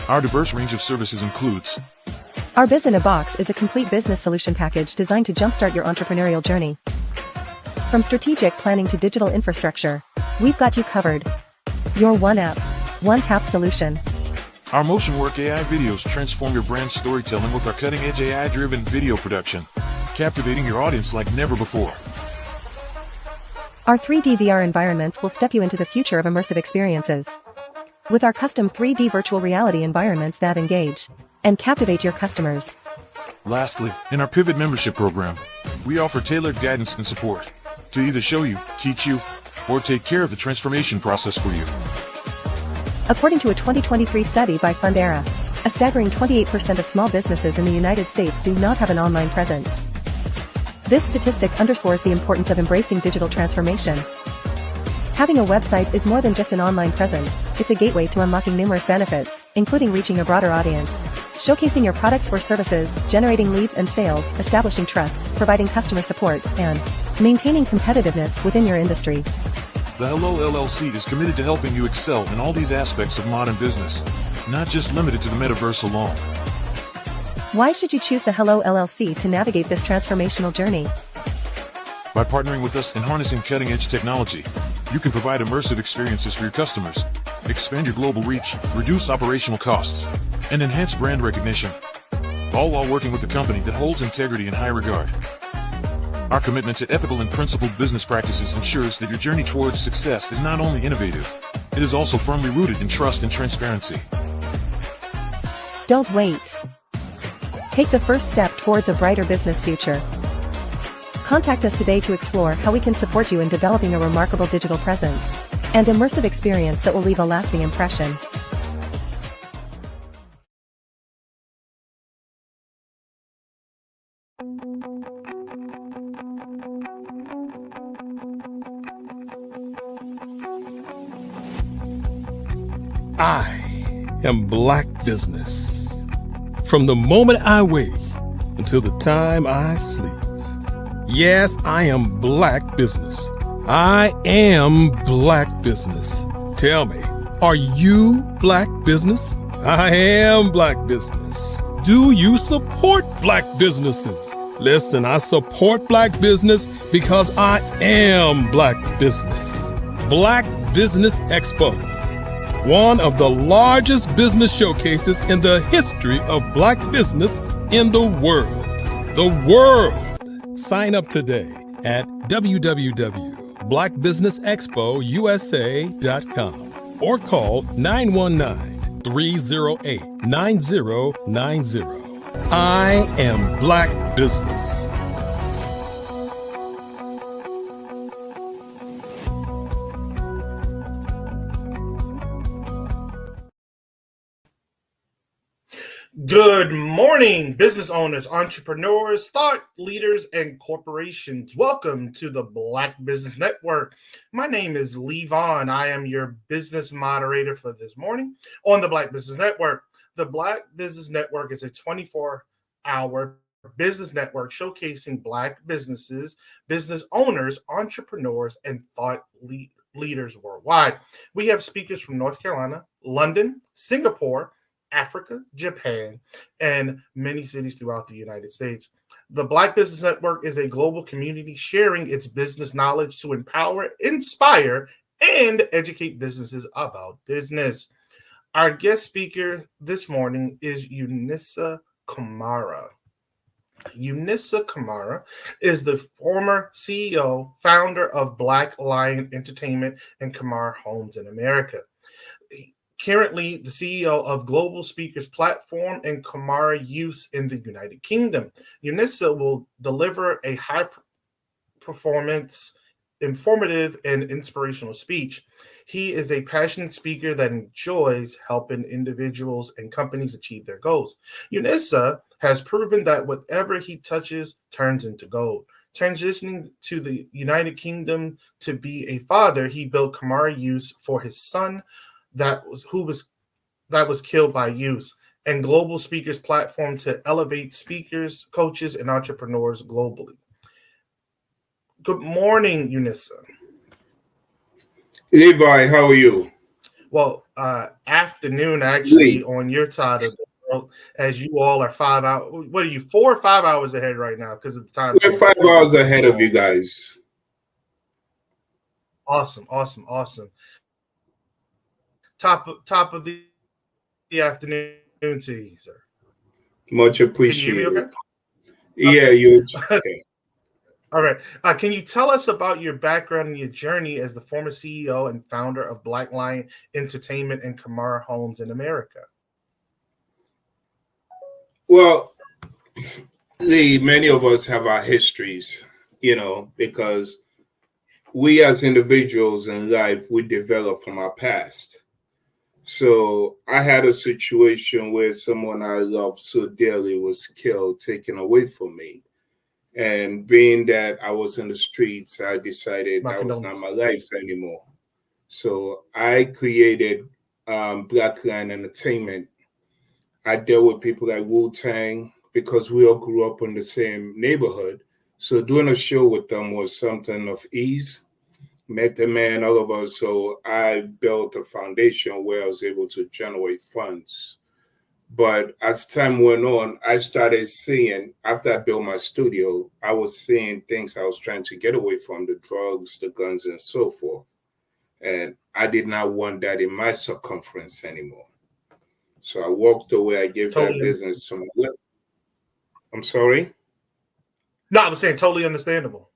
Our diverse range of services includes Our Biz in a Box is a complete business solution package designed to jumpstart your entrepreneurial journey. From strategic planning to digital infrastructure, we've got you covered. Your one app, one tap solution. Our Motion Work AI videos transform your brand storytelling with our cutting-edge AI-driven video production, captivating your audience like never before. Our 3D VR environments will step you into the future of immersive experiences. With our custom 3D virtual reality environments that engage and captivate your customers. Lastly, in our Pivot membership program, we offer tailored guidance and support to either show you, teach you, or take care of the transformation process for you. According to a 2023 study by Fundera, a staggering 28% of small businesses in the United States do not have an online presence. This statistic underscores the importance of embracing digital transformation. Having a website is more than just an online presence, it's a gateway to unlocking numerous benefits, including reaching a broader audience, showcasing your products or services, generating leads and sales, establishing trust, providing customer support, and maintaining competitiveness within your industry. The Hello LLC is committed to helping you excel in all these aspects of modern business, not just limited to the metaverse alone. Why should you choose the Hello LLC to navigate this transformational journey? By partnering with us and harnessing cutting-edge technology, you can provide immersive experiences for your customers, expand your global reach, reduce operational costs, and enhance brand recognition, all while working with a company that holds integrity in high regard. Our commitment to ethical and principled business practices ensures that your journey towards success is not only innovative, it is also firmly rooted in trust and transparency. Don't wait. Take the first step towards a brighter business future. Contact us today to explore how we can support you in developing a remarkable digital presence and immersive experience that will leave a lasting impression. I am Black Business. From the moment I wake until the time I sleep. Yes, I am Black Business. I am Black Business. Tell me, are you Black Business? I am Black Business. Do you support Black businesses? Listen, I support Black business because I am Black Business. Black Business Expo, one of the largest business showcases in the history of Black business in the world. The world! Sign up today at www.blackbusinessexpousa.com or call 919-308-9090. I am Black Business. Good morning, business owners, entrepreneurs, thought leaders, and corporations. Welcome to the Black Business Network. My name is Lee Vaughn. I am your business moderator for this morning on the Black Business Network. The Black Business Network is a 24-hour business network showcasing Black businesses, business owners, entrepreneurs, and thought leaders worldwide. We have speakers from North Carolina, London, Singapore, Africa, Japan, and many cities throughout the United States. The Black Business Network is a global community sharing its business knowledge to empower, inspire, and educate businesses about business. Our guest speaker this morning is Unisa Kamara. Unisa Kamara is the former CEO, founder of Black Lion Entertainment and Kamara Homes in America. Currently, the CEO of Global Speakers Platform and Kamara Youth in the United Kingdom. Unisa will deliver a high performance, informative, and inspirational speech. He is a passionate speaker that enjoys helping individuals and companies achieve their goals. Unisa has proven that whatever he touches turns into gold. Transitioning to the United Kingdom to be a father, he built Kamara Youth for his son that was killed by youth, and Global Speakers Platform to elevate speakers, coaches, and entrepreneurs globally. Good morning, Unisa. Levi, how are you? Well, afternoon actually on your side of the world, as you all are 5 hours. What are you, 4 or 5 hours ahead right now because of the time? We're 5 hours ahead of you guys. Awesome. Top of the afternoon to you, sir. Much appreciated. Can you hear me okay? Yeah, you. Okay. All right. Can you tell us about your background and your journey as the former CEO and founder of Black Lion Entertainment and Kamara Homes in America? Well, many of us have our histories, because we as individuals in life, we develop from our past. So I had a situation where someone I loved so dearly was killed, taken away from me. And being that I was in the streets, I decided that was not my life anymore. So I created Black Lion Entertainment. I dealt with people like Wu-Tang because we all grew up in the same neighborhood. So doing a show with them was something of ease. Met the man, all of us. So I built a foundation where I was able to generate funds. But as time went on, I started seeing, after I built my studio, I was seeing things I was trying to get away from, the drugs, the guns, and so forth. And I did not want that in my circumference anymore. So I walked away. I gave that business to my... I'm sorry? No, I was saying totally understandable.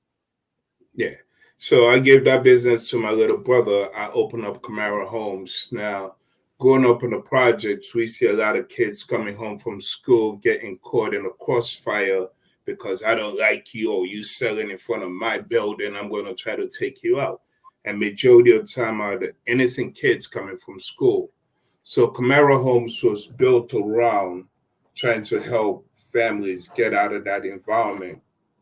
Yeah. So I gave that business to my little brother. I opened up Kamara Homes. Now, growing up in the projects, we see a lot of kids coming home from school getting caught in a crossfire because I don't like you or you selling in front of my building. I'm going to try to take you out. And majority of the time are the innocent kids coming from school. So Kamara Homes was built around trying to help families get out of that environment,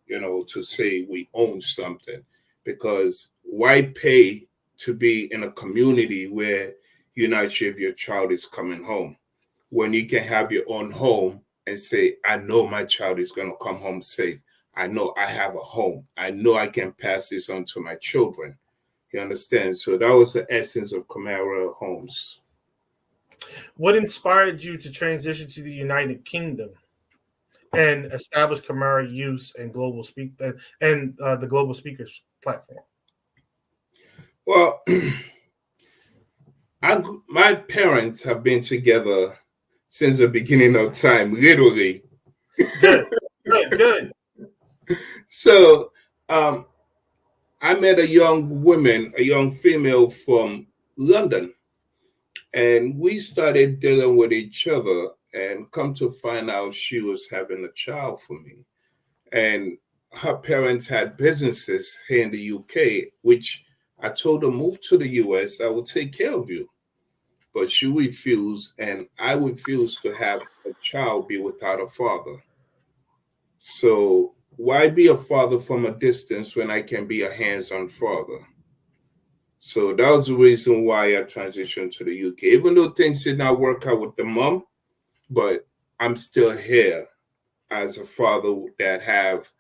to say we own something. Because why pay to be in a community where you're not sure if your child is coming home, when you can have your own home and say, I know my child is going to come home safe. I know I have a home. I know I can pass this on to my children. You understand? So that was the essence of Kamara Homes. What inspired you to transition to the United Kingdom and establish Kamara Youth and Global the Global Speakers Platform? Well, my parents have been together since the beginning of time, literally. Good. So I met a young female from London, and we started dealing with each other, and come to find out she was having a child for me. And her parents had businesses here in the UK, which I told her, move to the US, I will take care of you. But she refused, and I refused to have a child be without a father. So why be a father from a distance when I can be a hands-on father? So that was the reason why I transitioned to the UK. Even though things did not work out with the mom, but I'm still here as a father that have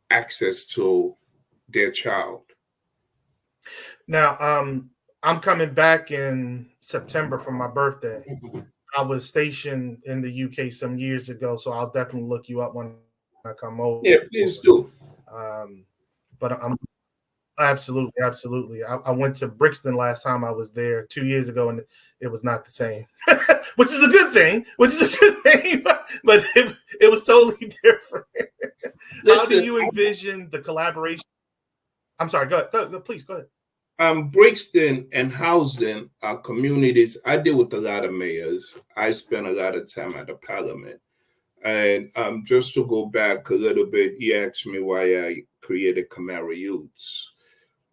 access to their child. Now, I'm coming back in September for my birthday. I was stationed in the UK some years ago, so I'll definitely look you up when I come over. Yeah, please do. But I'm absolutely. I went to Brixton last time I was there 2 years ago, and it was not the same, which is a good thing. But it was totally different. How do you envision the collaboration? I'm sorry. Go ahead. Please go ahead. Brixton and Housden are communities. I deal with a lot of mayors. I spend a lot of time at the parliament. And just to go back a little bit, you asked me why I created Camaro Youths.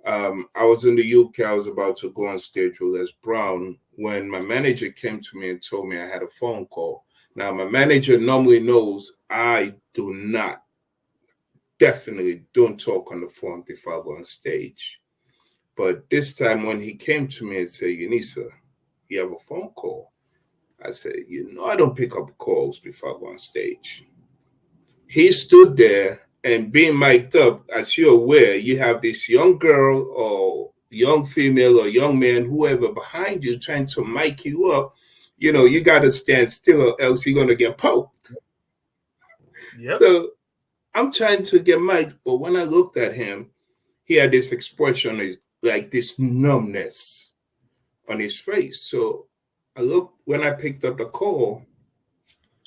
I was in the UK. I was about to go on stage with Les Brown when my manager came to me and told me I had a phone call. Now, my manager normally knows I definitely don't talk on the phone before I go on stage. But this time when he came to me and said, Unisa, you have a phone call. I said, I don't pick up calls before I go on stage. He stood there and being mic'd up, as you're aware, you have this young girl or young female or young man, whoever behind you trying to mic you up. You got to stand still or else you're going to get poked. Yep. So I'm trying to get mic'd, but when I looked at him, he had this expression, like this numbness on his face. So I looked, when I picked up the call,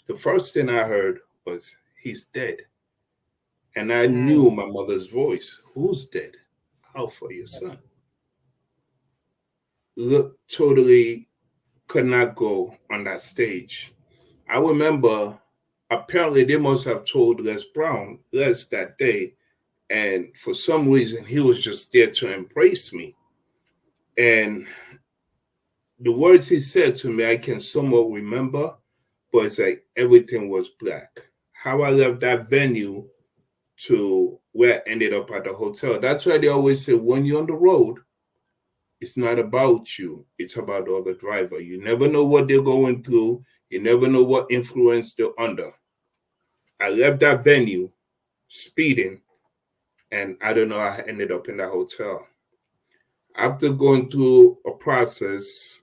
the first thing I heard was, he's dead. And I knew my mother's voice. Who's dead? Alpha, your son. Look, totally could not go on that stage. I remember, apparently they must have told Les that day. And for some reason, he was just there to embrace me. And the words he said to me, I can somewhat remember, but it's like everything was black. How I left that venue to where I ended up at the hotel. That's why they always say, when you're on the road, it's not about you. It's about the other driver. You never know what they're going through. You never know what influence they're under. I left that venue speeding, and I don't know how I ended up in that hotel. After going through a process,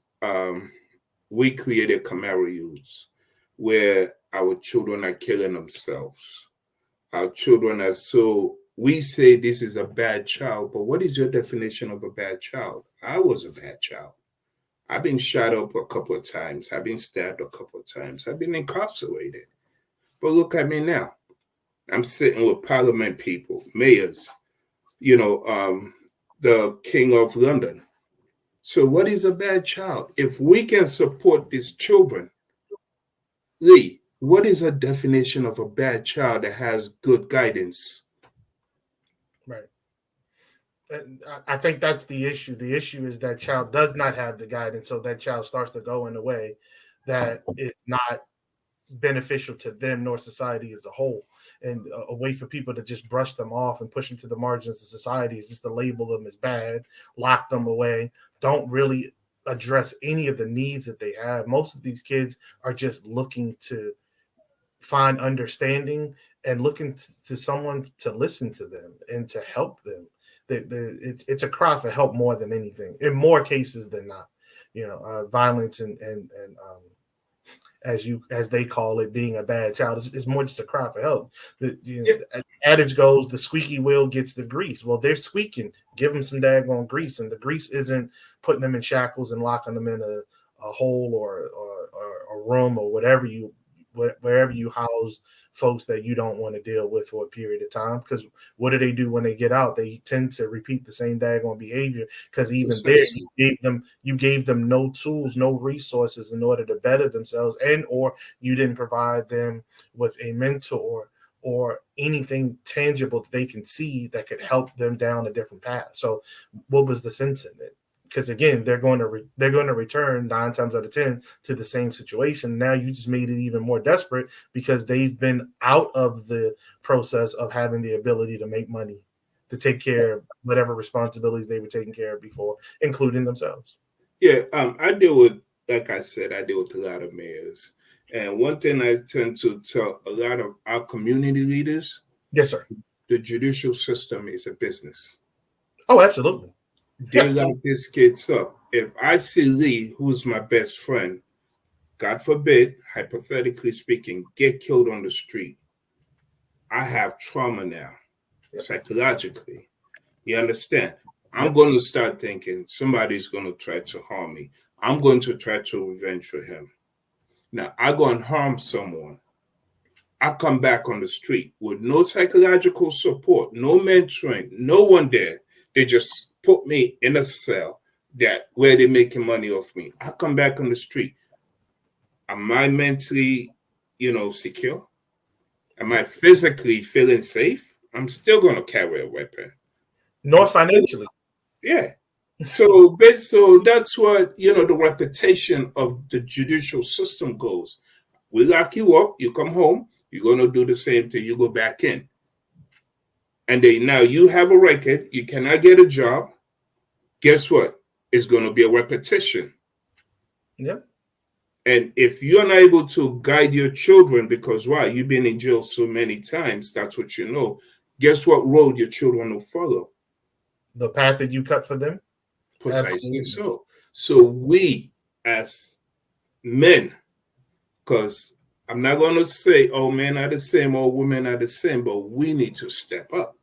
we created Camaro Youths, where our children are killing themselves. Our children are we say this is a bad child, but what is your definition of a bad child? I was a bad child. I've been shot up a couple of times. I've been stabbed a couple of times. I've been incarcerated. But look at me now. I'm sitting with parliament people, mayors, the King of London. So what is a bad child? If we can support these children, Lee, what is a definition of a bad child that has good guidance? Right. I think that's the issue. The issue is that child does not have the guidance, so that child starts to go in a way that is not beneficial to them nor society as a whole. And a way for people to just brush them off and push them to the margins of society is just to label them as bad, lock them away, don't really address any of the needs that they have. Most of these kids are just looking to find understanding and looking to someone to listen to them and to help them. It's a cry for help more than anything, in more cases than not. Violence and as they call it, being a bad child is more just a cry for help. The adage goes, the squeaky wheel gets the grease. Well, they're squeaking. Give them some daggone grease, and the grease isn't putting them in shackles and locking them in a hole or a room or wherever you house folks that you don't want to deal with for a period of time. Because what do when they get out? They tend to repeat the same daggone behavior, because even there you gave them no tools, no resources in order to better themselves, and or you didn't provide them with a mentor or anything tangible that they can see that could help them down a different path. So what was the sense in it? Because again, they're going to return 9 times out of 10 to the same situation. Now you just made it even more desperate because they've been out of the process of having the ability to make money, to take care of whatever responsibilities they were taking care of before, including themselves. Yeah, I deal with, like I said, I deal with a lot of mayors, And one thing I tend to tell a lot of our community leaders, yes, sir, the judicial system is a business. Oh, absolutely. They lock these kids up. If I see Lee, who's my best friend, God forbid, hypothetically speaking, get killed on the street, I have trauma now, psychologically. You understand? I'm going to start thinking somebody's going to try to harm me. I'm going to try to revenge for him. Now, I go and harm someone. I come back on the street with no psychological support, no mentoring, no one there. They just put me in a cell where they're making money off me. I come back on the street. Am I mentally, secure? Am I physically feeling safe? I'm still going to carry a weapon. Nor financially. Yeah. So that's what, the reputation of the judicial system goes. We lock you up, you come home, you're going to do the same thing, you go back in. And then now you have a record, you cannot get a job. Guess what? It's going to be a repetition. Yeah. And if you're not able to guide your children, because why? You've been in jail so many times, that's what you know. Guess what road your children will follow? The path that you cut for them? Precisely so. So we as men, because I'm not going to say all men are the same, all women are the same, but we need to step up.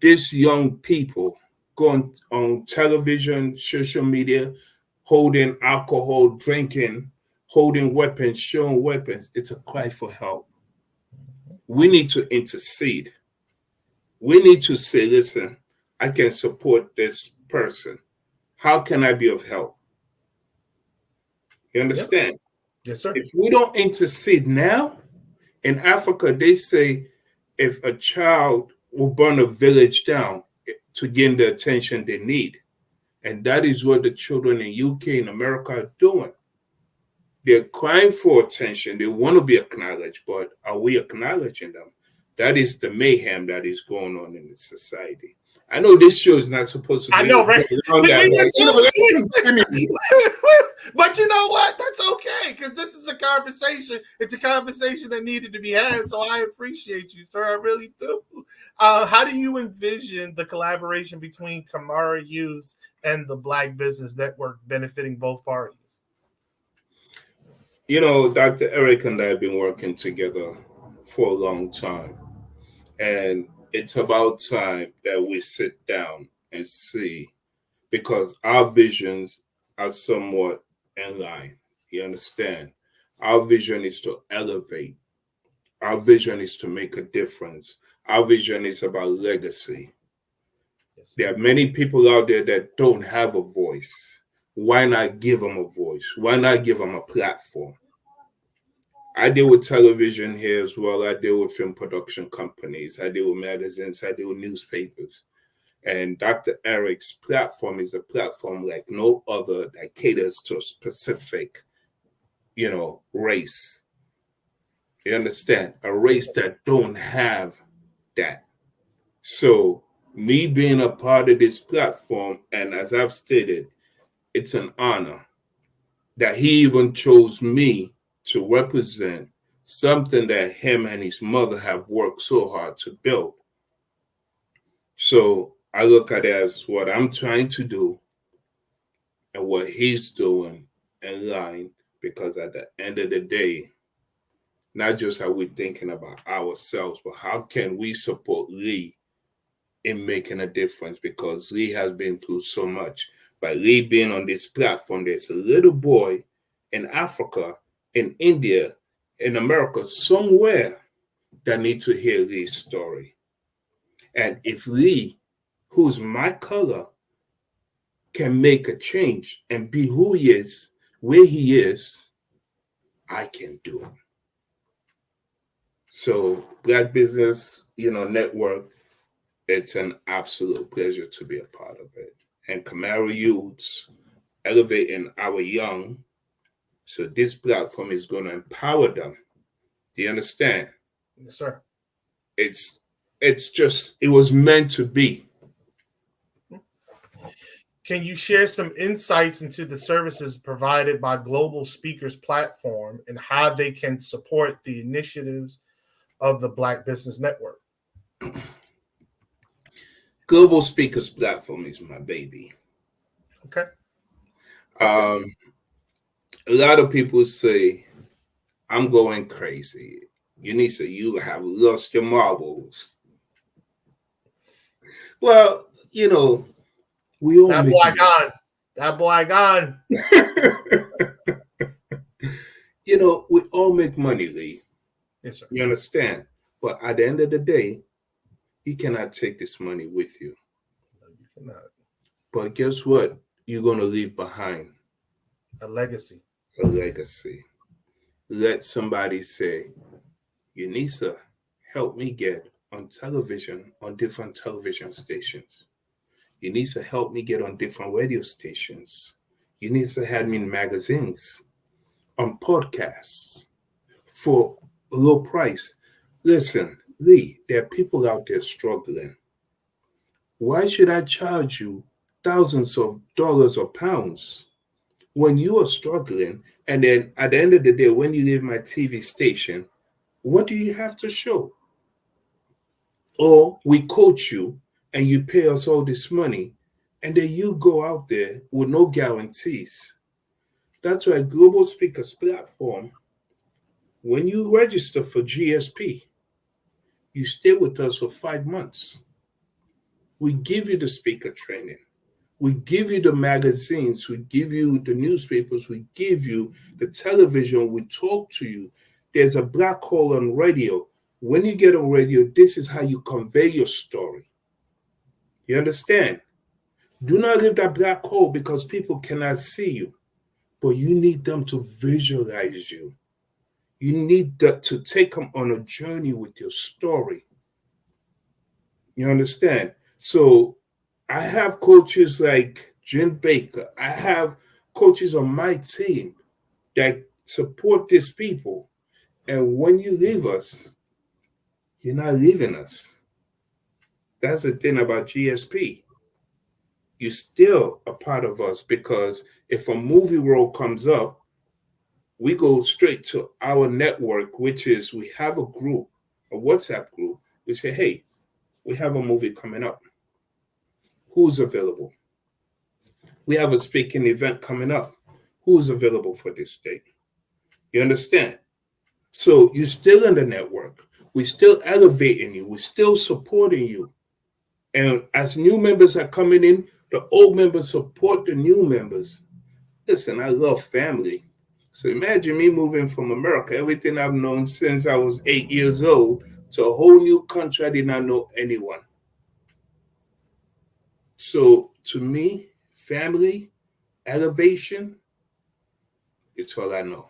These young people going on television, social media, holding alcohol, drinking, holding weapons, showing weapons, it's a cry for help. We need to intercede. We need to say, listen, I can support this person. How can I be of help? You understand? Yep. Yes, sir. If we don't intercede now, in Africa, they say if a child will burn a village down to gain the attention they need. And that is what the children in UK and America are doing. They're crying for attention. They want to be acknowledged, but are we acknowledging them? That is the mayhem that is going on in the society. I know this show is not supposed to be. I know, right? But you know what? That's okay, because this is a conversation. It's a conversation that needed to be had. So I appreciate you, sir. I really do. How do you envision the collaboration between Kamara Hughes and the Black Business Network benefiting both parties? Dr. Eric and I have been working together for a long time. And it's about time that we sit down and see, because our visions are somewhat in line. You understand? Our vision is to elevate. Our vision is to make a difference. Our vision is about legacy. Yes. There are many people out there that don't have a voice. Why not give them a voice? Why not give them a platform? I deal with television here as well. I deal with film production companies. I deal with magazines. I deal with newspapers. And Dr. Eric's platform is a platform like no other that caters to a specific, race. You understand? A race that don't have that. So me being a part of this platform, and as I've stated, it's an honor that he even chose me to represent something that him and his mother have worked so hard to build. So I look at it as what I'm trying to do and what he's doing in line, because at the end of the day, not just are we thinking about ourselves, but how can we support Lee in making a difference, because Lee has been through so much. By Lee being on this platform, there's a little boy in Africa, in India, in America, somewhere that need to hear Lee's story. And if Lee, who's my color, can make a change and be who he is, where he is, I can do it. So Black Business, Network, it's an absolute pleasure to be a part of it. And Kamara Youths, elevating our young. So this platform is going to empower them. Do you understand? Yes, sir. It's just, it was meant to be. Can you share some insights into the services provided by Global Speakers Platform and how they can support the initiatives of the Black Business Network? Global Speakers Platform is my baby. Okay. A lot of people say, I'm going crazy. Eunice, you have lost your marbles. Well, you know, we all that make boy money. gone. That boy gone. You know, we all make money, Lee. Yes, sir. You understand? But at the end of the day, you cannot take this money with you. No, you cannot. But guess what? You're going to leave behind a legacy. A legacy. Let somebody say, Unisa, help me get on television, on different television stations. Unisa, help me get on different radio stations. Unisa had me in magazines, on podcasts for a low price. Listen, Lee, there are people out there struggling. Why should I charge you thousands of dollars or pounds when you are struggling? And then at the end of the day, when you leave my TV station, what do you have to show? Or we coach you and you pay us all this money, and then you go out there with no guarantees. That's why Global Speakers Platform, when you register for GSP, you stay with us for 5 months. We give you the speaker training. We give you the magazines. We give you the newspapers. We give you the television. We talk to you. There's a black hole on radio. When you get on radio, this is how you convey your story. You understand? Do not leave that black hole because people cannot see you, but you need them to visualize you. You need to take them on a journey with your story. You understand? So I have coaches like Jen Baker. I have coaches on my team that support these people. And when you leave us, you're not leaving us. That's the thing about GSP. You're still a part of us, because if a movie role comes up, we go straight to our network, which is we have a group, a WhatsApp group. We say, hey, we have a movie coming up. Who's available? We have a speaking event coming up. Who's available for this date? You understand? So you're still in the network. We're still elevating you. We're still supporting you. And as new members are coming in, the old members support the new members. Listen, I love family. So imagine me moving from America, everything I've known since I was 8 years old, to a whole new country. I did not know anyone. So to me, family, elevation, it's all I know.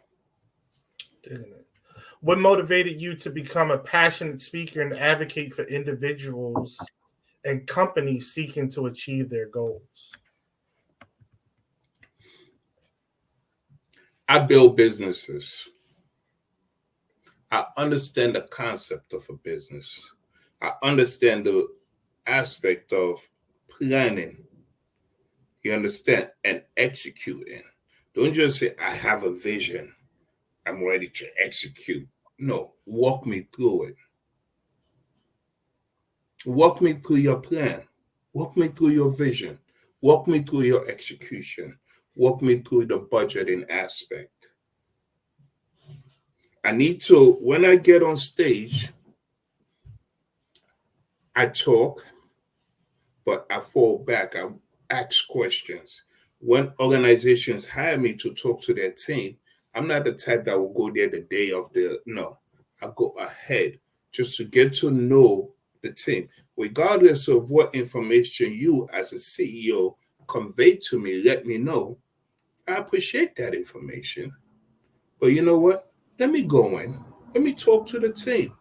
What motivated you to become a passionate speaker and advocate for individuals and companies seeking to achieve their goals? I build businesses. I understand the concept of a business. I understand the aspect of planning. You understand? And executing. Don't just say, I have a vision. I'm ready to execute. No, walk me through it. Walk me through your plan. Walk me through your vision. Walk me through your execution. Walk me through the budgeting aspect. I need to, when I get on stage, I talk, but I fall back. I ask questions. When organizations hire me to talk to their team, I'm not the type that will go there the day of no. I go ahead just to get to know the team. Regardless of what information you as a CEO convey to me, let me know. I appreciate that information. But you know what? Let me go in. Let me talk to the team.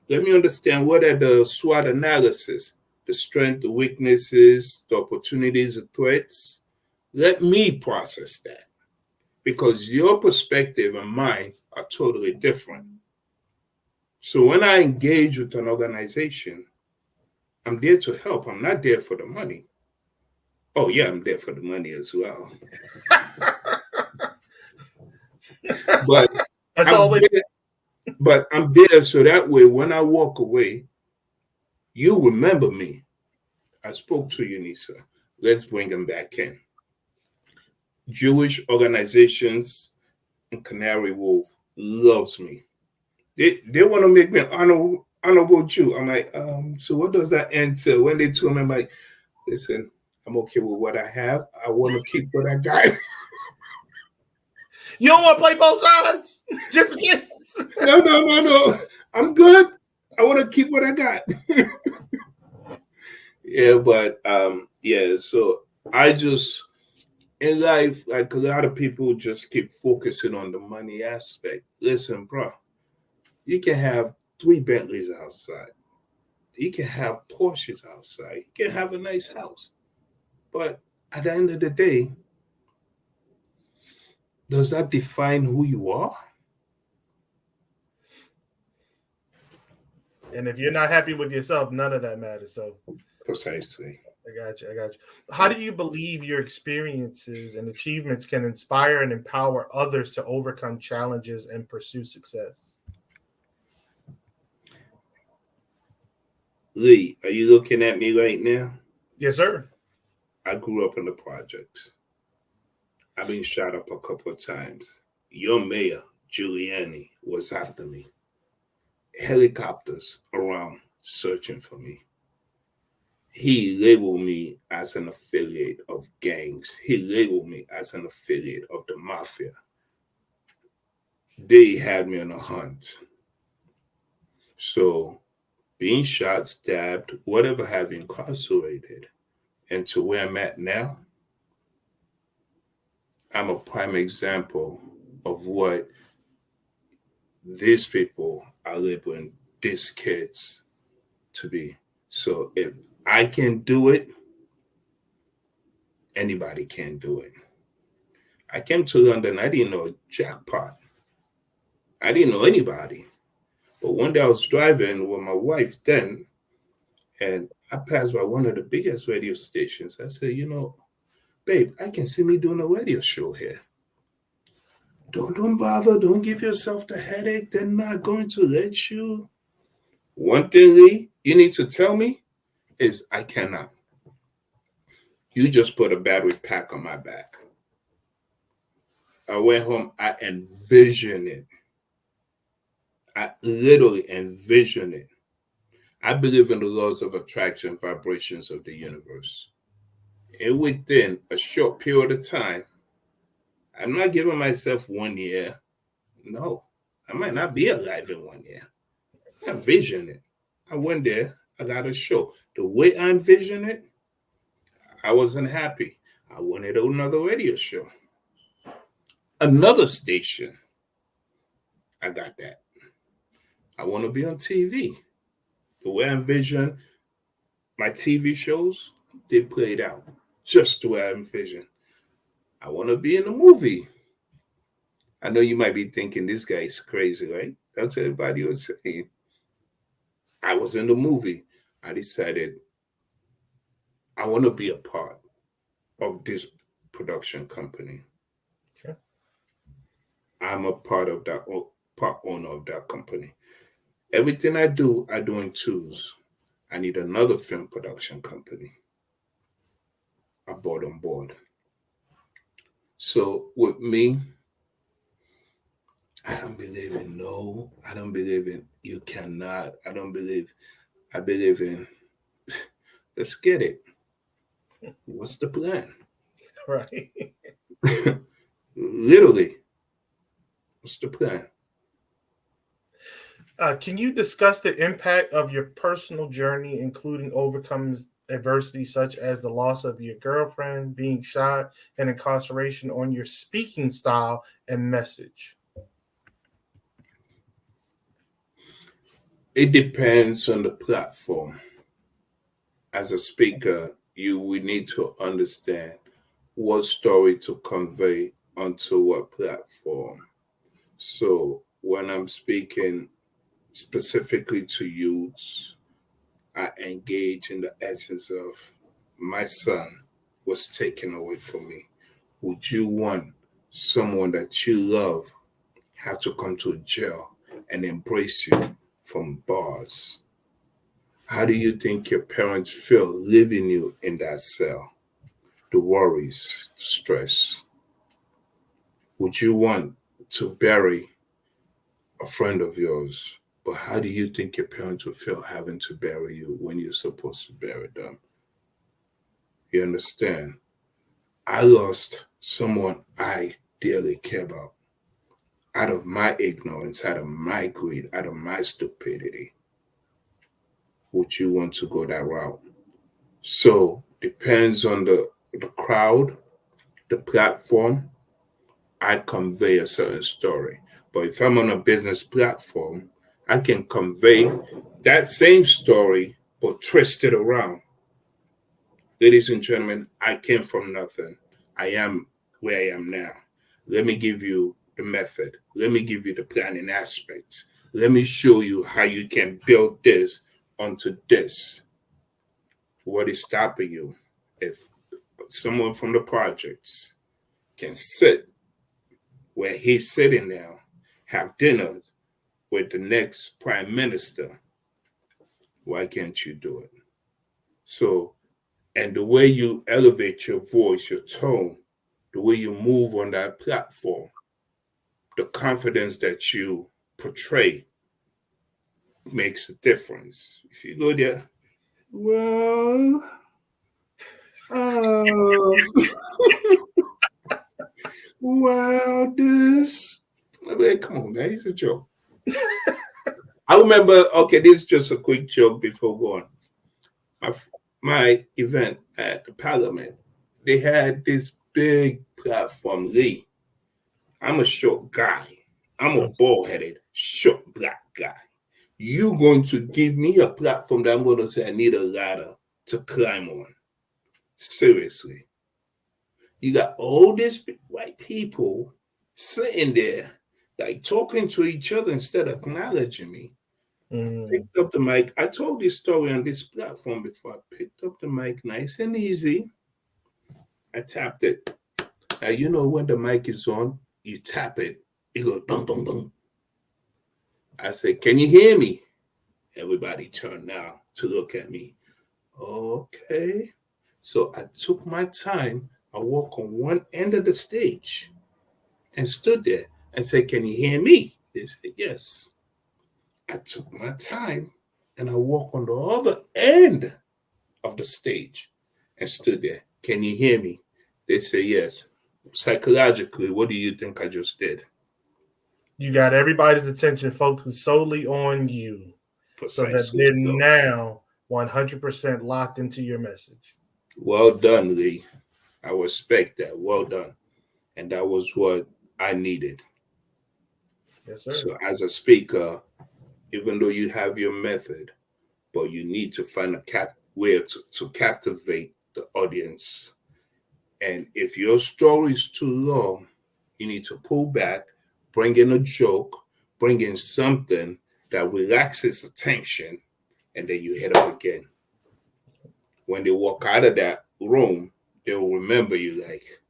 Let me understand what are the SWOT analysis, the strengths, the weaknesses, the opportunities, the threats. Let me process that, because your perspective and mine are totally different. So when I engage with an organization, I'm there to help. I'm not there for the money. Oh yeah, I'm there for the money as well. But That's I'm always. there, but I'm there so that way when I walk away, you remember me. I spoke to you, Nisa. Let's bring them back in. Jewish organizations in Canary Wharf loves me. They want to make me an honorable Jew. I'm like, so what does that entail? When they told me, I'm like, listen, I'm okay with what I have. I want to keep what I got. You don't want to play both sides? Just in case. No. I'm good. I want to keep what I got. Yeah, but yeah, so I just in life, like a lot of people just keep focusing on the money aspect. Listen, bro, you can have 3 Bentleys outside. You can have Porsches outside. You can have a nice house. But at the end of the day, does that define who you are? And if you're not happy with yourself, none of that matters. So precisely. I got you. How do you believe your experiences and achievements can inspire and empower others to overcome challenges and pursue success? Lee, are you looking at me right now? Yes, sir. I grew up in the projects. I've been shot up a couple of times. Your mayor, Giuliani, was after me. Helicopters around searching for me. He labeled me as an affiliate of gangs. He labeled me as an affiliate of the mafia. They had me on a hunt. So being shot, stabbed, whatever have you, incarcerated, and to where I'm at now, I'm a prime example of what these people are labeling these kids to be. So if I can do it, anybody can do it. I came to London, I didn't know a jackpot. I didn't know anybody. But one day I was driving with my wife then, and I passed by one of the biggest radio stations. I said, babe, I can see me doing a radio show here. Don't bother. Don't give yourself the headache. They're not going to let you. One thing, Lee, you need to tell me is I cannot. You just put a battery pack on my back. I went home. I envisioned it. I literally envisioned it. I believe in the laws of attraction, vibrations of the universe. And within a short period of time, I'm not giving myself 1 year. No, I might not be alive in 1 year. I envisioned it. I went there. I got a show. The way I envisioned it, I wasn't happy. I wanted another radio show. Another station. I got that. I want to be on TV. The way I envisioned my TV shows, they played out just the way I envisioned. I want to be in a movie. I know you might be thinking this guy is crazy, right? That's what everybody was saying. I was in the movie. I decided I want to be a part of this production company. Okay. I'm a part owner of that company. Everything I do in twos. I need another film production company. I brought on board. So with me, I don't believe in no. I don't believe in you cannot. I believe in let's get it. What's the plan? Right. Literally, what's the plan? Can you discuss the impact of your personal journey, including overcoming adversity such as the loss of your girlfriend, being shot, and incarceration on your speaking style and message? It depends on the platform. As a speaker, you will need to understand what story to convey onto what platform. So when I'm speaking specifically to youths, I engage in the essence of my son was taken away from me, would you want someone that you love have to come to a jail and embrace you from bars? How do you think your parents feel leaving you in that cell? The worries, the stress. Would you want to bury a friend of yours? But how do you think your parents would feel having to bury you when you're supposed to bury them? You understand? I lost someone I dearly care about out of my ignorance, out of my greed, out of my stupidity. Would you want to go that route? So depends on the crowd, the platform. I convey a certain story. But if I'm on a business platform, I can convey that same story, but twist it around. Ladies and gentlemen, I came from nothing. I am where I am now. Let me give you the method. Let me give you the planning aspects. Let me show you how you can build this onto this. What is stopping you? If someone from the projects can sit where he's sitting now, have dinner with the next prime minister, why can't you do it? So, and the way you elevate your voice, your tone, the way you move on that platform, the confidence that you portray makes a difference. If you go there, well, well, this, I mean, come on, man, it's a joke. I remember, okay, this is just a quick joke before going. My event at the Parliament, they had this big platform, Lee. I'm a short guy. I'm a bald-headed, short black guy. You going to give me a platform that I'm going to say I need a ladder to climb on? Seriously. You got all these white people sitting there, like talking to each other instead of acknowledging me. Picked up the mic. I told this story on this platform before. I picked up the mic nice and easy. I tapped it. Now, you know when the mic is on, you tap it. It goes boom, boom, boom. I said, can you hear me? Everybody turned now to look at me. Okay. So I took my time. I walked on one end of the stage and stood there and said, can you hear me? They said, yes. I took my time and I walked on the other end of the stage and stood there. Can you hear me? They say yes. Psychologically, what do you think I just did? You got everybody's attention focused solely on you. Precisely. So that they're now 100% locked into your message. Well done, Lee. I respect that. Well done. And that was what I needed. Yes, sir. So as a speaker, even though you have your method, but you need to find a way to captivate the audience. And if your story is too long, you need to pull back, bring in a joke, bring in something that relaxes attention, and then you hit up again. When they walk out of that room, they will remember you like,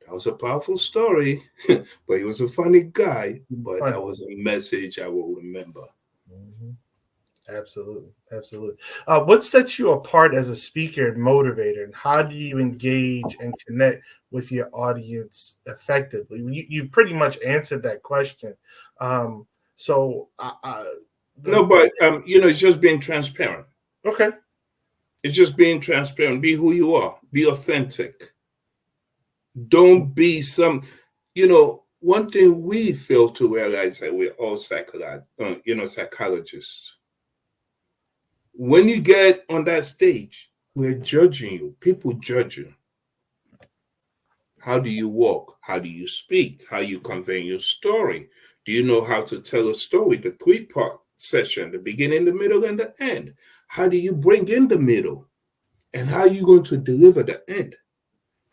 that was a powerful story, but he was a funny guy, but that was a message I will remember. Mm-hmm. Absolutely. Absolutely. What sets you apart as a speaker and motivator, and how do you engage and connect with your audience effectively? You pretty much answered that question. No, but it's just being transparent. Okay. It's just being transparent. Be who you are. Be authentic. Don't be one thing we fail to realize that we're all psychologists. When you get on that stage, we're judging you. People judge you. How do you walk? How do you speak? How you convey your story? Do you know how to tell a story? The 3-part session, the beginning, the middle, and the end. How do you bring in the middle? And how are you going to deliver the end?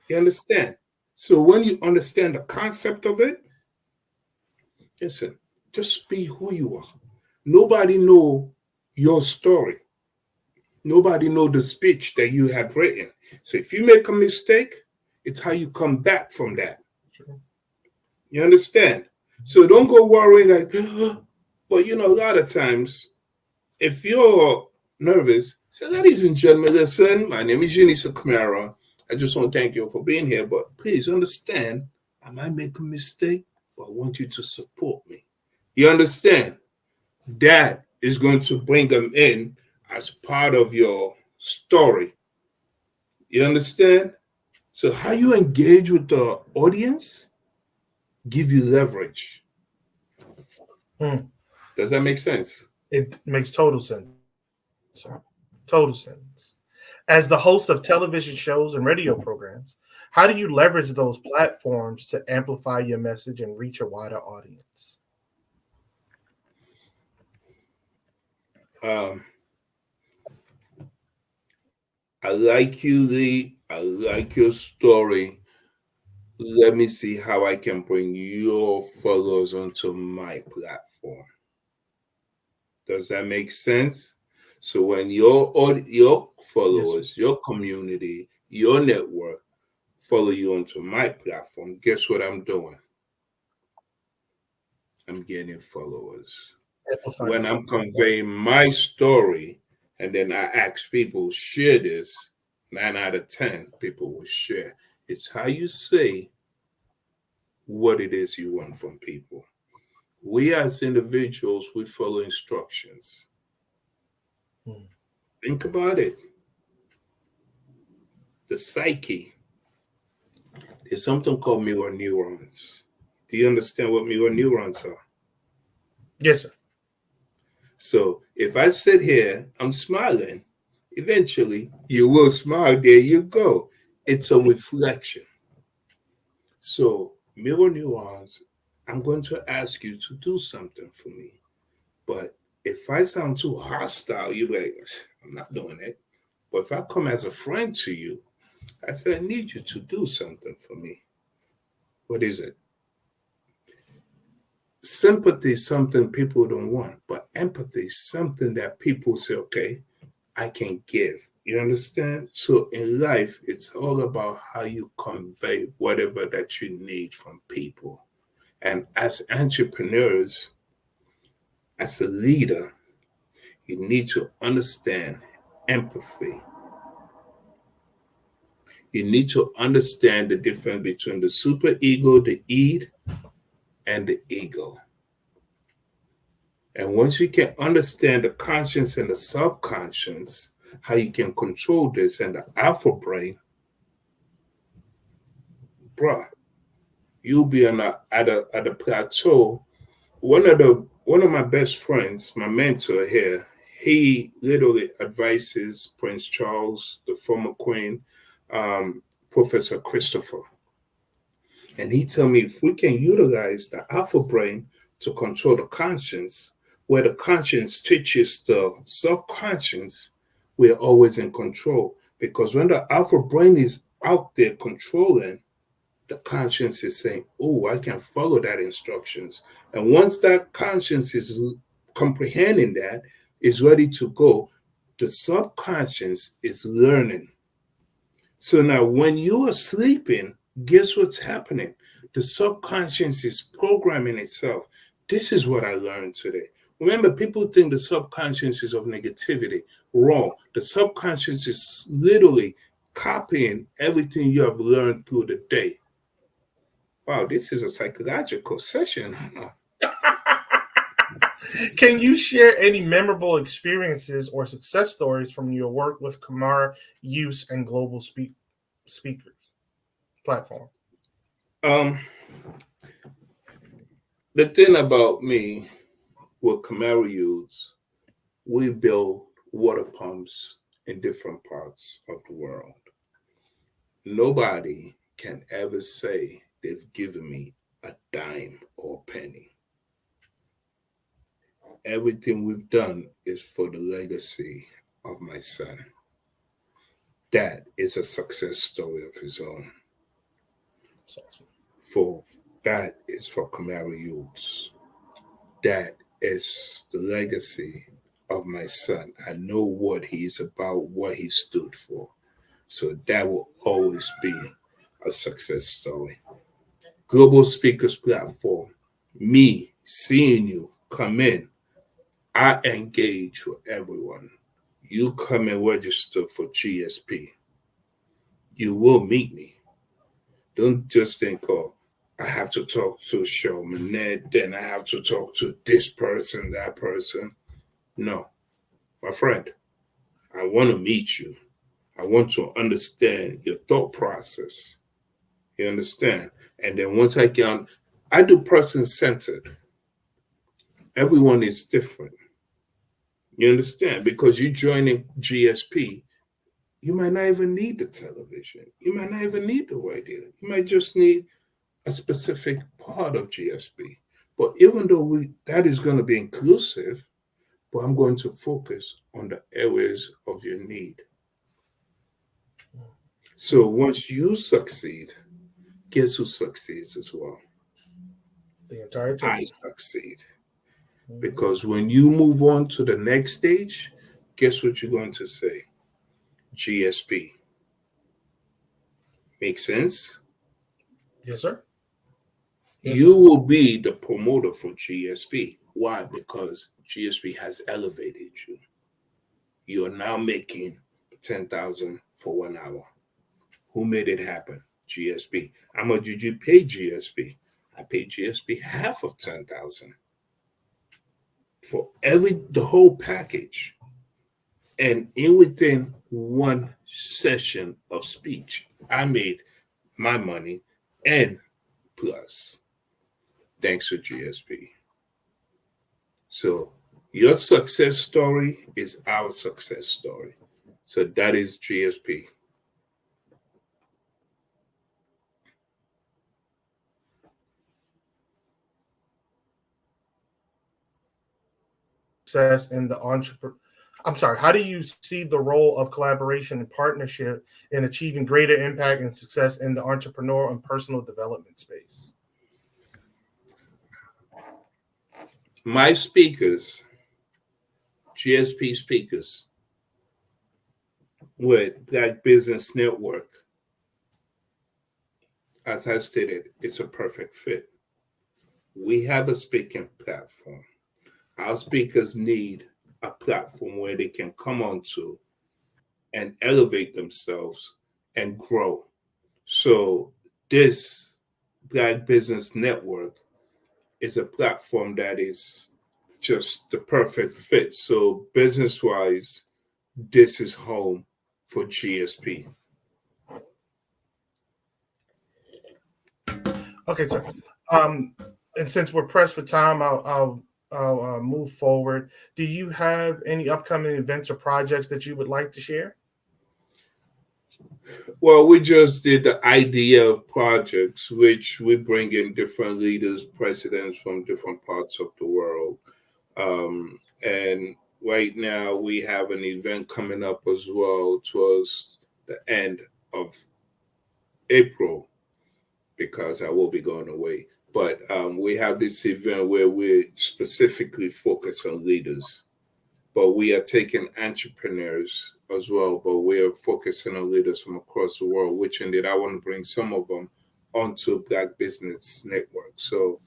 You understand? So when you understand the concept of it, listen, just be who you are. Nobody know your story. Nobody know the speech that you had written. So if you make a mistake, it's how you come back from that. Sure. You understand? So don't go worrying like, but a lot of times, if you're nervous, say, ladies and gentlemen, listen, my name is Janisa Kamara. I just want to thank you for being here, but please understand, I might make a mistake, but I want you to support me. You understand? That is going to bring them in as part of your story. You understand? So how you engage with the audience give you leverage. Does that make sense? It makes total sense, sir. Total sense. As the host of television shows and radio programs, how do you leverage those platforms to amplify your message and reach a wider audience? I like you, Lee. I like your story. Let me see how I can bring your followers onto my platform. Does that make sense? So when your followers, your community, your network follow you onto my platform, guess what I'm doing? I'm getting followers. When I'm conveying my story, and then I ask people, share this, 9 out of 10 people will share. It's how you say what it is you want from people. We as individuals, we follow instructions. Think about it. The psyche. There's something called mirror neurons. Do you understand what mirror neurons are? Yes, sir. So if I sit here, I'm smiling, eventually you will smile. There you go. It's a reflection. So mirror neurons, I'm going to ask you to do something for me. But if I sound too hostile, you're like, I'm not doing it. But if I come as a friend to you, I say, I need you to do something for me. What is it? Sympathy is something people don't want, but empathy is something that people say, okay, I can give. You understand? So in life, it's all about how you convey whatever that you need from people. And as entrepreneurs, as a leader, you need to understand empathy. You need to understand the difference between the superego, the id, and the ego. And once you can understand the conscious and the subconscious, how you can control this and the alpha brain, bruh, you'll be at a plateau. One of my best friends, my mentor here, he literally advises Prince Charles, the former Queen, Professor Christopher. And he told me if we can utilize the alpha brain to control the conscience, where the conscience teaches the subconscious, we're always in control. Because when the alpha brain is out there controlling, the conscience is saying, oh, I can follow that instructions. And once that conscience is comprehending that, is ready to go, the subconscious is learning. So now when you are sleeping, guess what's happening? The subconscious is programming itself. This is what I learned today. Remember, people think the subconscious is of negativity. Wrong. The subconscious is literally copying everything you have learned through the day. Wow, this is a psychological session. Can you share any memorable experiences or success stories from your work with Kamara Youth and Global Speakers platform? The thing about me with Kamara Youths, we build water pumps in different parts of the world. Nobody can ever say they've given me a dime or a penny. Everything we've done is for the legacy of my son. That is a success story of his own. That is for Kamara Youths. That is the legacy of my son. I know what he's about, what he stood for. So that will always be a success story. Global Speakers Platform, me seeing you come in, I engage with everyone. You come and register for GSP. You will meet me. Don't just think, oh, I have to talk to Showman Ned, then I have to talk to this person, that person. No, my friend, I want to meet you. I want to understand your thought process. You understand? And then once I do person centered. Everyone is different. You understand? Because you joining GSP, you might not even need the television. You might not even need the radio. You might just need a specific part of GSP. But even though that is going to be inclusive, but I'm going to focus on the areas of your need. So once you succeed, guess who succeeds as well? The entire team. I succeed. Because when you move on to the next stage, guess what you're going to say? GSP. Make sense? Yes, sir. You will be the promoter for GSP. Why? Because GSP has elevated you. You are now making 10,000 for 1 hour. Who made it happen? GSP. How much did you pay GSP? I paid GSP half of 10,000 for the whole package. And within one session of speech, I made my money and plus, thanks to GSP. So your success story is our success story. So that is GSP. Success in the how do you see the role of collaboration and partnership in achieving greater impact and success in the entrepreneur and personal development space? My speakers, GSP speakers with Black Business Network, as I stated, it's a perfect fit. We have a speaking platform. Our speakers need a platform where they can come onto and elevate themselves and grow. So this Black Business Network is a platform that is just the perfect fit. So business-wise, this is home for GSP. Okay, sir. And since we're pressed for time, I'll move forward. Do you have any upcoming events or projects that you would like to share? Well, we just did the idea of projects, which we bring in different leaders, presidents from different parts of the world. And right now we have an event coming up as well towards the end of April, because I will be going away. But we have this event where we specifically focus on leaders, but we are taking entrepreneurs as well, but we are focusing on leaders from across the world, which indeed I want to bring some of them onto Black Business Network. So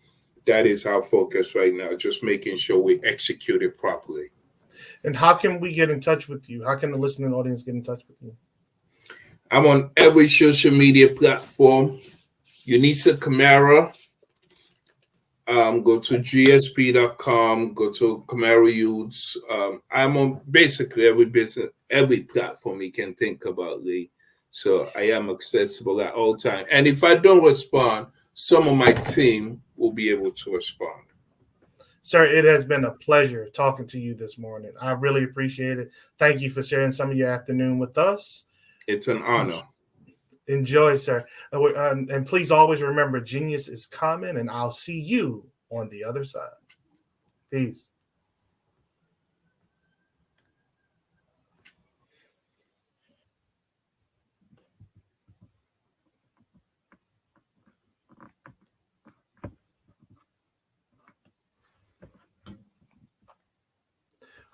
that is our focus right now, just making sure we execute it properly. And how can we get in touch with you? How can the listening audience get in touch with you? I'm on every social media platform. Unisa Camara. Go to gsp.com, go to Camara Youths. I'm on basically every platform you can think about, Lee. So I am accessible at all times. And if I don't respond, some of my team will be able to respond. Sir, it has been a pleasure talking to you this morning. I really appreciate it. Thank you for sharing some of your afternoon with us. It's an honor. Enjoy, sir. And please always remember, genius is coming, and I'll see you on the other side. Peace.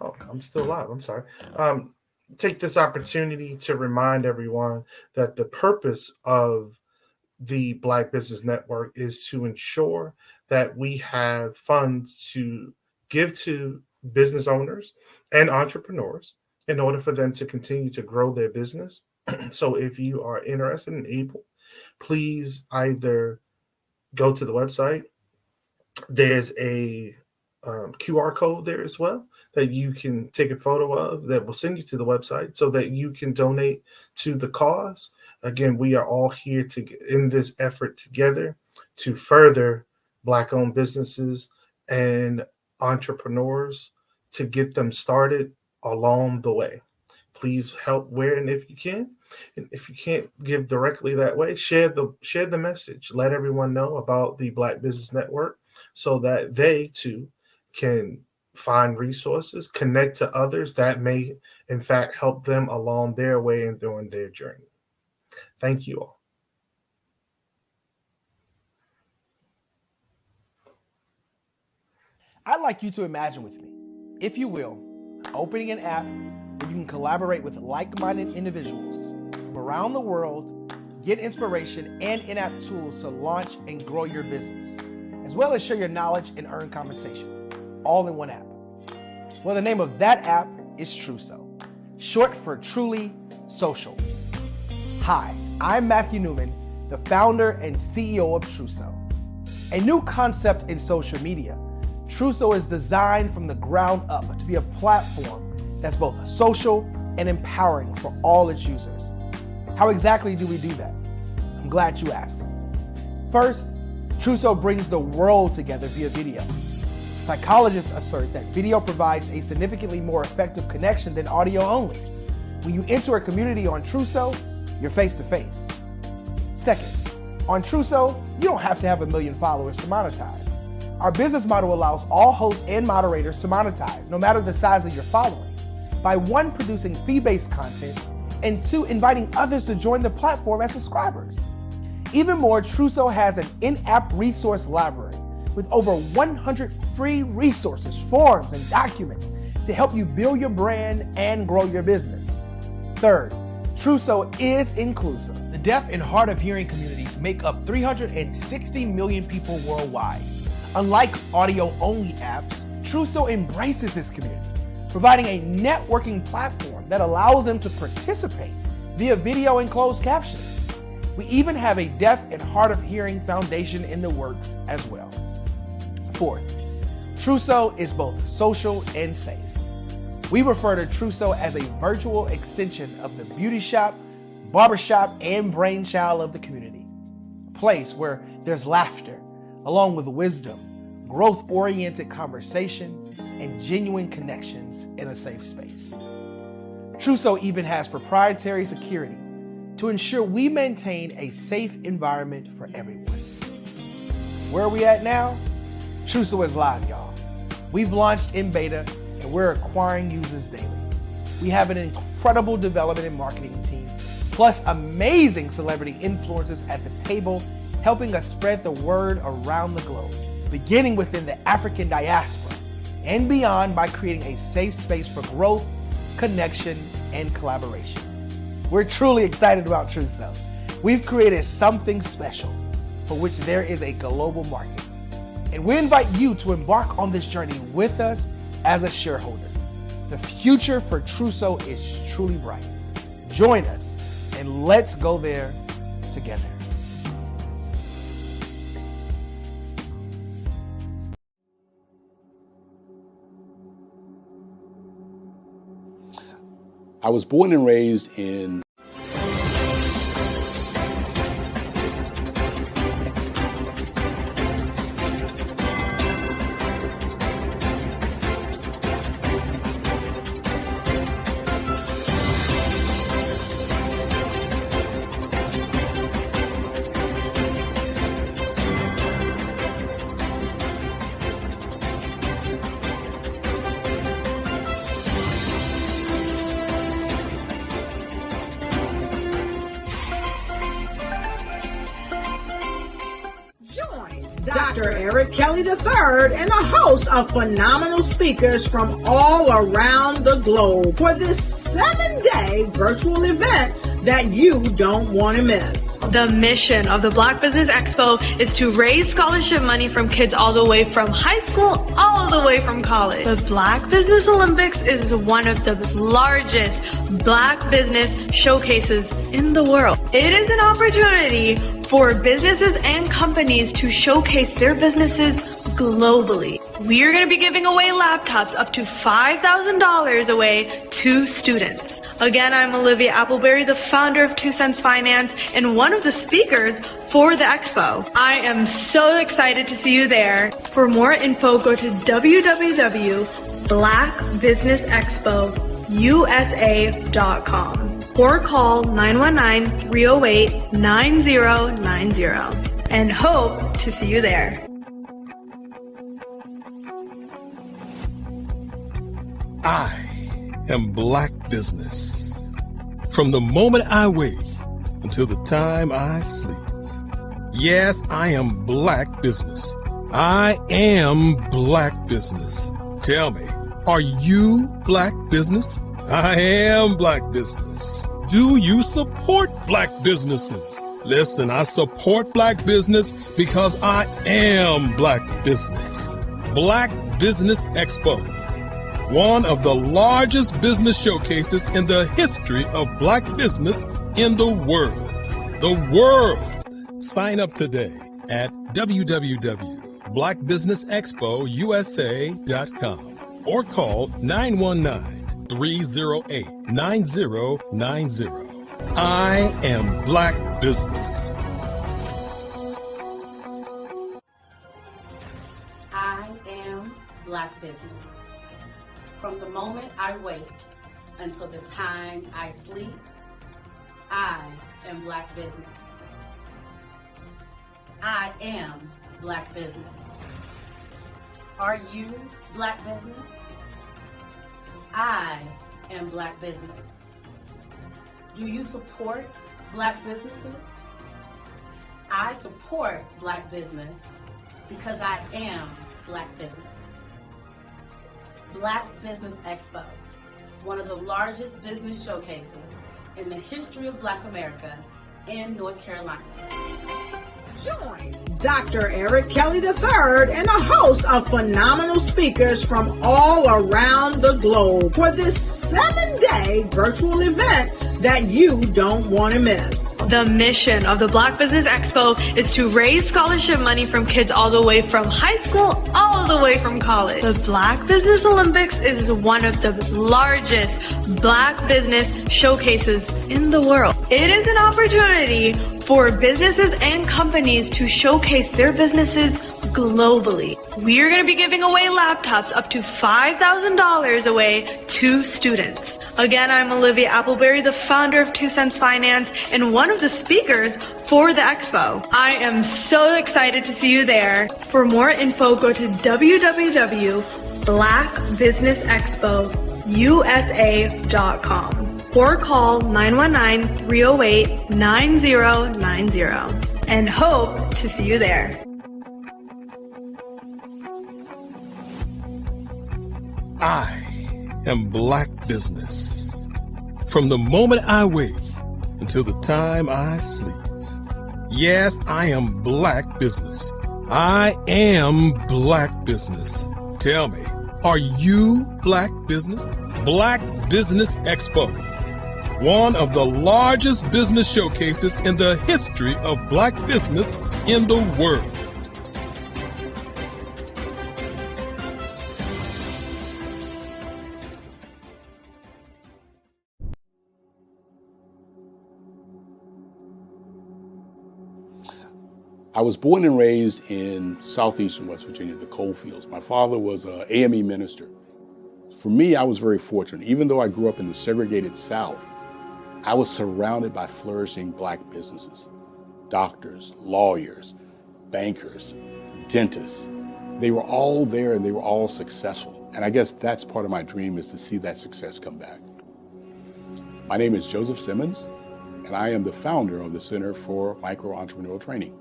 Oh, I'm still live. I'm sorry. Take this opportunity to remind everyone that the purpose of the Black Business Network is to ensure that we have funds to give to business owners and entrepreneurs in order for them to continue to grow their business. So if you are interested and able, please either go to the website. There's a QR code there as well that you can take a photo of that will send you to the website so that you can donate to the cause. Again, we are all here in this effort together to further Black-owned businesses and entrepreneurs to get them started along the way. Please help where and if you can. And if you can't give directly that way, share the message. Let everyone know about the Black Business Network so that they too can find resources, connect to others that may in fact help them along their way and during their journey. Thank you all. I'd like you to imagine with me, if you will, opening an app where you can collaborate with like-minded individuals from around the world, get inspiration and in-app tools to launch and grow your business, as well as share your knowledge and earn compensation, all in one app. Well, the name of that app is Truso, short for Truly Social. Hi, I'm Matthew Newman, the founder and CEO of Truso. A new concept in social media, Truso is designed from the ground up to be a platform that's both social and empowering for all its users. How exactly do we do that? I'm glad you asked. First, Truso brings the world together via video. Psychologists assert that video provides a significantly more effective connection than audio only. When you enter a community on Truso, you're face to face. Second, on Truso, you don't have to have 1 million followers to monetize. Our business model allows all hosts and moderators to monetize, no matter the size of your following, by 1, producing fee-based content, and 2, inviting others to join the platform as subscribers. Even more, Truso has an in-app resource library with over 100 free resources, forms, and documents to help you build your brand and grow your business. Third, Truso is inclusive. The deaf and hard of hearing communities make up 360 million people worldwide. Unlike audio-only apps, Truso embraces this community, providing a networking platform that allows them to participate via video and closed captioning. We even have a deaf and hard of hearing foundation in the works as well. Fourth, Truso is both social and safe. We refer to Truso as a virtual extension of the beauty shop, barbershop, and brainchild of the community. A place where there's laughter, along with wisdom, growth-oriented conversation, and genuine connections in a safe space. Truso even has proprietary security to ensure we maintain a safe environment for everyone. Where are we at now? Truso is live, y'all. We've launched in beta and we're acquiring users daily. We have an incredible development and marketing team, plus amazing celebrity influencers at the table, helping us spread the word around the globe, beginning within the African diaspora and beyond by creating a safe space for growth, connection, and collaboration. We're truly excited about Truso. We've created something special for which there is a global market. And we invite you to embark on this journey with us as a shareholder. The future for Truso is truly bright. Join us and let's go there together. I was born and raised in Dr. Eric Kelly III and the host of phenomenal speakers from all around the globe for this 7-day virtual event that you don't want to miss. The mission of the Black Business Expo is to raise scholarship money from kids all the way from high school, all the way from college. The Black Business Olympics is one of the largest Black business showcases in the world. It is an opportunity for businesses and companies to showcase their businesses globally. We are going to be giving away laptops up to $5,000 away to students. Again, I'm Olivia Appleberry, the founder of 2 Cents Finance and one of the speakers for the expo. I am so excited to see you there. For more info, go to www.blackbusinessexpousa.com or call 919-308-9090 and hope to see you there. I am Black Business. From the moment I wake until the time I sleep. Yes, I am Black Business. I am Black Business. Tell me, are you Black Business? I am Black Business. Do you support Black businesses? Listen, I support Black business because I am Black Business. Black Business Expo, one of the largest business showcases in the history of Black business in the world. The world! Sign up today at www.blackbusinessexpousa.com or call 919-308-9090. I am Black Business. I am Black Business. From the moment I wake until the time I sleep, I am Black Business. I am Black Business. Are you Black Business? I am Black Business. Do you support Black businesses? I support Black business because I am Black Business. Black Business Expo, one of the largest business showcases in the history of Black America in North Carolina. Join Dr. Eric Kelly III and the host of phenomenal speakers from all around the globe for this 7-day virtual event that you don't want to miss. The mission of the Black Business Expo is to raise scholarship money from kids all the way from high school, all the way from college. The Black Business Olympics is one of the largest Black business showcases in the world. It is an opportunity for businesses and companies to showcase their businesses globally. We are going to be giving away laptops up to $5,000 away to students. Again, I'm Olivia Appleberry, the founder of 2 Cents Finance and one of the speakers for the expo. I am so excited to see you there. For more info, go to www.blackbusinessexpousa.com or call 919-308-9090 and hope to see you there. I am Black Business. From the moment I wake until the time I sleep. Yes, I am Black Business. I am Black Business. Tell me, are you Black Business? Black Business Expo, one of the largest business showcases in the history of Black business in the world. I was born and raised in southeastern West Virginia, the coal fields. My father was an AME minister. For me, I was very fortunate. Even though I grew up in the segregated South, I was surrounded by flourishing Black businesses. Doctors, lawyers, bankers, dentists. They were all there and they were all successful. And I guess that's part of my dream, is to see that success come back. My name is Joseph Simmons, and I am the founder of the Center for Micro Entrepreneurial Training.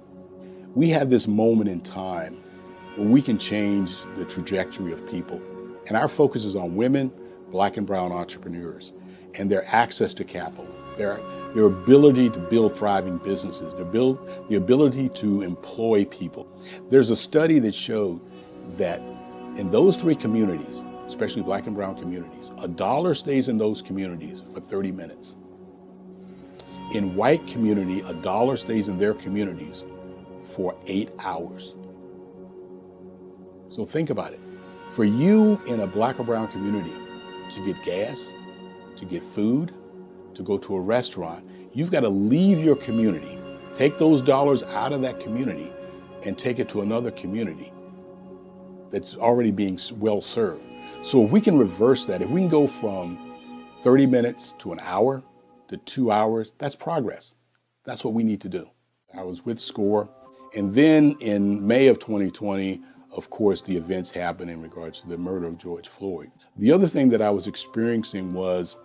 We have this moment in time where we can change the trajectory of people. And our focus is on women, Black and brown entrepreneurs, and their access to capital, their ability to build thriving businesses, the ability to employ people. There's a study that showed that in those three communities, especially Black and brown communities, $1 stays in those communities for 30 minutes. In white community, $1 stays in their communities for 8 hours. So think about it. For you in a Black or brown community to get gas, to get food, to go to a restaurant, you've got to leave your community, take those dollars out of that community and take it to another community that's already being well served. So if we can reverse that, if we can go from 30 minutes to an hour to 2 hours, that's progress. That's what we need to do. I was with SCORE, and then in May of 2020, of course, the events happened in regards to the murder of George Floyd. The other thing that I was experiencing was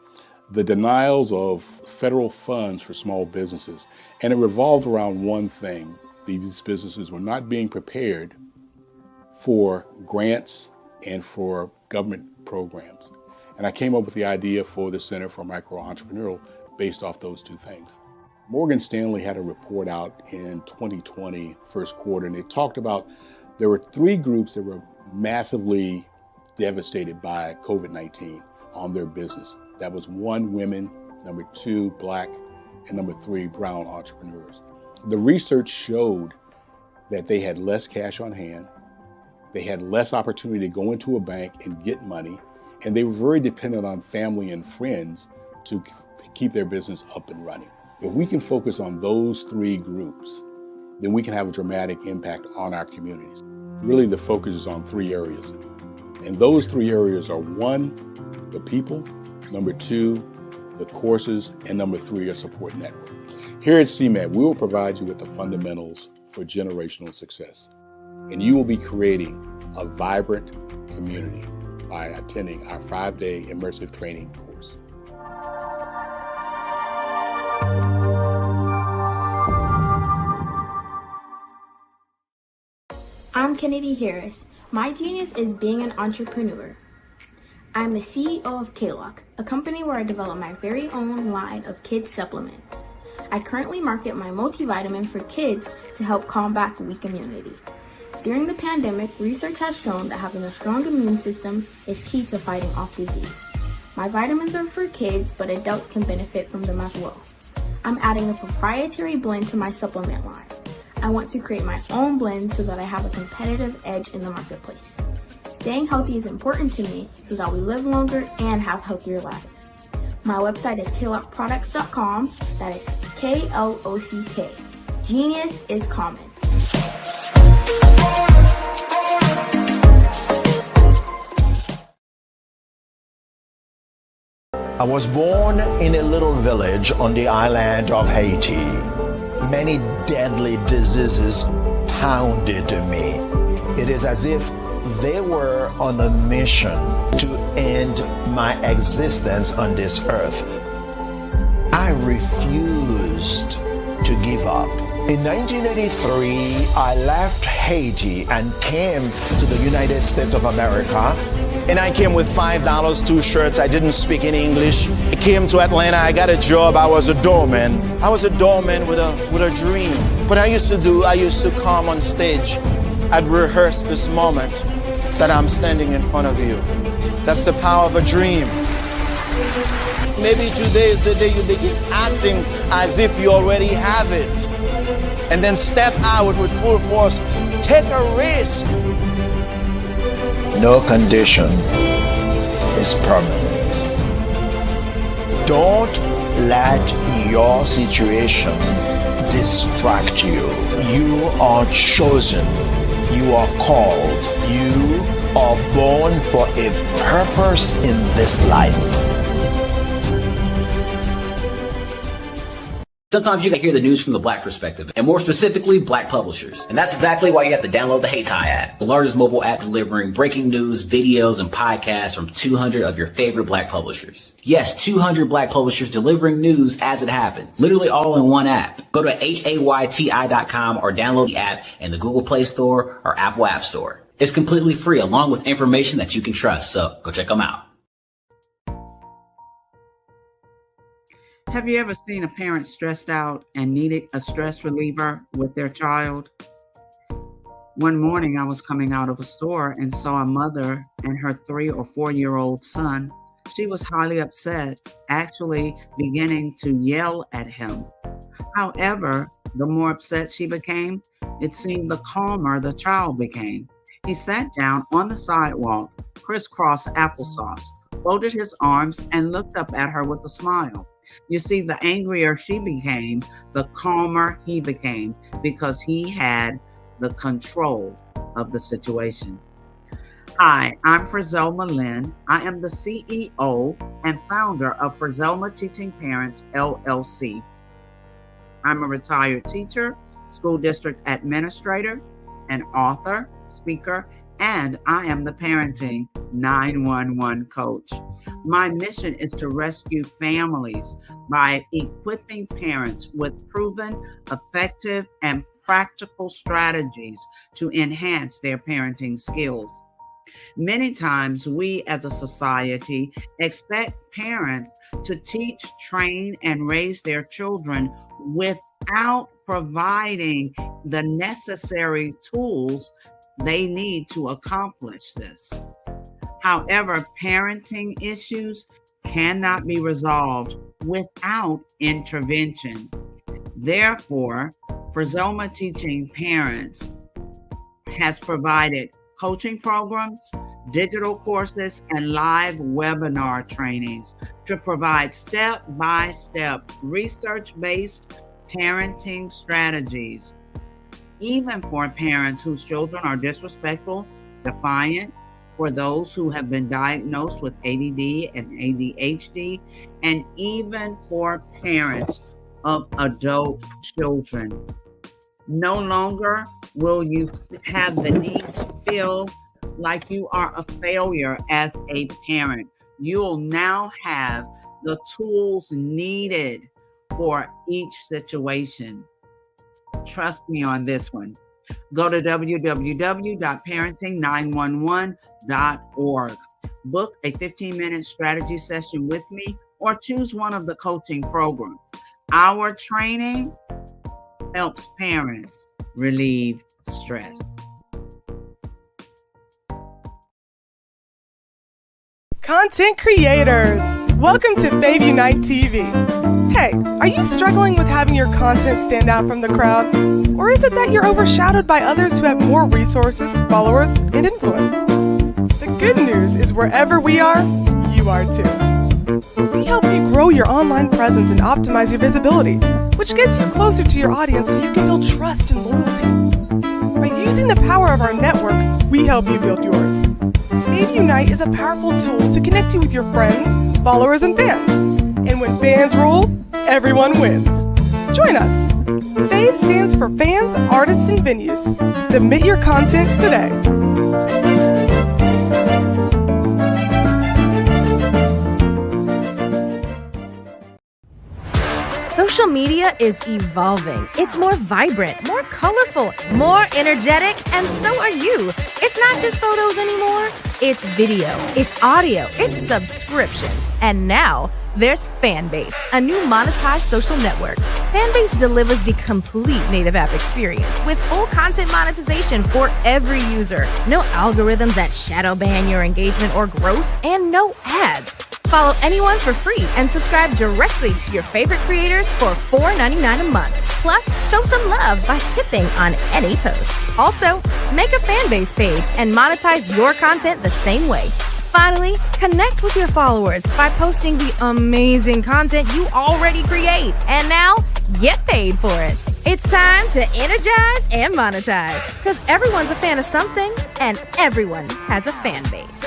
the denials of federal funds for small businesses. And it revolved around one thing. These businesses were not being prepared for grants and for government programs. And I came up with the idea for the Center for Micro-Entrepreneurial based off those two things. Morgan Stanley had a report out in 2020, first quarter, and it talked about there were 3 groups that were massively devastated by COVID-19 on their business. That was 1, women, number 2, Black, and number 3, brown entrepreneurs. The research showed that they had less cash on hand, they had less opportunity to go into a bank and get money, and they were very dependent on family and friends to keep their business up and running. If we can focus on those 3 groups, then we can have a dramatic impact on our communities. Really, the focus is on 3 areas. And those 3 areas are 1, the people, number 2, the courses, and number 3, a support network. Here at CMAT, we will provide you with the fundamentals for generational success. And you will be creating a vibrant community by attending our 5-day immersive training course. I'm Kennedy Harris. My genius is being an entrepreneur. I'm the CEO of K-Lock, a company where I develop my very own line of kids supplements. I currently market my multivitamin for kids to help combat weak immunity. During the pandemic, research has shown that having a strong immune system is key to fighting off disease. My vitamins are for kids, but adults can benefit from them as well. I'm adding a proprietary blend to my supplement line. I want to create my own blend so that I have a competitive edge in the marketplace. Staying healthy is important to me so that we live longer and have healthier lives. My website is klockproducts.com. That is K-L-O-C-K. Genius is common. I was born in a little village on the island of Haiti. Many deadly diseases pounded me. It is as if they were on a mission to end my existence on this earth. I refused to give up. In 1983, I left Haiti and came to the United States of America. And I came with $5, 2 shirts. I didn't speak any English. I came to Atlanta. I got a job. I was a doorman. I was a doorman with a dream. What I used to come on stage. I'd rehearse this moment that I'm standing in front of you. That's the power of a dream. Maybe today is the day you begin acting as if you already have it. And then step out with full force. Take a risk. No condition is permanent. Don't let your situation distract you. You are chosen. You are called. You are born for a purpose in this life. Sometimes you can hear the news from the Black perspective, and more specifically, Black publishers. And that's exactly why you have to download the HeyTie app, the largest mobile app delivering breaking news, videos, and podcasts from 200 of your favorite Black publishers. Yes, 200 Black publishers delivering news as it happens, literally all in one app. Go to HAYTI.com or download the app in the Google Play Store or Apple App Store. It's completely free, along with information that you can trust, so go check them out. Have you ever seen a parent stressed out and needed a stress reliever with their child? One morning I was coming out of a store and saw a mother and her 3 or 4-year-old son. She was highly upset, actually beginning to yell at him. However, the more upset she became, it seemed the calmer the child became. He sat down on the sidewalk, crisscross applesauce, folded his arms, and looked up at her with a smile. You see, the angrier she became, the calmer he became, because he had the control of the situation. Hi, I'm Frizelma Lynn. I am the CEO and founder of Frizelma Teaching Parents, LLC. I'm a retired teacher, school district administrator, an author, speaker, and I am the Parenting 911 coach. My mission is to rescue families by equipping parents with proven, effective, and practical strategies to enhance their parenting skills. Many times we as a society expect parents to teach, train, and raise their children without providing the necessary tools they need to accomplish this. However, parenting issues cannot be resolved without intervention. Therefore, Frizelma Teaching Parents has provided coaching programs, digital courses, and live webinar trainings to provide step-by-step research-based parenting strategies, even for parents whose children are disrespectful, defiant, for those who have been diagnosed with ADD and ADHD, and even for parents of adult children. No longer will you have the need to feel like you are a failure as a parent. You'll now have the tools needed for each situation. Trust me on this one. Go to www.parenting911.org. Book a 15-minute strategy session with me or choose one of the coaching programs. Our training helps parents relieve stress. Content creators, welcome to Fave Unite TV. Hey, are you struggling with having your content stand out from the crowd? Or is it that you're overshadowed by others who have more resources, followers, and influence? The good news is wherever we are, you are too. We help you grow your online presence and optimize your visibility, which gets you closer to your audience so you can build trust and loyalty. By using the power of our network, we help you build yours. Fave Unite is a powerful tool to connect you with your friends, followers, and fans. And when fans rule, everyone wins. Join us. Fave stands for fans, artists, and venues. Submit your content today. Social media is evolving. It's more vibrant, more colorful, more energetic, and so are you. It's not just photos anymore. It's video, it's audio, it's subscriptions. And now there's Fanbase, a new monetized social network. Fanbase delivers the complete native app experience with full content monetization for every user. No algorithms that shadow ban your engagement or growth, and no ads. Follow anyone for free and subscribe directly to your favorite creators for $4.99 a month. Plus, show some love by tipping on any post. Also, make a Fanbase page and monetize your content the same way. Finally, connect with your followers by posting the amazing content you already create. And now, get paid for it. It's time to energize and monetize, because everyone's a fan of something and everyone has a fan base.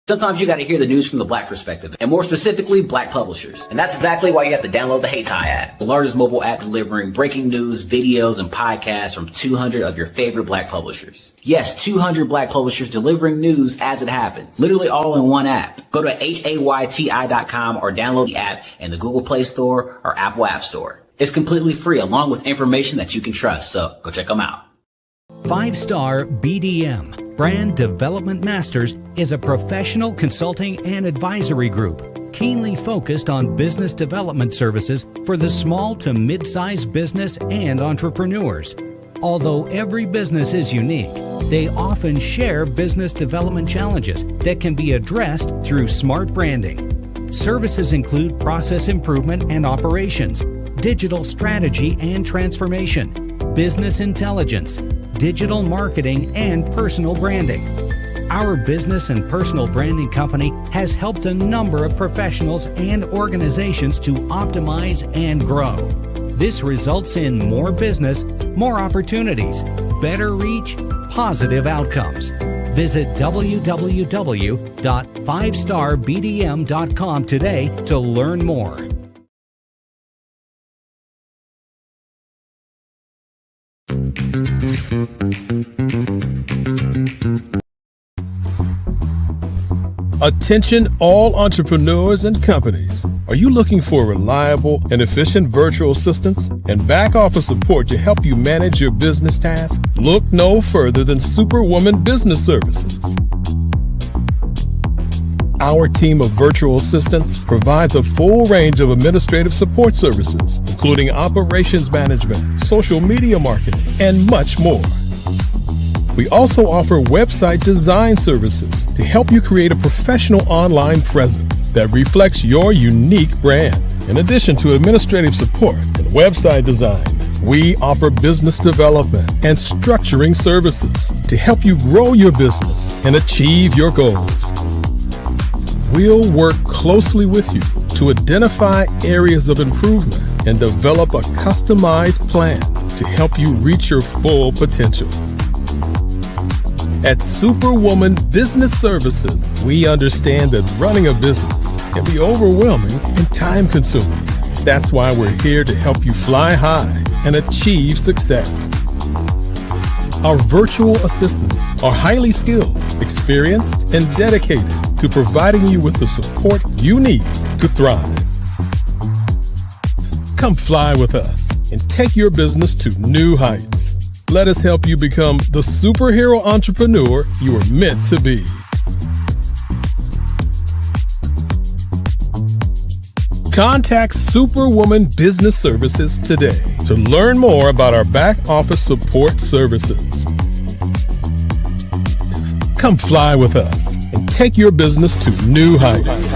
Sometimes you got to hear the news from the Black perspective, and more specifically, Black publishers. And that's exactly why you have to download the Hey Tie app, the largest mobile app delivering breaking news, videos, and podcasts from 200 of your favorite Black publishers. Yes, 200 Black publishers delivering news as it happens, literally all in one app. Go to HAYTI.com or download the app in the Google Play Store or Apple App Store. It's completely free, along with information that you can trust, so go check them out. 5-Star BDM, Brand Development Masters, is a professional consulting and advisory group keenly focused on business development services for the small to mid-sized business and entrepreneurs. Although every business is unique, they often share business development challenges that can be addressed through smart branding. Services include process improvement and operations, digital strategy and transformation, business intelligence, digital marketing, and personal branding. Our business and personal branding company has helped a number of professionals and organizations to optimize and grow. This results in more business, more opportunities, better reach, positive outcomes. Visit www.5starbdm.com today to learn more. Attention all entrepreneurs and companies. Are you looking for reliable and efficient virtual assistants and back office support to help you manage your business tasks? Look no further than Superwoman Business Services. Our team of virtual assistants provides a full range of administrative support services, including operations management, social media marketing, and much more. We also offer website design services to help you create a professional online presence that reflects your unique brand. In addition to administrative support and website design, we offer business development and structuring services to help you grow your business and achieve your goals. We'll work closely with you to identify areas of improvement and develop a customized plan to help you reach your full potential. At Superwoman Business Services, we understand that running a business can be overwhelming and time-consuming. That's why we're here to help you fly high and achieve success. Our virtual assistants are highly skilled, experienced, and dedicated to providing you with the support you need to thrive. Come fly with us and take your business to new heights. Let us help you become the superhero entrepreneur you are meant to be. Contact Superwoman Business Services today to learn more about our back office support services. Come fly with us and take your business to new heights.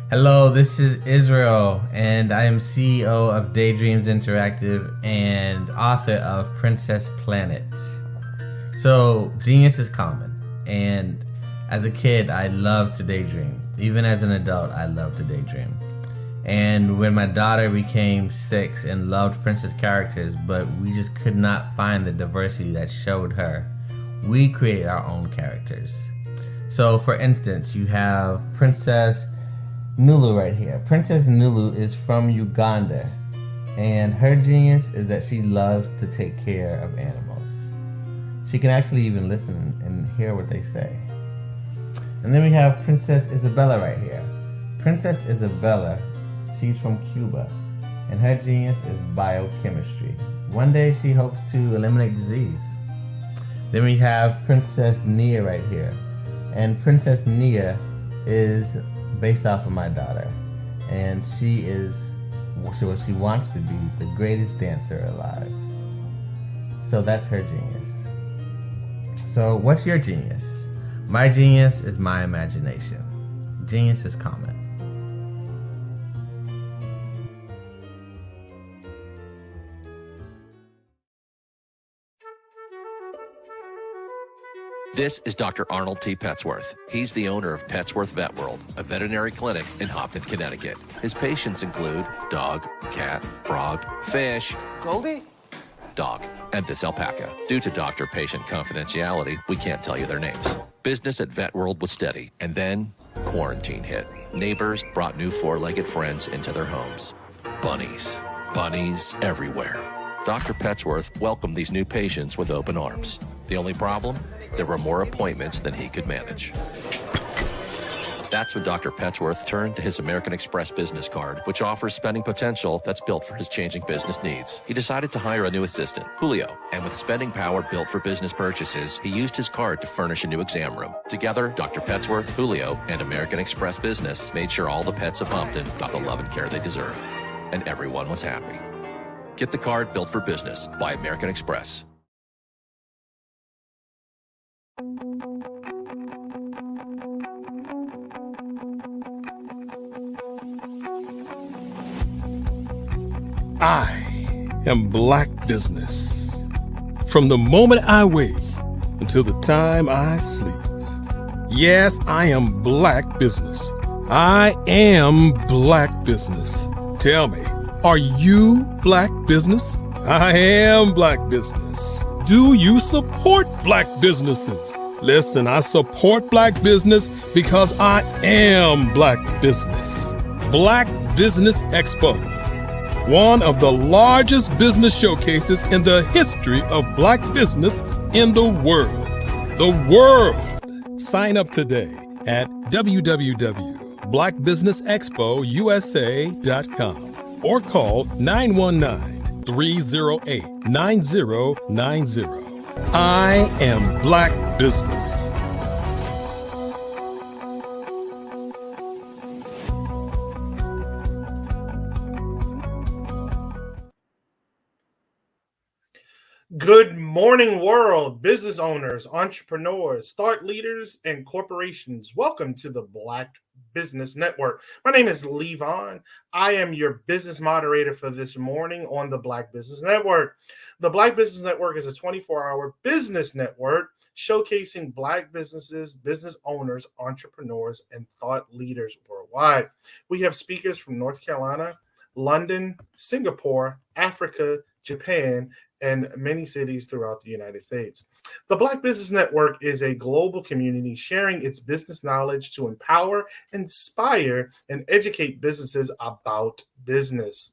Hello, this is Israel, and I am CEO of Daydreams Interactive and author of Princess Planet. So, genius is common, and as a kid, I loved to daydream. Even as an adult, I loved to daydream. And when my daughter became 6 and loved princess characters, but we just could not find the diversity that showed her, we created our own characters. So, for instance, you have Princess Nulu right here. Princess Nulu is from Uganda, and her genius is that she loves to take care of animals. She can actually even listen and hear what they say. And then we have Princess Isabella right here. Princess Isabella, she's from Cuba, and her genius is biochemistry. One day she hopes to eliminate disease. Then we have Princess Nia right here, and Princess Nia is based off of my daughter, and she is what she wants to be, the greatest dancer alive. So that's her genius. So what's your genius? My genius is my imagination. Genius is common. This is Dr. Arnold T. Petsworth. He's the owner of Petsworth Vet World, a veterinary clinic in Hopton, Connecticut. His patients include dog, cat, frog, fish. Goldie, dog, and this alpaca. Due to doctor-patient confidentiality, we can't tell you their names. Business at Vet World was steady, and then quarantine hit. Neighbors brought new four-legged friends into their homes. Bunnies. Bunnies everywhere. Dr. Petsworth welcomed these new patients with open arms. The only problem? There were more appointments than he could manage. That's when Dr. Petsworth turned to his American Express business card, which offers spending potential that's built for his changing business needs. He decided to hire a new assistant, Julio, and with spending power built for business purchases, he used his card to furnish a new exam room. Together, Dr. Petsworth, Julio, and American Express Business made sure all the pets of Humpton got the love and care they deserve. And everyone was happy. Get the card built for business by American Express. I am Black Business. From the moment I wake until the time I sleep. Yes, I am Black Business. I am Black Business. Tell me, are you Black Business? I am Black Business. Do you support Black businesses? Listen, I support Black business because I am Black Business. Black Business Expo. One of the largest business showcases in the history of Black business in the world. The world! Sign up today at www.blackbusinessexpousa.com or call 919-308-9090. I am Black Business. Good morning, world, business owners, entrepreneurs, thought leaders, and corporations. Welcome to the Black Business Network. My name is Levon. I am your business moderator for this morning on the Black Business Network. The Black Business Network is a 24-hour business network showcasing Black businesses, business owners, entrepreneurs, and thought leaders worldwide. We have speakers from North Carolina, London, Singapore, Africa, Japan, and many cities throughout the United States. The Black Business Network is a global community sharing its business knowledge to empower, inspire, and educate businesses about business.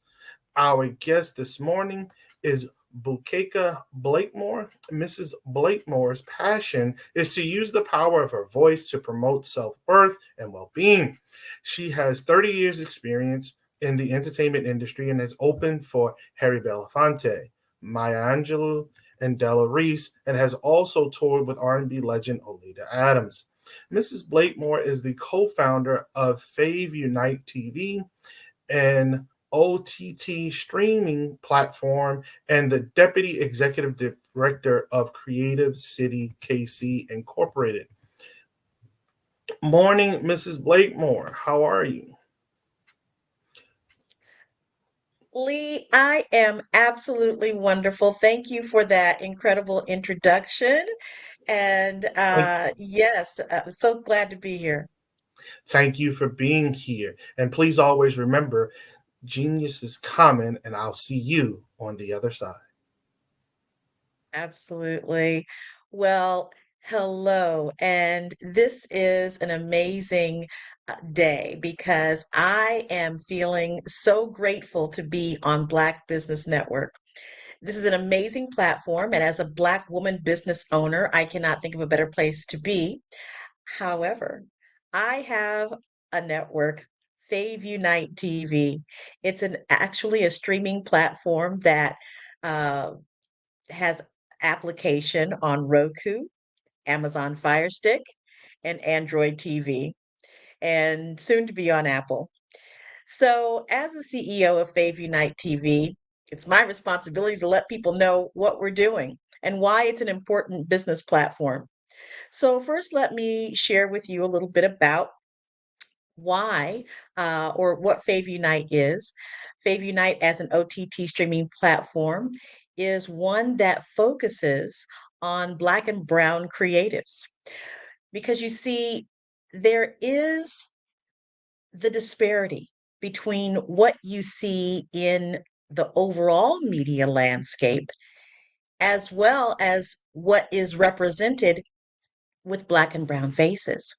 Our guest this morning is Bukeka Blakemore. Mrs. Blakemore's passion is to use the power of her voice to promote self-worth and well-being. She has 30 years experience in the entertainment industry and has opened for Harry Belafonte, Maya Angelou, and Della Reese, and has also toured with R&B legend Oleta Adams. Mrs. Blakemore is the co-founder of Fave Unite TV, an OTT streaming platform, and the deputy executive director of Creative City KC Incorporated. Morning, Mrs. Blakemore. How are you? Lee, I am absolutely wonderful. Thank you for that incredible introduction. And yes, so glad to be here. Thank you for being here. And please always remember, genius is common, and I'll see you on the other side. Absolutely. Well, hello. And this is an amazing day because I am feeling so grateful to be on Black Business Network. This is an amazing platform, and as a Black woman business owner, I cannot think of a better place to be. However, I have a network, Fave Unite TV. It's actually a streaming platform that has application on Roku, Amazon Fire Stick, and Android TV, and soon to be on Apple. So, as the CEO of Fave Unite TV, it's my responsibility to let people know what we're doing and why it's an important business platform. So, first, let me share with you a little bit about why or what Fave Unite is. Fave Unite, as an OTT streaming platform, is one that focuses on Black and Brown creatives. Because you see, there is the disparity between what you see in the overall media landscape as well as what is represented with Black and brown faces.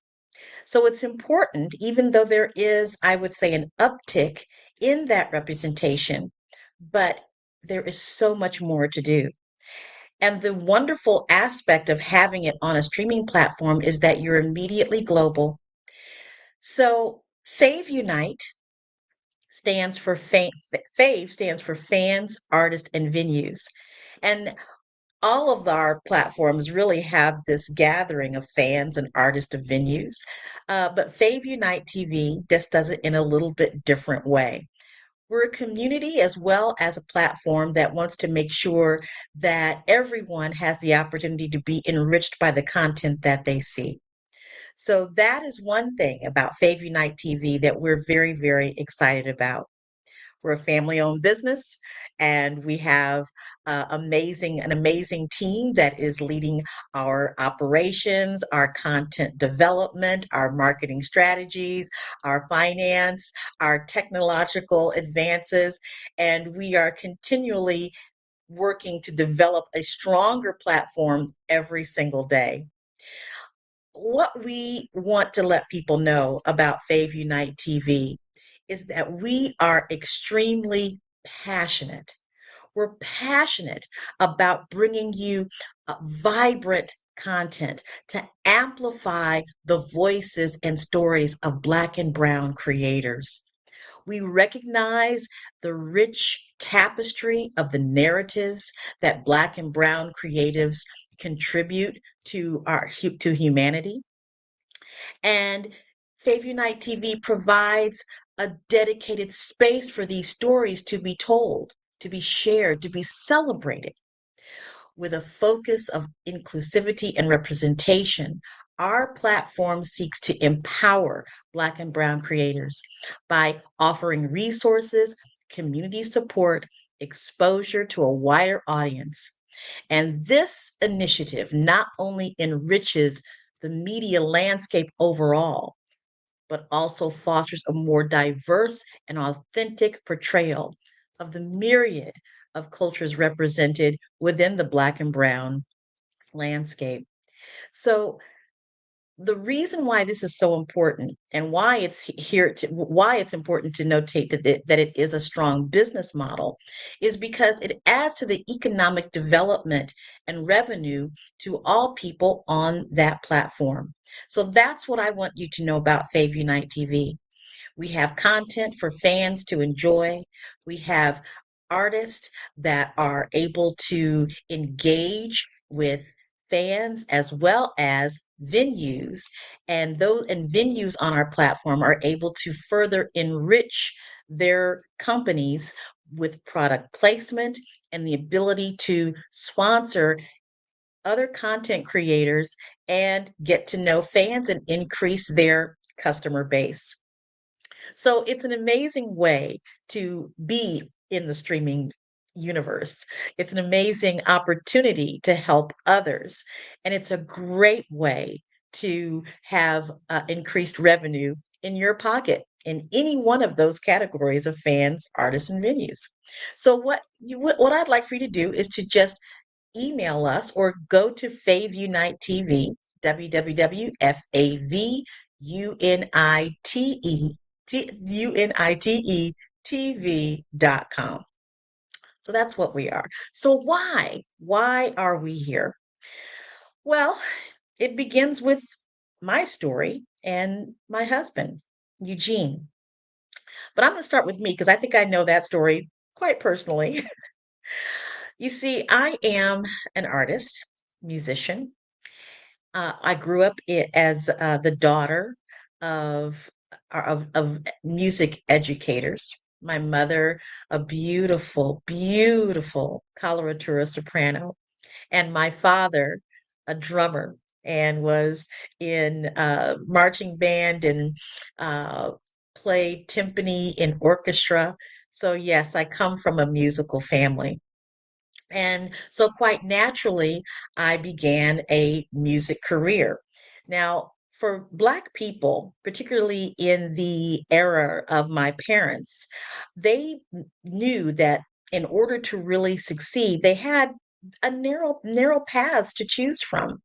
So it's important, even though there is, I would say, an uptick in that representation, but there is so much more to do. And the wonderful aspect of having it on a streaming platform is that you're immediately global. So Fave Unite stands for Fave stands for fans, artists, and venues. And all of our platforms really have this gathering of fans and artists of venues. But Fave Unite TV just does it in a little bit different way. We're a community as well as a platform that wants to make sure that everyone has the opportunity to be enriched by the content that they see. So that is one thing about Fave Unite TV that we're very, very excited about. We're a family-owned business, and we have an amazing team that is leading our operations, our content development, our marketing strategies, our finance, our technological advances, and we are continually working to develop a stronger platform every single day. What we want to let people know about Fave Unite TV is that we are extremely passionate. We're passionate about bringing you vibrant content to amplify the voices and stories of Black and brown creators. We recognize the rich tapestry of the narratives that Black and brown creatives contribute to humanity. And Fave Unite TV provides a dedicated space for these stories to be told, to be shared, to be celebrated. With a focus of inclusivity and representation, our platform seeks to empower Black and brown creators by offering resources, community support, exposure to a wider audience. And this initiative not only enriches the media landscape overall, but also fosters a more diverse and authentic portrayal of the myriad of cultures represented within the Black and brown landscape. So the reason why this is so important and why why it's important to notate that it is a strong business model is because it adds to the economic development and revenue to all people on that platform. So that's what I want you to know about Fave Unite TV. We have content for fans to enjoy. We have artists that are able to engage with fans as well as venues, and venues on our platform are able to further enrich their companies with product placement and the ability to sponsor other content creators and get to know fans and increase their customer base. So it's an amazing way to be in the streaming universe. It's an amazing opportunity to help others. And it's a great way to have increased revenue in your pocket in any one of those categories of fans, artists, and venues. So what I'd like for you to do is to just email us or go to Fave Unite TV, www.faveunite.com. So that's what we are. So why are we here? Well, it begins with my story and my husband, Eugene. But I'm going to start with me because I think I know that story quite personally. You see, I am an artist, musician. I grew up as the daughter of music educators. My mother, a beautiful, beautiful coloratura soprano, and my father, a drummer, and was in marching band and played timpani in orchestra. So yes, I come from a musical family. And so, quite naturally, I began a music career. Now, for Black people, particularly in the era of my parents, they knew that in order to really succeed, they had a narrow paths to choose from.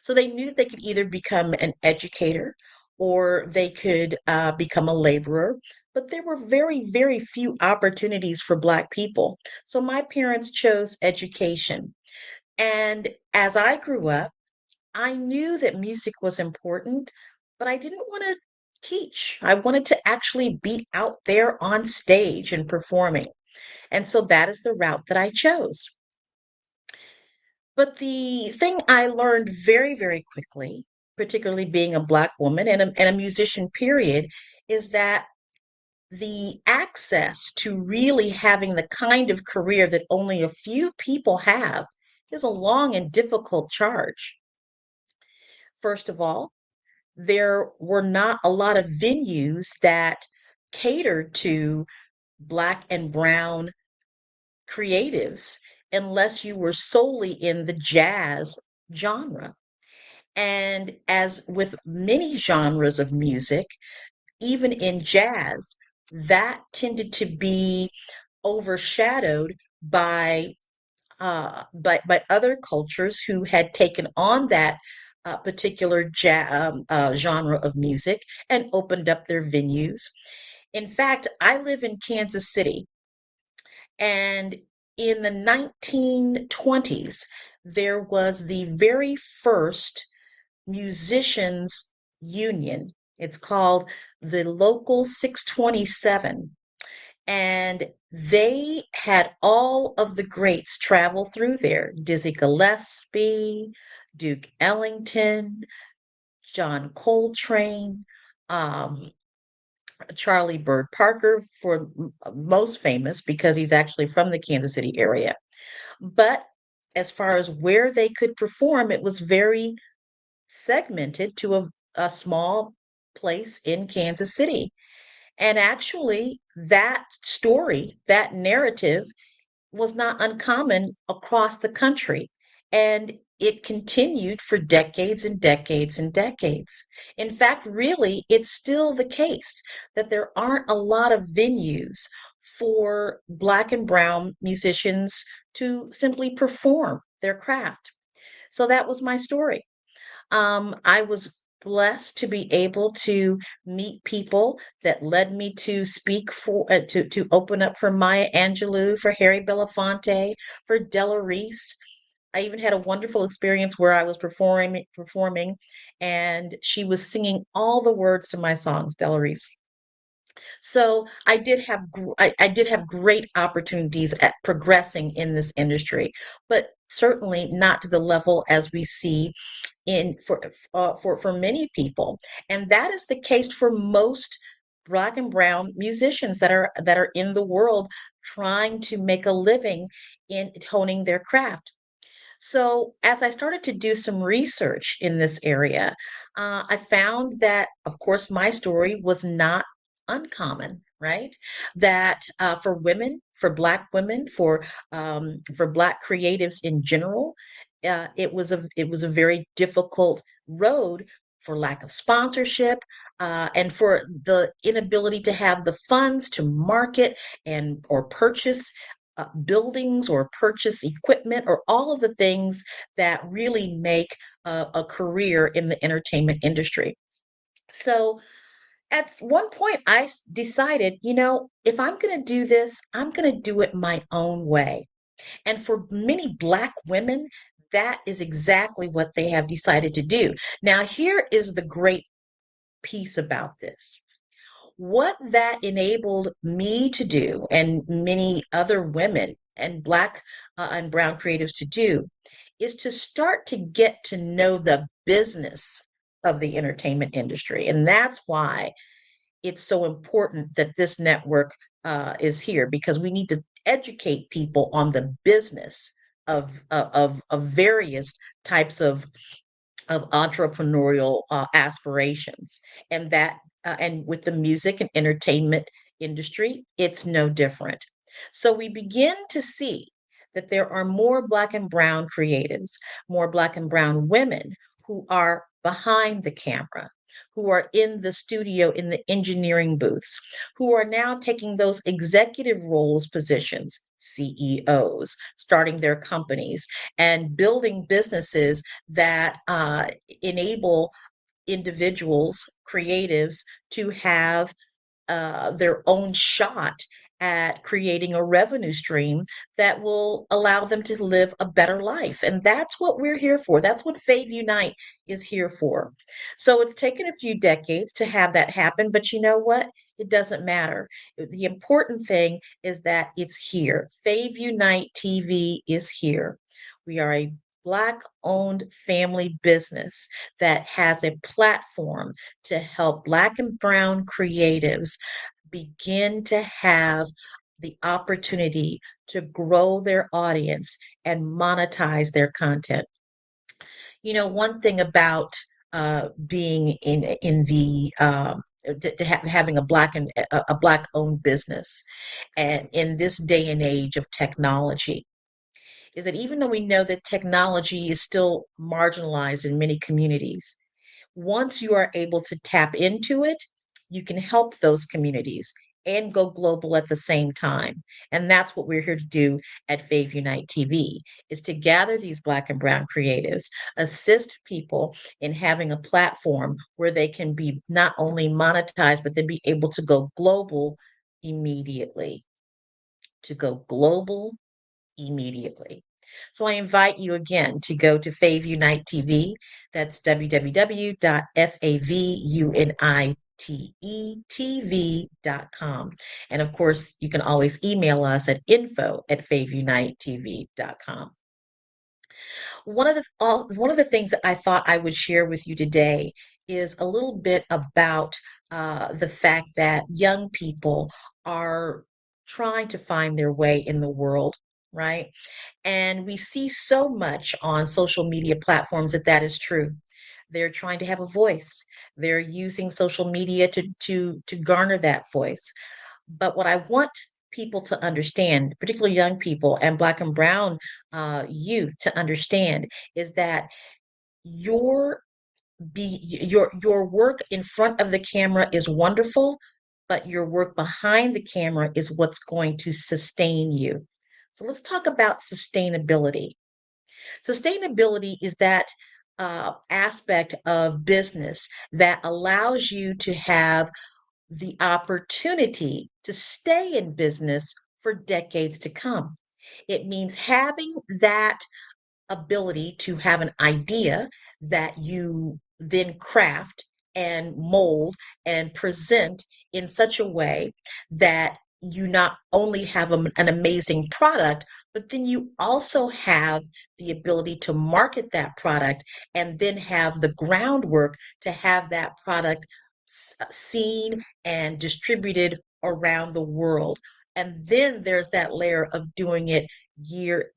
So they knew they could either become an educator or they could become a laborer. But there were very few opportunities for Black people. So my parents chose education. And as I grew up, I knew that music was important, but I didn't want to teach. I wanted to actually be out there on stage and performing. And so that is the route that I chose. But the thing I learned very quickly, particularly being a Black woman and a musician, period, is that the access to really having the kind of career that only a few people have is a long and difficult charge. First of all, there were not a lot of venues that catered to Black and Brown creatives unless you were solely in the jazz genre. And as with many genres of music, even in jazz, that tended to be overshadowed by by other cultures who had taken on that particular genre of music and opened up their venues. In fact, I live in Kansas City, and in the 1920s, there was the very first musicians union. It's called the Local 627. And they had all of the greats travel through there: Dizzy Gillespie, Duke Ellington, John Coltrane, um, Charlie Bird Parker, for most famous because he's actually from the Kansas City area. But as far as where they could perform, it was very segmented to a small place in Kansas City. And actually, that story, that narrative, was not uncommon across the country. And it continued for decades and decades and decades. In fact, really, it's still the case that there aren't a lot of venues for Black and Brown musicians to simply perform their craft. So that was my story. I was blessed to be able to meet people that led me to speak for to open up for Maya Angelou, for Harry Belafonte, for Della Reese. I even had a wonderful experience where I was performing, and she was singing all the words to my songs, Della Reese. So I did have great opportunities at progressing in this industry, but certainly not to the level as we see in for many people. And that is the case for most Black and Brown musicians that are in the world trying to make a living in honing their craft. So, as I started to do some research in this area, I found that, of course, my story was not uncommon, right? That for women, for Black women, for Black creatives in general, it was a very difficult road for lack of sponsorship, and for the inability to have the funds to market and or purchase buildings or purchase equipment or all of the things that really make a career in the entertainment industry. So at one point, decided, if I'm going to do this, I'm going to do it my own way. And for many Black women, that is exactly what they have decided to do. Now, here is the great piece about this. What that enabled me to do, and many other women and Black and Brown creatives to do, is to start to get to know the business of the entertainment industry. And that's why it's so important that this network is here, because we need to educate people on the business of various types of entrepreneurial aspirations, and that and with the music and entertainment industry, it's no different. So we begin to see that there are more Black and Brown creatives, more Black and Brown women who are behind the camera, who are in the studio, in the engineering booths, who are now taking those executive roles positions, CEOs, starting their companies and building businesses that enable individuals, creatives, to have their own shot at creating a revenue stream that will allow them to live a better life. And that's what we're here for. That's what Fave Unite is here for. So it's taken a few decades to have that happen, but you know what? It doesn't matter. The important thing is that it's here. Fave Unite TV is here. We are a Black owned family business that has a platform to help Black and Brown creatives begin to have the opportunity to grow their audience and monetize their content. You know, one thing about being in the having a Black owned business, and in this day and age of technology, is that even though we know that technology is still marginalized in many communities, once you are able to tap into it, you can help those communities and go global at the same time. And that's what we're here to do at Fave Unite TV, is to gather these Black and Brown creatives, assist people in having a platform where they can be not only monetized, but then be able to go global immediately. To go global immediately. So I invite you again to go to Fave Unite TV. That's www.favunitetv.com. And of course, you can always email us at info@favunitetv.com. One of the things that I thought I would share with you today is a little bit about the fact that young people are trying to find their way in the world, right? And we see so much on social media platforms that is true. They're trying to have a voice. They're using social media to garner that voice. But what I want people to understand, particularly young people and Black and Brown youth to understand, is that your your work in front of the camera is wonderful, but your work behind the camera is what's going to sustain you. So let's talk about sustainability. Sustainability is that aspect of business that allows you to have the opportunity to stay in business for decades to come. It means having that ability to have an idea that you then craft and mold and present in such a way that you not only have an amazing product, but then you also have the ability to market that product and then have the groundwork to have that product seen and distributed around the world. And then there's that layer of doing it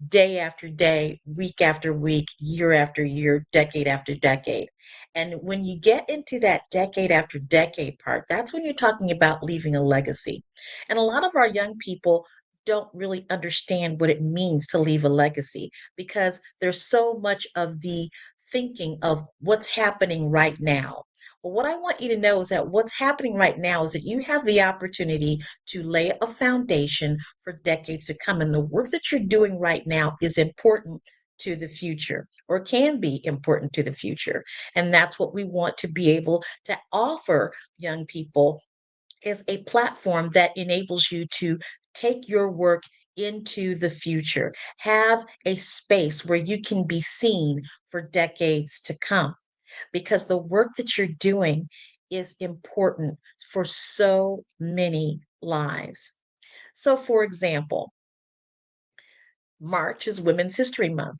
day after day, week after week, year after year, decade after decade. And when you get into that decade after decade part, that's when you're talking about leaving a legacy. And a lot of our young people don't really understand what it means to leave a legacy, because there's so much of the thinking of what's happening right now. Well, what I want you to know is that what's happening right now is that you have the opportunity to lay a foundation for decades to come. And the work that you're doing right now is important to the future, or can be important to the future. And that's what we want to be able to offer young people, is a platform that enables you to take your work into the future, have a space where you can be seen for decades to come, because the work that you're doing is important for so many lives. So, for example, March is Women's History Month.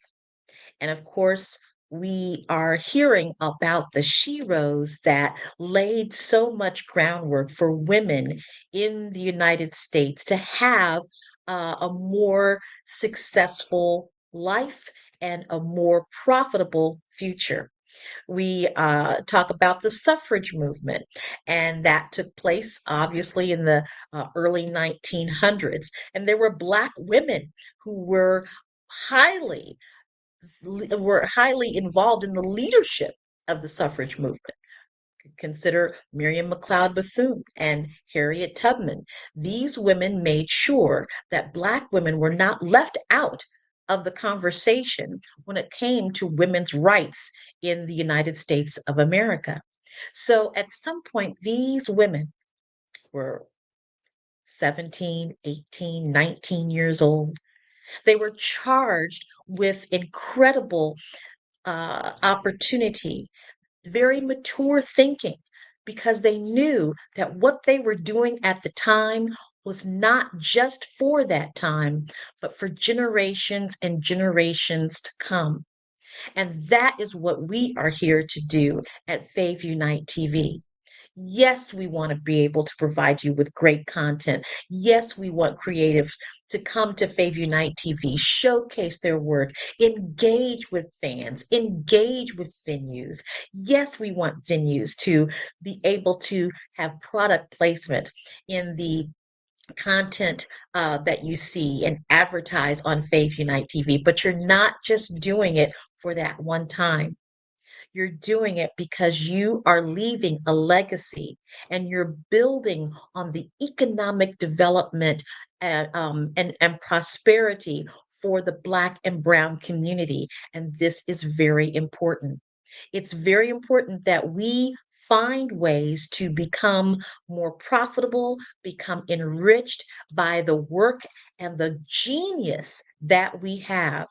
And of course, we are hearing about the sheroes that laid so much groundwork for women in the United States to have a more successful life and a more profitable future. We talk about the suffrage movement, and that took place obviously in the early 1900s. And there were Black women who highly were highly involved in the leadership of the suffrage movement. Consider Miriam McLeod Bethune and Harriet Tubman. These women made sure that Black women were not left out of the conversation when it came to women's rights in the United States of America. So at some point, these women were 17, 18, 19 years old. They were charged with incredible opportunity, very mature thinking, because they knew that what they were doing at the time was not just for that time, but for generations and generations to come. And that is what we are here to do at Fave Unite TV. Yes, we want to be able to provide you with great content. Yes, we want creatives to come to Fave Unite TV, showcase their work, engage with fans, engage with venues. Yes, we want venues to be able to have product placement in the content that you see and advertise on Fave Unite TV, but you're not just doing it for that one time. You're doing it because you are leaving a legacy and you're building on the economic development and prosperity for the Black and Brown community. And this is very important. It's very important that we find ways to become more profitable, become enriched by the work and the genius that we have.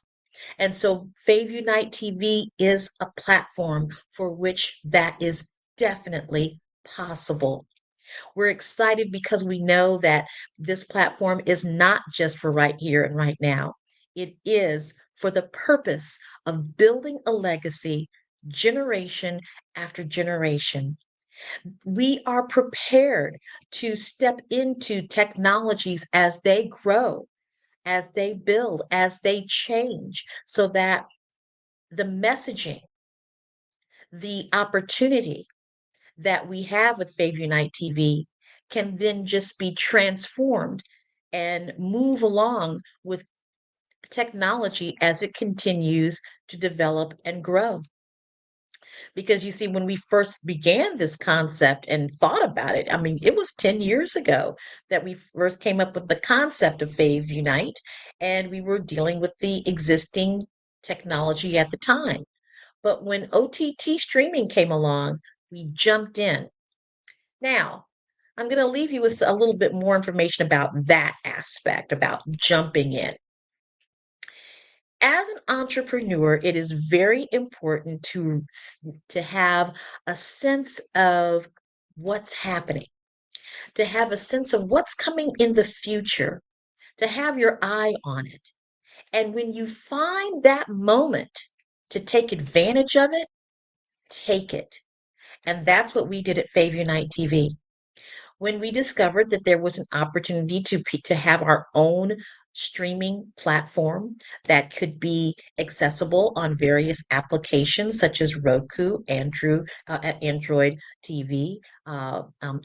And so Fave Unite TV is a platform for which that is definitely possible. We're excited because we know that this platform is not just for right here and right now. It is for the purpose of building a legacy generation after generation. We are prepared to step into technologies as they grow, as they build, as they change, so that the messaging, the opportunity that we have with Fave Unite TV can then just be transformed and move along with technology as it continues to develop and grow. Because you see, when we first began this concept and thought about it, I mean, it was 10 years ago that we first came up with the concept of Fave Unite, and we were dealing with the existing technology at the time. But when OTT streaming came along, we jumped in. Now, I'm going to leave you with a little bit more information about that aspect, about jumping in. As an entrepreneur, it is very important to have a sense of what's happening, to have a sense of what's coming in the future, to have your eye on it. And when you find that moment to take advantage of it, take it. And that's what we did at Fave Unite TV. When we discovered that there was an opportunity to have our own streaming platform that could be accessible on various applications such as Roku, Android TV,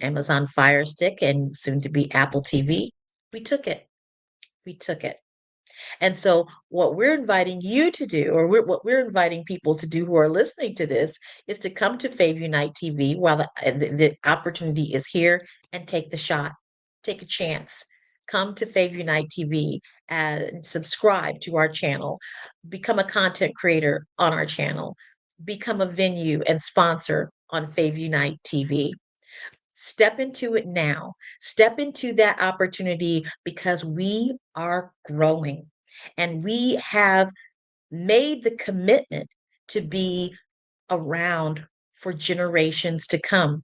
Amazon Fire Stick, and soon to be Apple TV, we took it. We took it. And so, what we're inviting you to do, or what we're inviting people to do who are listening to this, is to come to Fave Unite TV while the opportunity is here and take the shot, take a chance. Come to Fave Unite TV and subscribe to our channel, become a content creator on our channel, become a venue and sponsor on Fave Unite TV. Step into it now. Step into that opportunity because we are growing and we have made the commitment to be around for generations to come.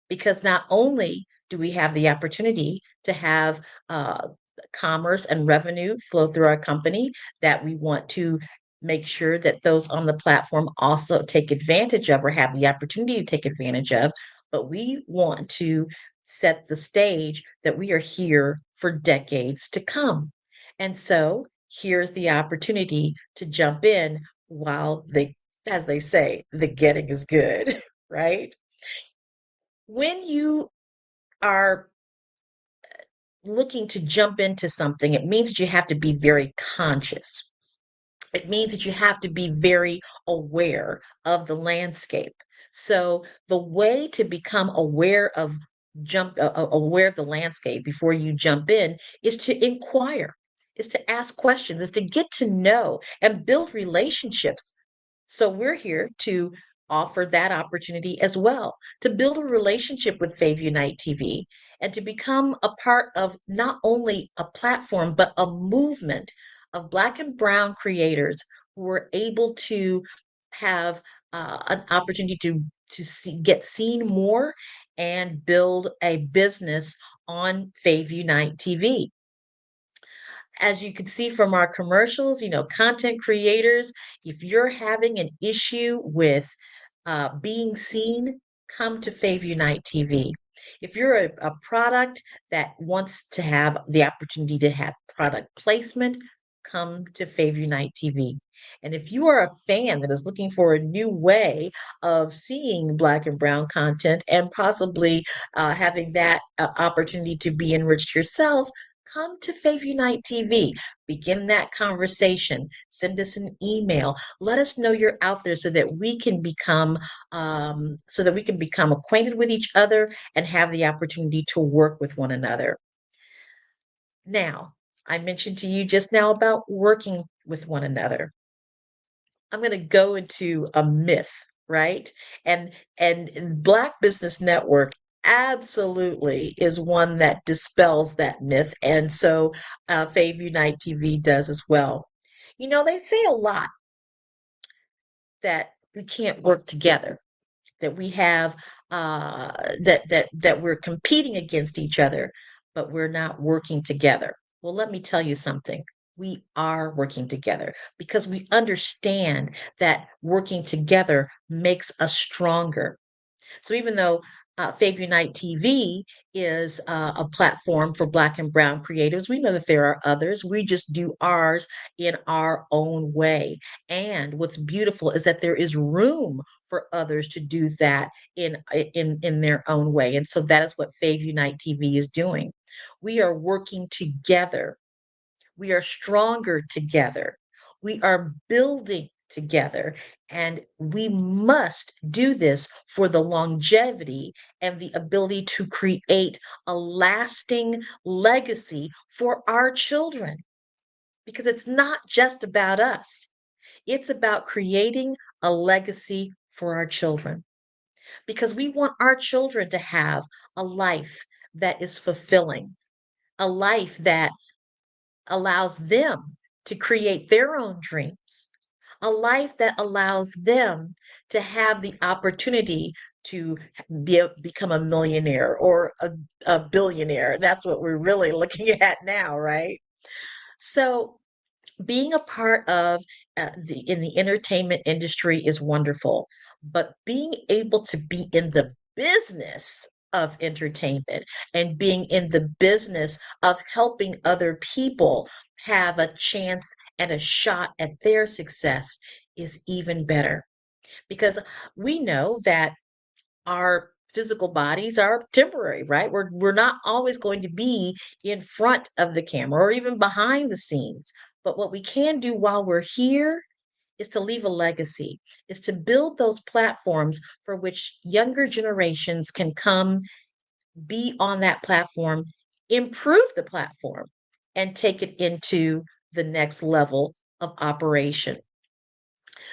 Because not only do we have the opportunity to have commerce and revenue flow through our company, that we want to make sure that those on the platform also take advantage of or have the opportunity to take advantage of, but we want to set the stage that we are here for decades to come. And so here's the opportunity to jump in while as they say, the getting is good, right? When you are looking to jump into something, it means that you have to be very conscious. It means that you have to be very aware of the landscape. So the way to become aware of the landscape before you jump in is to inquire, is to ask questions, is to get to know and build relationships. So we're here to offer that opportunity as well, to build a relationship with Fave Unite TV and to become a part of not only a platform, but a movement of Black and Brown creators who are able to have an opportunity get seen more and build a business on Fave Unite TV. As you can see from our commercials, content creators, if you're having an issue with being seen, come to Fave Unite TV. If you're a product that wants to have the opportunity to have product placement, come to Fave Unite TV. And if you are a fan that is looking for a new way of seeing Black and Brown content and possibly having that opportunity to be enriched yourselves, come to Fave Unite TV. Begin that conversation. Send us an email. Let us know you're out there so that we can become acquainted with each other and have the opportunity to work with one another. Now, I mentioned to you just now about working with one another. I'm going to go into a myth, right? And Black Business Network absolutely is one that dispels that myth. And so Fave Unite TV does as well. They say a lot that we can't work together, that we have that we're competing against each other, but we're not working together. Well, let me tell you something. We are working together because we understand that working together makes us stronger. So even though Fave Unite TV is a platform for Black and Brown creatives, we know that there are others. We just do ours in our own way. And what's beautiful is that there is room for others to do that in their own way. And so that is what Fave Unite TV is doing. We are working together. We are stronger together. We are building together. And we must do this for the longevity and the ability to create a lasting legacy for our children. Because it's not just about us, it's about creating a legacy for our children. Because we want our children to have a life that is fulfilling, a life that allows them to create their own dreams, a life that allows them to have the opportunity to become a millionaire or a billionaire. That's what we're really looking at now, right? So being a part of in the entertainment industry is wonderful, but being able to be in the business of entertainment and being in the business of helping other people have a chance and a shot at their success is even better, because we know that our physical bodies are temporary, right? We're not always going to be in front of the camera or even behind the scenes. But what we can do while we're here is to leave a legacy, is to build those platforms for which younger generations can come, be on that platform, improve the platform, and take it into the next level of operation.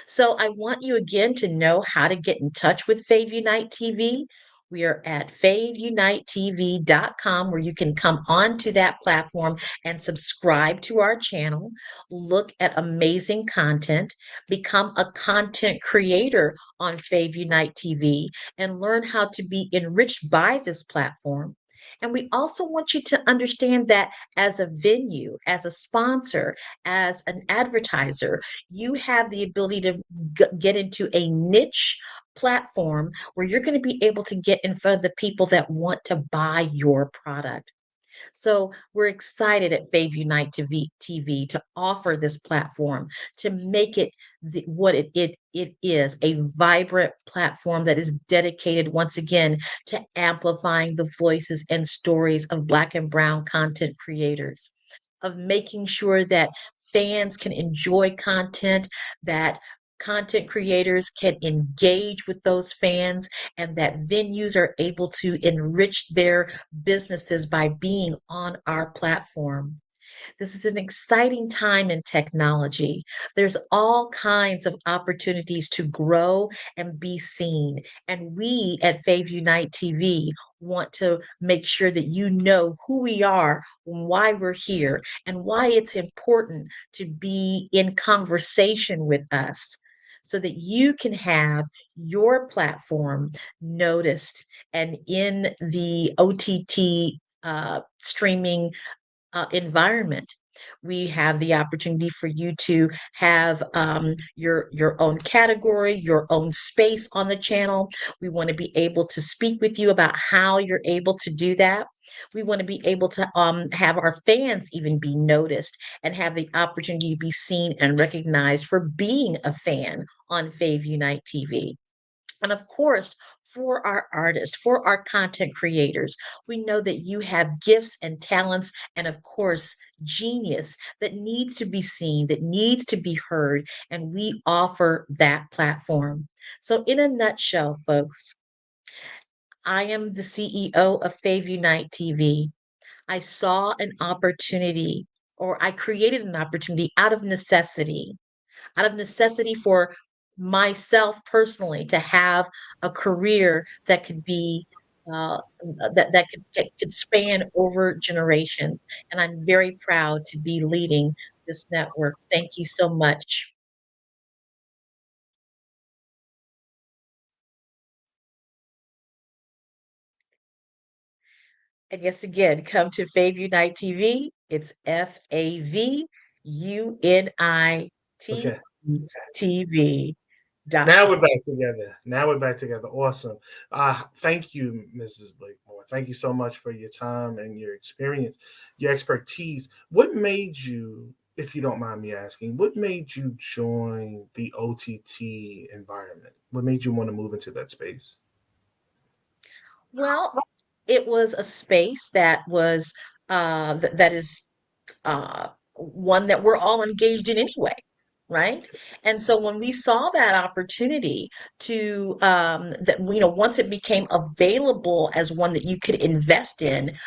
So I want you again to know how to get in touch with Fave Unite TV. We are at faveunitetv.com, where you can come onto that platform and subscribe to our channel, look at amazing content, become a content creator on Fave Unite TV, and learn how to be enriched by this platform. And we also want you to understand that as a venue, as a sponsor, as an advertiser, you have the ability to get into a niche platform where you're going to be able to get in front of the people that want to buy your product. So we're excited at Fave Unite TV to offer this platform, to make it what it is, a vibrant platform that is dedicated once again to amplifying the voices and stories of Black and Brown content creators. of making sure that fans can enjoy content, that content creators can engage with those fans, and that venues are able to enrich their businesses by being on our platform. This is an exciting time in technology. There's all kinds of opportunities to grow and be seen. And we at Fave Unite TV want to make sure that you know who we are, why we're here, and why it's important to be in conversation with us so that you can have your platform noticed and in the OTT streaming environment. We have the opportunity for you to have your own category, your own space on the channel. We want to be able to speak with you about how you're able to do that. We want to be able to have our fans even be noticed and have the opportunity to be seen and recognized for being a fan on Fave Unite TV. And of course, for our artists, for our content creators, we know that you have gifts and talents, and of course, genius that needs to be seen, that needs to be heard, and we offer that platform. So, in a nutshell, folks, I am the CEO of Fave Unite TV. I saw an opportunity, or I created an opportunity out of necessity for myself personally to have a career that could be that could span over generations. And I'm very proud to be leading this network. Thank you so much. And yes, again, come to Fave Unite TV. It's FAVUNITE Okay. TV. Now we're back together. Now we're back together. Awesome. Thank you, Mrs. Blakemore. Thank you so much for your time and your experience, your expertise. What made you, if you don't mind me asking, what made you join the OTT environment? What made you want to move into that space? Well, it was a space that was that is one that we're all engaged in anyway, right? And so when we saw that opportunity to that once it became available as one that you could invest in,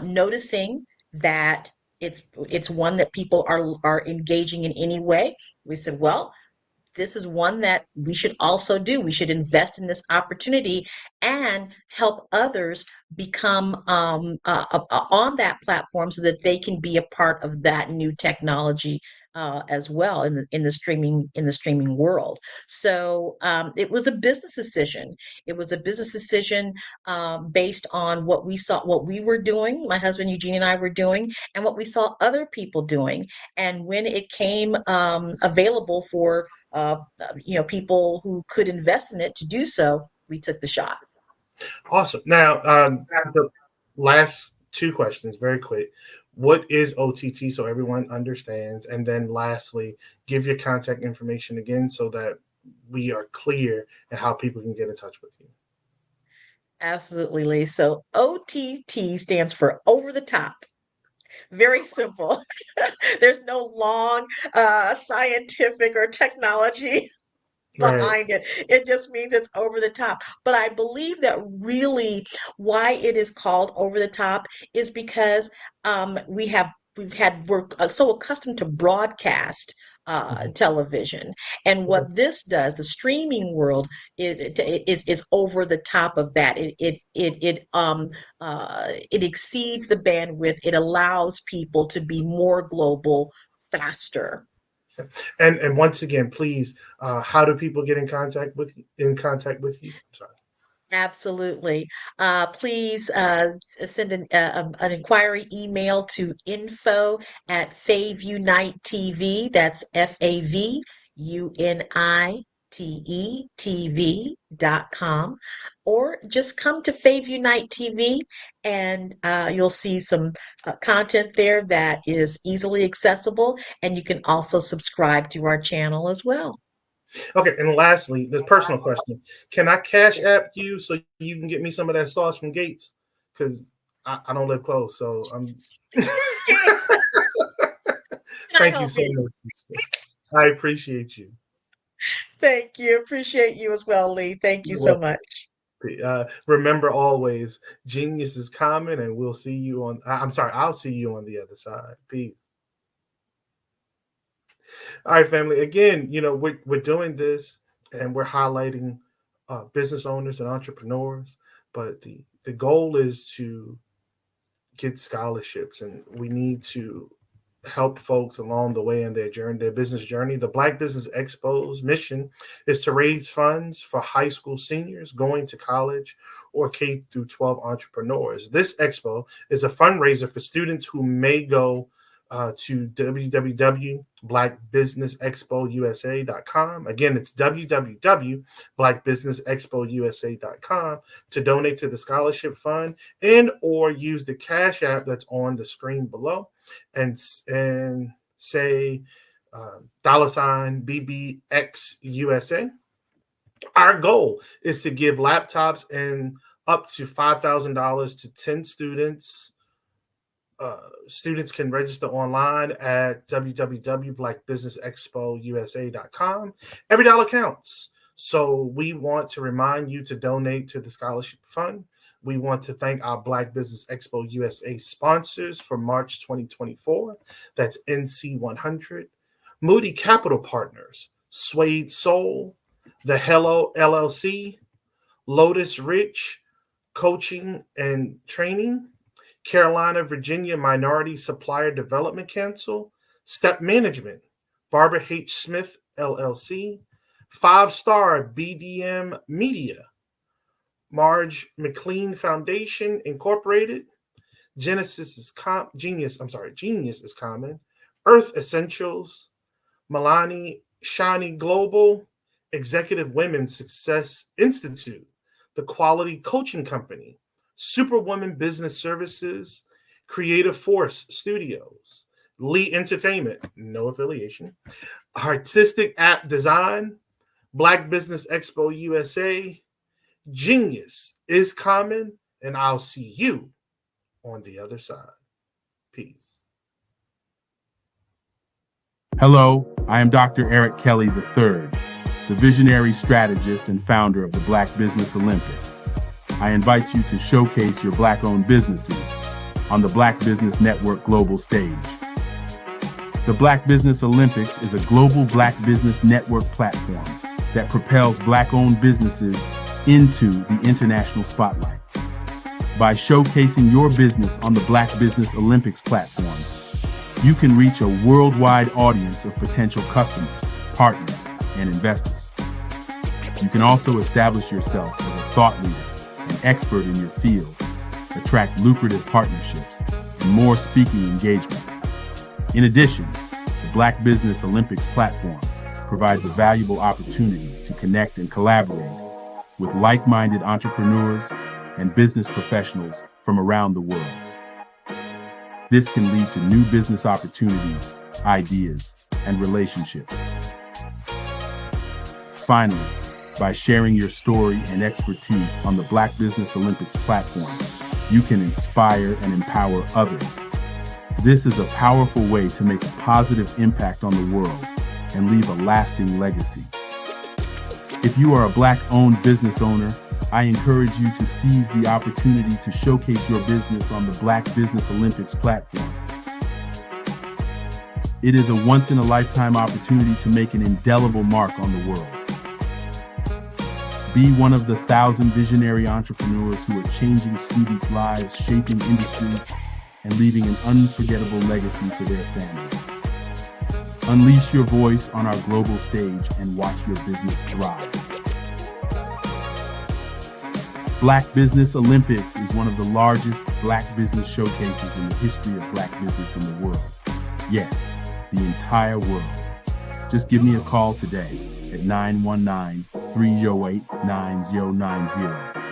noticing that it's one that people are engaging in anyway, we said, well, this is one that we should also do. We should invest in this opportunity and help others become on that platform so that they can be a part of that new technology as well in the streaming world. So it was a business decision. It was a business decision based on what we saw, what we were doing, my husband Eugene and I were doing, and what we saw other people doing. And when it came available for people who could invest in it to do so, we took the shot. Awesome. Now, the last two questions, very quick. What is OTT so everyone understands? And then lastly, give your contact information again so that we are clear and how people can get in touch with you. Absolutely, Lee. So OTT stands for over the top. Very simple. There's no long scientific or technology behind it. It just means it's over the top. But I believe that really why it is called over the top is because we're so accustomed to broadcast television, and what this does, the streaming world is over the top of that. It exceeds the bandwidth. It allows people to be more global, faster. And once again, please, how do people get in contact with you? I'm sorry. Absolutely. Please send an inquiry email to info@FaveUnite TV. That's FAVUNITE.com. Or just come to Fave Unite TV and you'll see some content there that is easily accessible, and you can also subscribe to our channel as well. Okay, and lastly, this personal question: can I cash app you so you can get me some of that sauce from Gates? Because I don't live close, so I'm. Thank you so much. I appreciate you. Thank you. Appreciate you as well, Lee. Thank you so much. Remember always, genius is common, and we'll see you on. I'll see you on the other side. Peace. All right, family. Again, we're doing this, and we're highlighting business owners and entrepreneurs. But the goal is to get scholarships, and we need to help folks along the way in their business journey. The Black Business Expo's mission is to raise funds for high school seniors going to college or K through 12 entrepreneurs. This expo is a fundraiser for students who may go to www.blackbusinessexpousa.com. Again, it's www.blackbusinessexpousa.com to donate to the scholarship fund and or use the Cash App that's on the screen below and say $BBXUSA. Our goal is to give laptops and up to $5,000 to 10 students. Students can register online at www.blackbusinessexpousa.com. Every dollar counts. So we want to remind you to donate to the scholarship fund. We want to thank our Black Business Expo USA sponsors for March 2024. That's NC100, Moody Capital Partners, Suede Soul, The Hello LLC, Lotus Rich Coaching and Training, Carolina, Virginia Minority Supplier Development Council, Step Management, Barbara H. Smith, LLC, 5-Star BDM Media, Marge McLean Foundation, Incorporated, Genius is Common, Earth Essentials, Milani Shani Global, Executive Women's Success Institute, The Quality Coaching Company, Superwoman Business Services, Creative Force Studios, Lee Entertainment, no affiliation, Artistic App Design, Black Business Expo USA, Genius is Common, and I'll see you on the other side. Peace. Hello, I am Dr. Eric Kelly III, the visionary strategist and founder of the Black Business Olympics. I invite you to showcase your Black-owned businesses on the Black Business Network global stage. The Black Business Olympics is a global Black Business Network platform that propels Black-owned businesses into the international spotlight. By showcasing your business on the Black Business Olympics platform, you can reach a worldwide audience of potential customers, partners, and investors. You can also establish yourself as a thought leader, an expert in your field, attract lucrative partnerships, and more speaking engagements. In addition, the Black Business Olympics platform provides a valuable opportunity to connect and collaborate with like-minded entrepreneurs and business professionals from around the world. This can lead to new business opportunities, ideas, and relationships. Finally, by sharing your story and expertise on the Black Business Olympics platform, you can inspire and empower others. This is a powerful way to make a positive impact on the world and leave a lasting legacy. If you are a Black-owned business owner, I encourage you to seize the opportunity to showcase your business on the Black Business Olympics platform. It is a once-in-a-lifetime opportunity to make an indelible mark on the world. Be one of the 1,000 visionary entrepreneurs who are changing students' lives, shaping industries, and leaving an unforgettable legacy for their families. Unleash your voice on our global stage and watch your business thrive. Black Business Olympics is one of the largest Black business showcases in the history of Black business in the world. Yes, the entire world. Just give me a call today at 919-308-9090